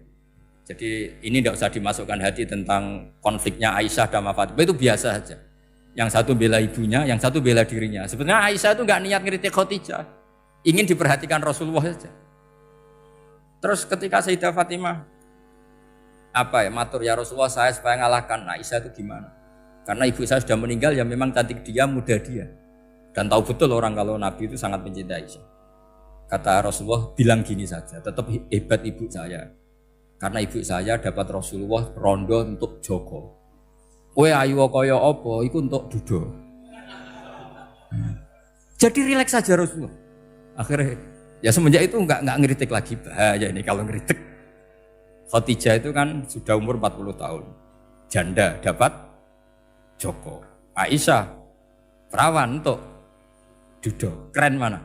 Jadi ini tidak usah dimasukkan hati tentang konfliknya Aisyah dan Fatimah, itu biasa saja. Yang satu bela ibunya, yang satu bela dirinya. Sebenarnya Aisyah itu nggak niat ngeritik Khadijah, ingin diperhatikan Rasulullah saja. Terus ketika Sayyidah Fatimah matur ya Rasulullah saya supaya ngalahkan Aisyah itu gimana? Karena ibu saya sudah meninggal, ya memang cantik dia, muda dia. Dan tahu betul orang kalau Nabi itu sangat mencintai Aisyah. Kata Rasulullah, bilang gini saja, tetap hebat ibu saya. Karena ibu saya dapat Rasulullah rondo untuk Joko. Kowe ayu kaya apa, iku untuk dudo. Jadi rileks saja Rasulullah. Akhirnya, ya semenjak itu enggak ngeritik lagi, bahaya ini kalau ngeritik. Khadijah itu kan sudah umur 40 tahun. Janda dapat Joko. Aisyah, perawan untuk dudo. Keren mana?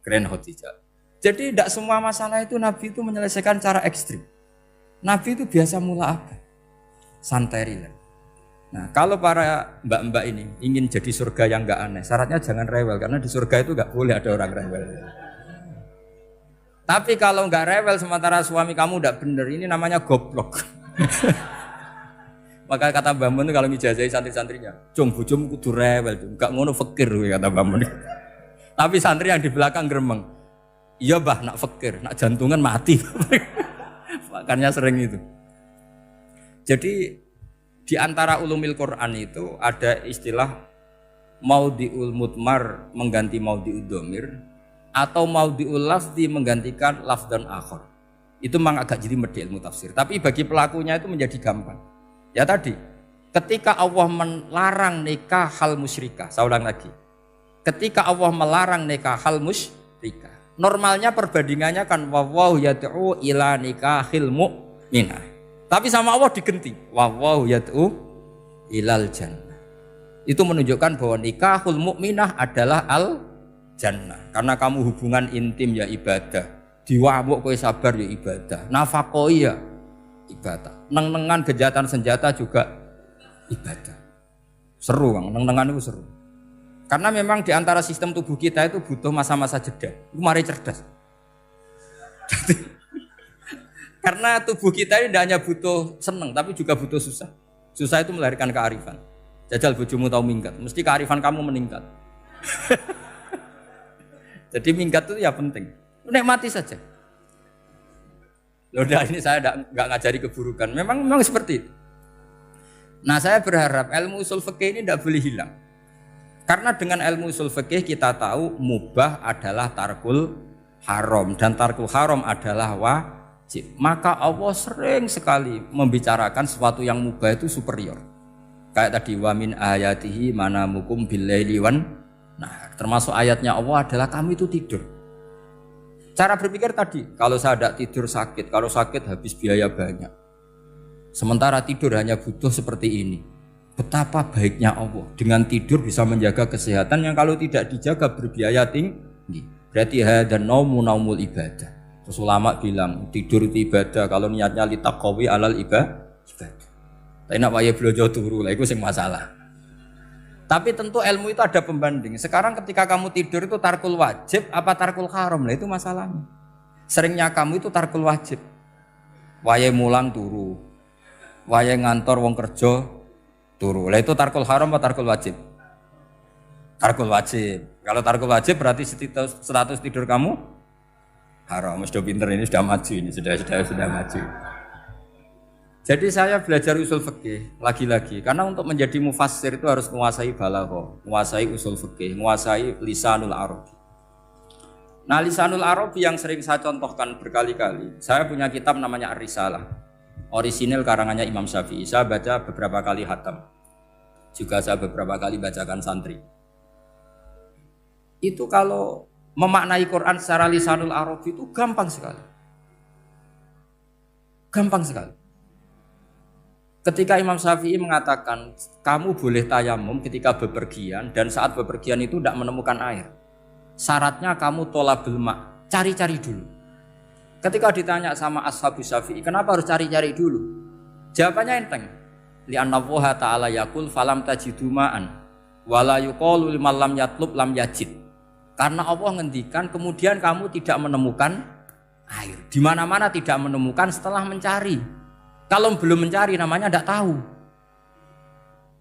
Keren Khadijah. Jadi tidak semua masalah itu Nabi itu menyelesaikan cara ekstrim. Nabi itu biasa mula apa? Santai rileks. Nah kalau para mbak-mbak ini ingin jadi surga yang enggak aneh, syaratnya jangan rewel, karena di surga itu enggak boleh ada orang rewel. Tapi kalau enggak rewel sementara suami kamu enggak bener, ini namanya goblok. Maka kata Mbah Mun kalau ngijazahi santri-santrinya, "Cung bojomu kudu rewel, enggak ngono fakir," kata Mbah Mun. Tapi santri yang di belakang gremeng, "Iya Mbah, nak fakir, nak jantungan mati." Makanya sering itu. Jadi di antara ulumil Quran itu ada istilah maudhi'ul mutmar mengganti maudhi'ud dhamir atau maudhi'ul lafzi menggantikan lafdan akhar. Itu memang agak jadi medhi ilmu tafsir, tapi bagi pelakunya itu menjadi gampang. Ya tadi, ketika Allah melarang nikah hal musyrikah, saya ulang lagi. Ketika Allah melarang nikah hal musyrikah, normalnya perbandingannya kan wallahu yad'u ila nikahil mu'minah. Tapi sama Allah digenti, wallahu yad'u ilal jannah. Itu menunjukkan bahwa nikahul mukminah adalah al jannah. Karena kamu hubungan intim ya ibadah, diwamuk kowe sabar ya ibadah, nafaqoi ya ibadah, neng-nengan kejahatan senjata juga ibadah. Seru Bang, neng-nengan itu seru. Karena memang di antara sistem tubuh kita itu butuh masa-masa jeda. Itu mari cerdas. Karena tubuh kita ini tidak hanya butuh seneng, tapi juga butuh susah. Susah itu melahirkan kearifan. Jajal bojomu tahu minggat, mesti kearifan kamu meningkat. Jadi minggat itu ya penting. Nikmati saja. Loh, ini saya nggak ngajari keburukan. Memang seperti itu. Nah, saya berharap ilmu usul fikih ini tidak boleh hilang. Karena dengan ilmu usul fikih kita tahu mubah adalah tarkul haram dan tarkul haram adalah wajib. Maka Allah sering sekali membicarakan sesuatu yang mubah itu superior. Kayak tadi wa min ayatihi manamukum billaili wan. Nah, termasuk ayatnya Allah adalah kamu itu tidur. Cara berpikir tadi, kalau saya tidak tidur sakit, kalau sakit habis biaya banyak. Sementara tidur hanya butuh seperti ini. Betapa baiknya Allah. Dengan tidur bisa menjaga kesehatan yang kalau tidak dijaga berbiaya tinggi. Berarti dan naumul ibadah. Terus ulama bilang tidur itu ibadah. Kalau niatnya litaqawi alal ibadah. Tapi nak waya blojo turu lah itu sing masalah. Tapi tentu ilmu itu ada pembanding. Sekarang ketika kamu tidur itu tarkul wajib apa tarkul haram lah itu masalahnya. Seringnya kamu itu tarkul wajib. Waya mulang turu. Waya ngantor wong kerja turu. Lah itu tarkul haram atau tarkul wajib? Tarkul wajib. Kalau tarkul wajib berarti status tidur kamu haram. Sudah pinter ini sudah maju ini sudah maju. Jadi saya belajar usul fikih lagi-lagi karena untuk menjadi mufassir itu harus menguasai balaghah, menguasai usul fikih, menguasai lisanul arabi. Nah, lisanul arabi yang sering saya contohkan berkali-kali. Saya punya kitab namanya Ar-Risalah. Orisinil karangannya Imam Syafi'i. Saya baca beberapa kali khatam. Juga saya beberapa kali bacakan santri. Itu kalau memaknai Quran secara lisanul arabi itu gampang sekali. Gampang sekali. Ketika Imam Syafi'i mengatakan kamu boleh tayamum ketika bepergian dan saat bepergian itu tidak menemukan air. Syaratnya kamu tolabul ma', cari-cari dulu. Ketika ditanya sama ashabus Syafi'i, kenapa harus cari-cari dulu? Jawabannya enteng. Li'anna Allah ta'ala yaqul falam tajidu ma'an wala yuqalu liman lam yatlub lam yajid. Karena Allah ngendikan kemudian kamu tidak menemukan air. Di mana-mana tidak menemukan setelah mencari. Kalau belum mencari namanya tidak tahu.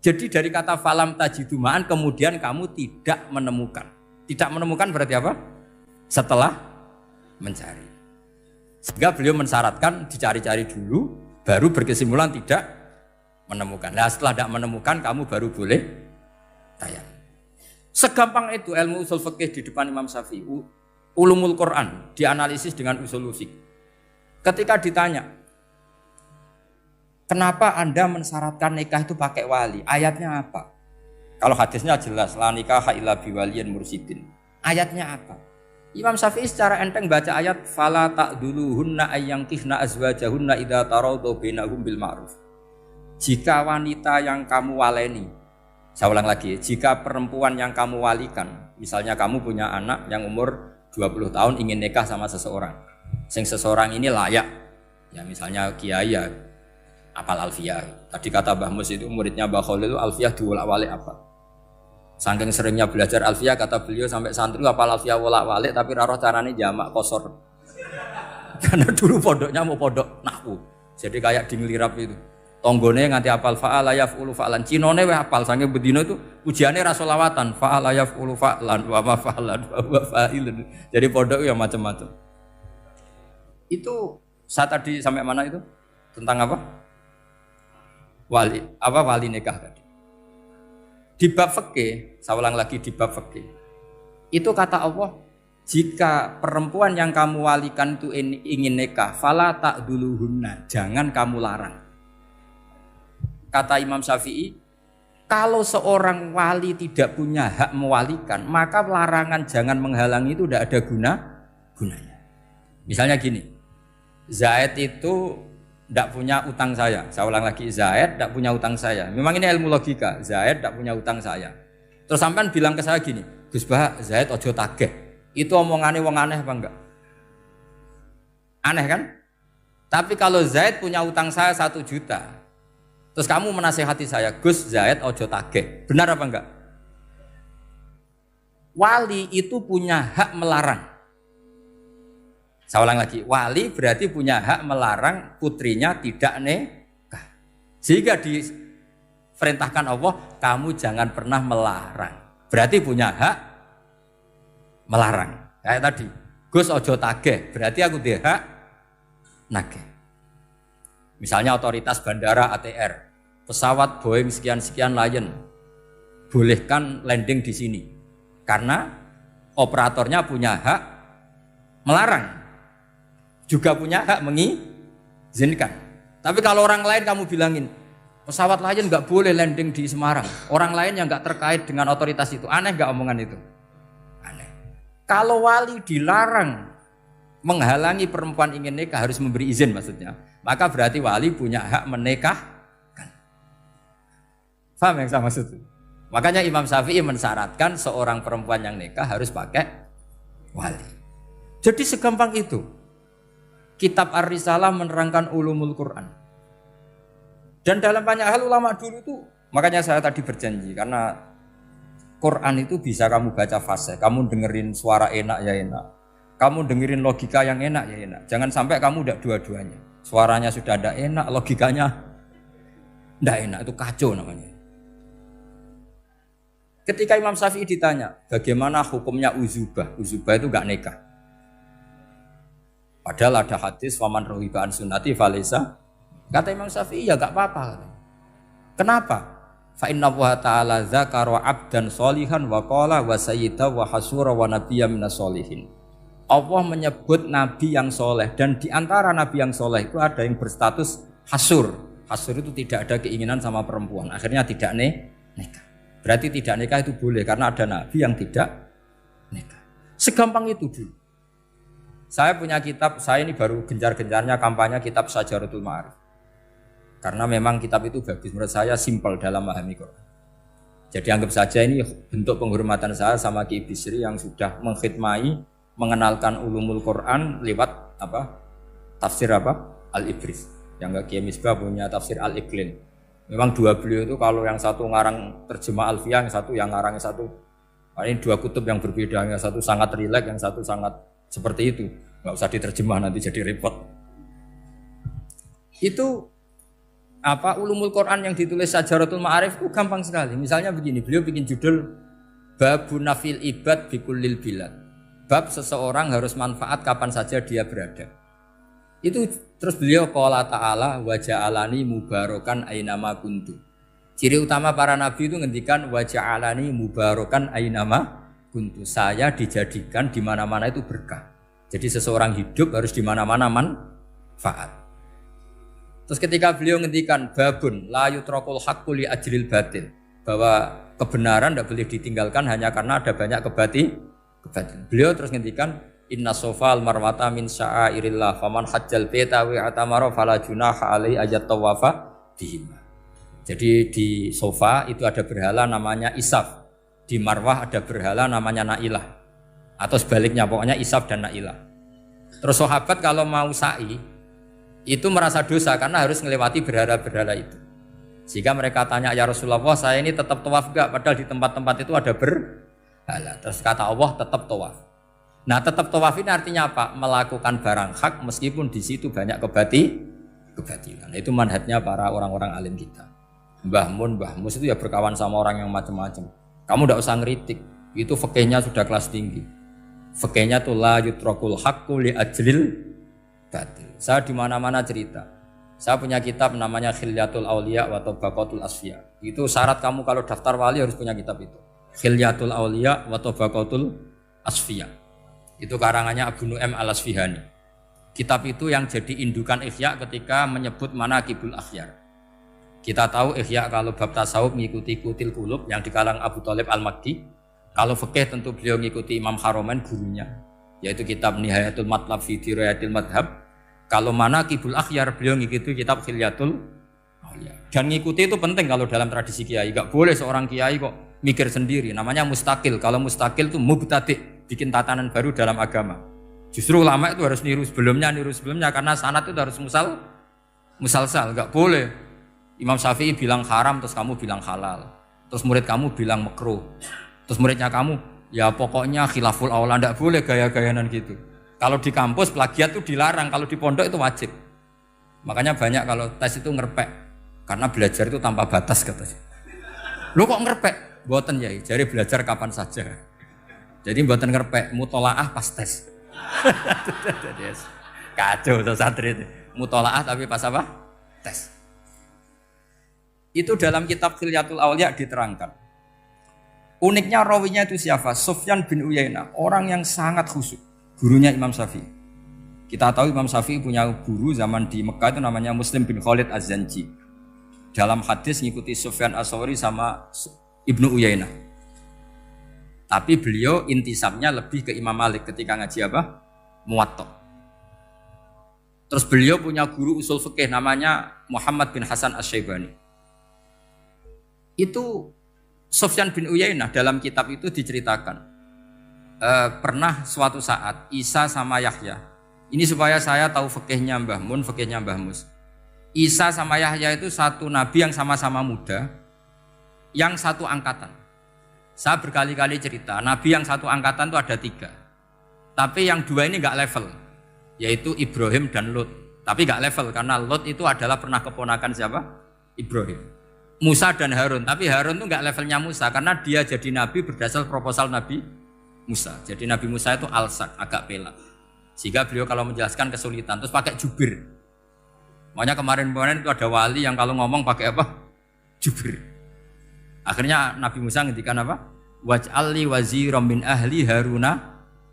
Jadi dari kata falam tajidu ma'an kemudian kamu tidak menemukan. Tidak menemukan berarti apa? Setelah mencari. Sehingga beliau mensyaratkan dicari-cari dulu, baru berkesimpulan tidak menemukan. Nah setelah tidak menemukan, kamu baru boleh tayamum. Segampang itu ilmu usul fikih di depan Imam Syafi'i. Ulumul Quran dianalisis dengan usul fikih. Ketika ditanya, kenapa Anda mensyaratkan nikah itu pakai wali? Ayatnya apa? Kalau hadisnya jelas, la nikaha illa biwaliyin mursyidin. Ayatnya apa? Imam Syafi'i secara enteng baca ayat fala ta'duluhunna ayyankihna azwajahunna idza tarawdu bainahum bil ma'ruf. Jika wanita yang kamu waleni, saya ulang lagi, jika perempuan yang kamu walikan, misalnya kamu punya anak yang umur 20 tahun ingin nikah sama seseorang. Sing seseorang ini layak. Ya misalnya kiai ya apal alfiyah. Tadi kata Mbah Mus itu muridnya Mbah Khalil itu alfiyah diwolak-walik apa? Saking seringnya belajar alfiyah kata beliau sampai santri apal alfiyah wolak-walik tapi raro carane jamak kosor. Karena dulu pondoknya mau pondok nahwu. Jadi kayak di ngelirap itu. Tonggone nganti apal fa'ala yaf'ulu fa'lan. Cinone weh apal saking bedino itu ujiane ra selawatan fa'ala yaf'ulu fa'lan wa ma fa'lan wa fa'ilun. Jadi pondok ya macam-macam. Itu saya tadi sampai mana itu? Tentang apa? Wali nikah tadi. Di bab fikih, saya ulang lagi di bab fikih. Itu kata Allah, jika perempuan yang kamu walikan itu ingin nikah, fala ta'duluhunna, jangan kamu larang. Kata Imam Syafi'i, kalau seorang wali tidak punya hak mewalikan, maka larangan jangan menghalangi itu tidak ada gunanya. Misalnya gini, Zaid itu tidak punya utang saya ulang lagi, Zaid tidak punya utang saya. Memang ini ilmu logika, Zaid tidak punya utang saya. Terus sampean bilang ke saya gini, Gus Bah, Zaid ojo tageh. Itu omongannya wong aneh apa enggak? Aneh kan? Tapi kalau Zaid punya utang saya 1 juta, terus kamu menasihati saya, Gus Zaid ojo tageh. Benar apa enggak? Wali itu punya hak melarang. Saya ulang lagi, wali berarti punya hak melarang putrinya tidak nikah. Sehingga diperintahkan Allah, kamu jangan pernah melarang. Berarti punya hak melarang. Kayak tadi, Gus ojo tageh, berarti aku dia hak nageh. Misalnya otoritas bandara ATR, pesawat Boeing sekian-sekian Lion bolehkan landing di sini karena operatornya punya hak melarang, juga punya hak mengizinkan. Tapi kalau orang lain kamu bilangin pesawat Lion nggak boleh landing di Semarang, orang lain yang nggak terkait dengan otoritas itu, aneh nggak omongan itu? Aneh. Kalau wali dilarang menghalangi perempuan ingin nikah harus memberi izin maksudnya, maka berarti wali punya hak menikahkan. Paham yang saya maksud? Makanya Imam Syafi'i mensyaratkan seorang perempuan yang nikah harus pakai wali. Jadi segampang itu. Kitab Ar-Risalah menerangkan ulumul Quran. Dan dalam banyak hal ulama dulu itu, makanya saya tadi berjanji karena Quran itu bisa kamu baca fase, kamu dengerin suara enak ya enak. Kamu dengerin logika yang enak ya enak. Jangan sampai kamu udah dua-duanya. Suaranya sudah tidak enak, logikanya tidak enak, itu kacau namanya. Ketika Imam Syafi'i ditanya, bagaimana hukumnya uzubah? Uzubah itu enggak nikah. Padahal ada hadis waman rohiba an sunnati falesa. Kata Imam Syafi'i ya enggak apa-apa. Kenapa? Fa inna Allah ta'ala dzakara 'abdan sholihan wa qala wa sayyida wa hasura wa nabiyya minas sholihin. Allah menyebut nabi yang soleh dan di antara nabi yang soleh itu ada yang berstatus hasur. Hasur itu tidak ada keinginan sama perempuan. Akhirnya tidak nikah. Berarti tidak nikah itu boleh karena ada nabi yang tidak nikah. Segampang itu dulu. Saya punya kitab, saya ini baru gencar-gencarnya kampanye kitab Syajaratul Ma'arif. Karena memang kitab itu bagus, menurut saya simpel dalam memahami Quran. Jadi anggap saja ini bentuk penghormatan saya sama Ki Bisri yang sudah mengkhidmai, mengenalkan ulumul Quran lewat tafsir Al-Ibris. Yang Ki Misbah punya tafsir Al-Iqlin. Memang dua beliau itu kalau yang satu ngarang terjemah Alfiyah, yang satu yang ngarang satu. Ini dua kutub yang berbeda, yang satu sangat rileks, yang satu sangat seperti itu. Nggak usah diterjemah nanti jadi repot. Itu ulumul Quran yang ditulis Syajaratul Ma'arif itu gampang sekali. Misalnya begini, beliau bikin judul Babun Nafil Ibad Bikullil Bilad. Bab seseorang harus manfaat kapan saja dia berada. Itu terus beliau qala ta'ala wa ja'alani mubarakan ainama kuntu. Ciri utama para nabi itu ngendikan wa ja'alani mubarakan ainama kuntu. Saya dijadikan di mana-mana itu berkah. Jadi seseorang hidup harus di mana-mana manfaat. Terus ketika beliau ngendikan babun la yutrakul haqqu li ajril batil, bahwa kebenaran tidak boleh ditinggalkan hanya karena ada banyak kebatilan. Beliau terus ngendikan inna sofal marwata min sya'airillah faman hajjal baita wa atamara fala junaha alai ayat tawafa bihima. Jadi di sofa itu ada berhala namanya Isaf, di Marwah ada berhala namanya Nailah, atau sebaliknya pokoknya Isaf dan Nailah. Terus sahabat kalau mau sa'i itu merasa dosa karena harus melewati berhala-berhala itu. Sehingga mereka tanya, ya Rasulullah, saya ini tetap tawaf enggak? Padahal di tempat-tempat itu ada berhala. Terus kata Allah, tetap tawaf. Nah, tetap tawaf ini artinya apa? Melakukan barang hak meskipun di situ banyak kebatilan. Itu manhajnya para orang-orang alim kita. Mbah Mun, Mbah Mus itu ya berkawan sama orang yang macam-macam. Kamu tidak usah ngeritik. Itu fikihnya sudah kelas tinggi. Fikihnya tuh la yutrakul haqqu li ajlil batil. Saya di mana-mana cerita. Saya punya kitab namanya Khilyatul Auliya wa Tabaqatul Asfiya. Itu syarat kamu kalau daftar wali harus punya kitab itu. Khilyatul Auliya wa Tabaqatul Asfiya. Itu karangannya Abu Nu'aim Al-Asfihani. Kitab itu yang jadi indukan Ihya ketika menyebut manaqibul akhyar. Kita tahu Ihya kalau bab tasawuf mengikuti Kutil Qulub yang dikalang Abu Thalib Al-Makki. Kalau fikih tentu beliau mengikuti Imam Haromen gurunya, yaitu kitab Nihayatul Matlab fi Dirayatil Madhab. Kalau manaqibul akhyar beliau mengikuti kitab Khilyatul Auliya. Dan mengikuti itu penting kalau dalam tradisi kiai. Enggak boleh seorang kiai kok mikir sendiri, namanya mustakil. Kalau mustakil itu mubtadi', bikin tatanan baru dalam agama. Justru ulama itu harus niru sebelumnya karena sanad itu harus musalsal, enggak boleh. Imam Syafi'i bilang haram terus kamu bilang halal. Terus murid kamu bilang makruh. Terus muridnya kamu, ya pokoknya khilaful aula, enggak boleh gaya-gayanan gitu. Kalau di kampus plagiat itu dilarang, kalau di pondok itu wajib. Makanya banyak kalau tes itu ngerpek. Karena belajar itu tanpa batas katanya. Lu kok ngerpek? Mboten ya, jari belajar kapan saja. Jadi mboten ngerpek, mutolaah pas tes. Kacau tuh santri itu. Mutolaah tapi pas apa? Tes. Itu dalam kitab Khilyatul Awliya diterangkan. Uniknya rawinya itu siapa? Sufyan bin Uyainah, orang yang sangat khusyuk, gurunya Imam Syafi'i. Kita tahu Imam Syafi'i punya guru zaman di Mekah itu namanya Muslim bin Khalid Az-Zanji. Dalam hadis ngikuti Sufyan As-Sawri sama Ibnu Uyainah. Tapi beliau intisabnya lebih ke Imam Malik ketika ngaji apa? Muwatta. Terus beliau punya guru usul fikih namanya Muhammad bin Hasan Asy-Syaibani. Itu Sufyan bin Uyainah dalam kitab itu diceritakan. Pernah suatu saat Isa sama Yahya. Ini supaya saya tahu fikihnya Mbah Mun, fikihnya Mbah Mus. Isa sama Yahya itu satu nabi yang sama-sama muda, yang satu angkatan. Saya berkali-kali cerita, nabi yang satu angkatan itu ada 3. Tapi yang 2 ini enggak level, yaitu Ibrahim dan Lut. Tapi enggak level karena Lut itu adalah pernah keponakan siapa? Ibrahim. Musa dan Harun, tapi Harun itu enggak levelnya Musa karena dia jadi nabi berdasar proposal Nabi Musa. Jadi Nabi Musa itu alsak, agak pelak. Sehingga beliau kalau menjelaskan kesulitan, terus pakai jubir. Makanya kemarin-kemarin itu ada wali yang kalau ngomong pakai apa? Jubir. Akhirnya Nabi Musa ngendikan apa? Waj'alli waziran min ahli Haruna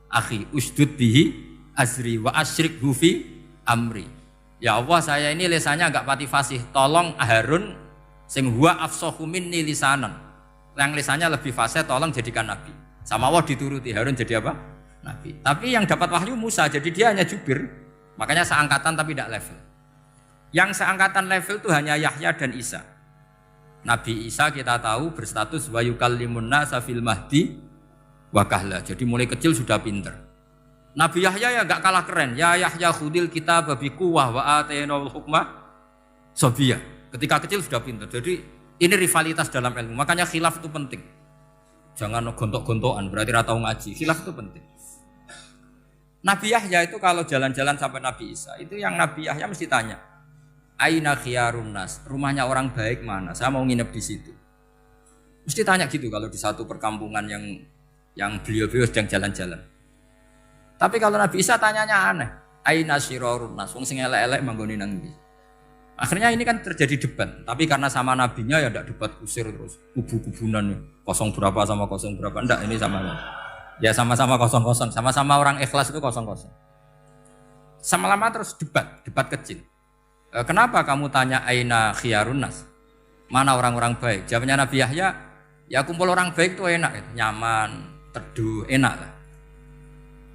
akhi usdud bihi azri wa asyrikhu fi amri. Ya Allah, saya ini lisannya agak pati fasih. Tolong Harun sing huwa afsahu minni lisanan. Yang lisannya lebih fasih tolong jadikan nabi. Sama Allah dituruti, Harun jadi apa? Nabi. Tapi yang dapat wahyu Musa, jadi dia hanya jubir. Makanya seangkatan tapi tidak level. Yang seangkatan level itu hanya Yahya dan Isa. Nabi Isa kita tahu berstatus wa yukallimun nasa fil mahdi wa kahla. Jadi mulai kecil sudah pinter. Nabi Yahya ya enggak kalah keren. Ya Yahya khudil kitab bi quwwah wa atainal hukma sabiyah. Ketika kecil sudah pinter. Jadi ini rivalitas dalam ilmu. Makanya khilaf itu penting. Jangan gontok-gontokan berarti ra tau ngaji. Khilaf itu penting. Nabi Yahya itu kalau jalan-jalan sampai Nabi Isa, itu yang Nabi Yahya mesti tanya, aina khiyarun nas, rumahnya orang baik mana? Saya mau nginep di situ. Mesti tanya gitu kalau di satu perkampungan yang beliau-beliau sedang jalan-jalan. Tapi kalau Nabi Isa tanyanya aneh, aina syirarun nas, wong sing elek-elek manggone nang ndi? Akhirnya ini kan terjadi debat, tapi karena sama nabinya ya ndak debat kusir terus kubu-kubunan kosong berapa sama kosong berapa, ndak, ini sama. Ya sama-sama kosong-kosong, sama-sama orang ikhlas itu kosong-kosong. Sama lama terus debat kecil. Kenapa kamu tanya aina khiyarun nas? Mana orang-orang baik? Jawabnya Nabi Yahya, ya kumpul orang baik itu enak, nyaman, teduh, enak lah.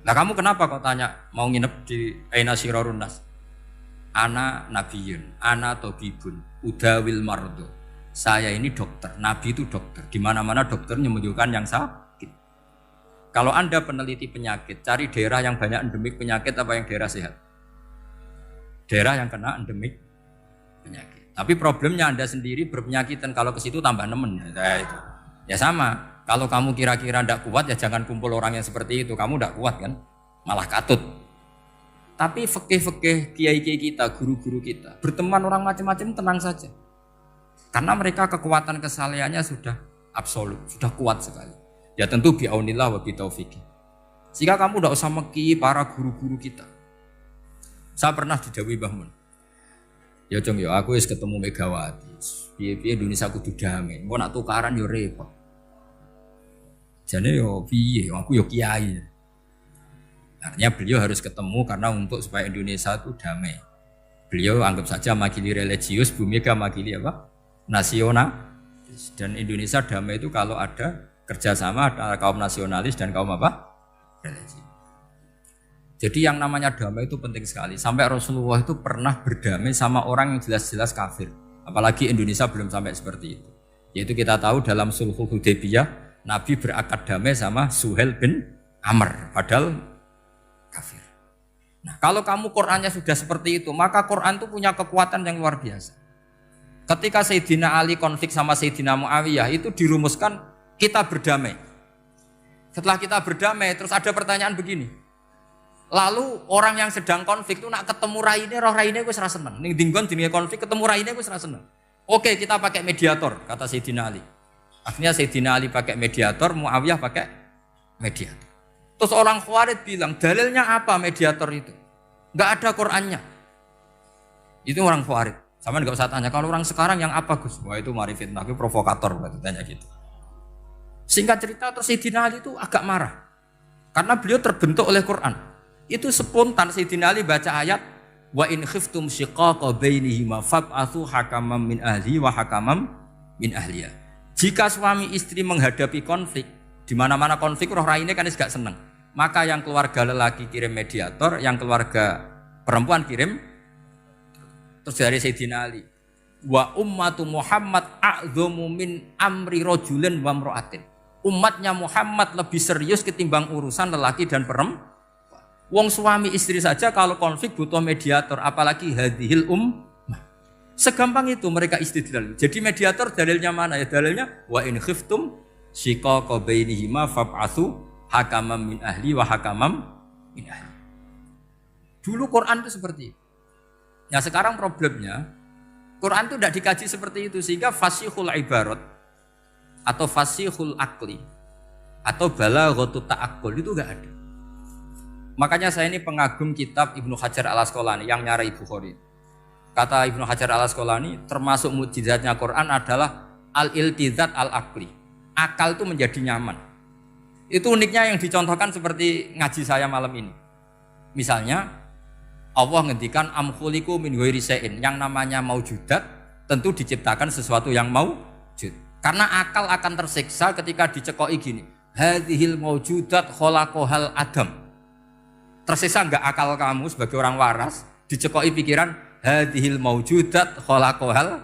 Nah kamu kenapa kok tanya mau nginep di aina syirarun nas? Ana nabiyun, ana tobibun, udawil mardo. Saya ini dokter, nabi itu dokter. Di mana-mana dokter menyembuhkan yang sakit. Kalau Anda peneliti penyakit, cari daerah yang banyak endemik penyakit apa yang daerah sehat? Daerah yang kena endemik penyakit. Tapi problemnya Anda sendiri berpenyakitan, kalau ke situ tambah nemen. Itu. Ya sama, kalau kamu kira-kira tidak kuat ya jangan kumpul orang yang seperti itu. Kamu tidak kuat kan? Malah katut. Tapi fikih-fikih kiai-kiai kita, guru-guru kita, berteman orang macam-macam tenang saja. Karena mereka kekuatan kesalehannya sudah absolut, sudah kuat sekali. Ya tentu bi'aunillah wa bitaufiqih. Sehingga kamu tidak usah meki para guru-guru kita. Saya pernah didhawuhi Mbah Mun. Ya Jong ya aku wis ketemu Megawati. Piye-piye Indonesia kudu damai. Engko nak tukaran yo repot. Jane yo piye aku yo kiai. Artinya beliau harus ketemu karena untuk supaya Indonesia itu damai. Beliau anggap saja makili religius, Bu Mega makili apa? Nasional. Dan Indonesia damai itu kalau ada kerjasama antara kaum nasionalis dan kaum apa? Religi. Jadi yang namanya damai itu penting sekali. Sampai Rasulullah itu pernah berdamai sama orang yang jelas-jelas kafir. Apalagi Indonesia belum sampai seperti itu. Yaitu kita tahu dalam Sulhul Hudaybiyah, Nabi berakad damai sama Suhail bin Amr, padahal kafir. Nah, kalau kamu Qur'annya sudah seperti itu, maka Qur'an itu punya kekuatan yang luar biasa. Ketika Sayyidina Ali konflik sama Sayyidina Muawiyah, itu dirumuskan kita berdamai. Setelah kita berdamai, terus ada pertanyaan begini. Lalu orang yang sedang konflik itu nak ketemu raine, roh raine wis ra seneng. Ning dinggon jenenge konflik ketemu raine wis ra seneng. Oke, kita pakai mediator, kata Sayyidina Ali. Akhirnya Sayyidina Ali pakai mediator, Muawiyah pakai mediator. Terus orang Khawarij bilang, dalilnya apa mediator itu? Enggak ada Qur'annya. Itu orang Khawarij. Sama nggak usah tanya kalau orang sekarang yang apa Gus? Wah itu mari fitnah, itu provokator berarti tanya gitu. Singkat cerita terus Sayyidina Ali itu agak marah karena beliau terbentuk oleh Quran. Itu spontan Sayyidina Ali baca ayat wa in khiftum shiqaqa bainihima fab'atsu hakaman min ahli wa hakaman min ahliya. Jika suami istri menghadapi konflik, di mana-mana konflik roh raine kan gak seneng. Maka yang keluarga lelaki kirim mediator, yang keluarga perempuan kirim. Terus dari Sayyidina Ali, wa ummatu Muhammad a'dhamu min amri rajulin wa imra'atin. Umatnya Muhammad lebih serius ketimbang urusan lelaki dan perempuan. Wong suami istri saja kalau konflik butuh mediator, apalagi hadhil segampang itu mereka istidlal. Jadi mediator dalilnya mana? Ya dalilnya wa in khiftum shiqaqa bainihima fab'atsu hakaman min ahli wa hakaman min ahli. Dulu Quran itu seperti itu. Nah sekarang problemnya Quran itu tidak dikaji seperti itu sehingga fasihul ibarat atau fasihul akli atau balaghatut ta'aqqul itu enggak ada. Makanya saya ini pengagum kitab Ibnu Hajar al-Asqalani yang nyari Bukhari. Kata Ibnu Hajar al-Asqalani termasuk mukjizatnya Quran adalah al-iltizat al-akli. Akal itu menjadi nyaman. Itu uniknya yang dicontohkan seperti ngaji saya malam ini. Misalnya Allah ngendikan am khuliqu min ghairi syai'in, yang namanya maujudat tentu diciptakan sesuatu yang maujud. Karena akal akan tersiksa ketika dicekoki gini. Hadhil maujudat khalaqahal adam. Tersiksa enggak akal kamu sebagai orang waras dicekoki pikiran hadhil maujudat khalaqahal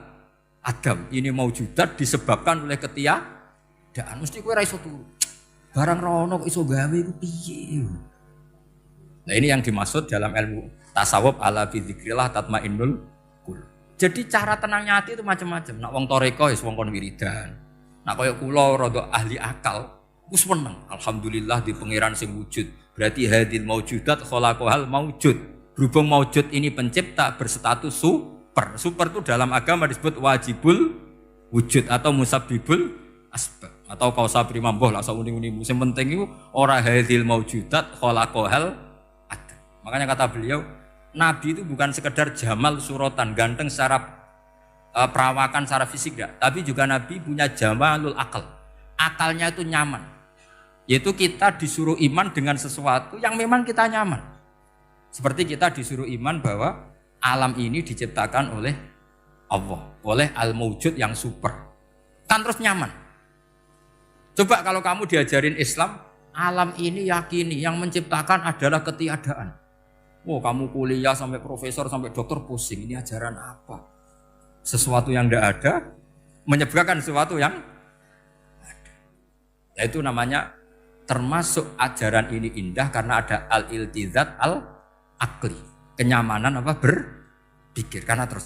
adam. Ini maujudat disebabkan oleh ketiadaan. Mesti kowe ra iso turu. Barang rono kok iso gawe iku piye? Nah ini yang dimaksud dalam ilmu tasawuf ala bidzikrillah tatmainnul qulub. Jadi cara tenangnya hati itu macam-macam. Nak wong toreko wis wong kon wiridan. Nak kaya kula rada ahli akal, wis meneng. Alhamdulillah di pangeran sing wujud. Berarti hadil maujudat khalaqahal maujud. Berhubung maujud ini pencipta berstatus super. Super itu dalam agama disebut wajibul wujud atau musabbibul asbab atau kausa primamboh lah sauni-uni. Sing penting iku ora hadil maujudat khalaqahal ada. Makanya kata beliau Nabi itu bukan sekedar jamal suratan, ganteng secara perawakan, secara fisik enggak, tapi juga Nabi punya jamalul akal. Akalnya itu nyaman. Yaitu kita disuruh iman dengan sesuatu yang memang kita nyaman. Seperti kita disuruh iman bahwa alam ini diciptakan oleh Allah, oleh al-maujud yang super. Kan terus nyaman. Coba kalau kamu diajarin Islam, alam ini yakini yang menciptakan adalah ketiadaan. Oh kamu kuliah sampai profesor sampai dokter pusing, ini ajaran apa? Sesuatu yang tidak ada menyebabkan sesuatu yang ada. Yaitu namanya termasuk ajaran ini indah karena ada al-iltizat al-akli, kenyamanan apa berpikir karena terus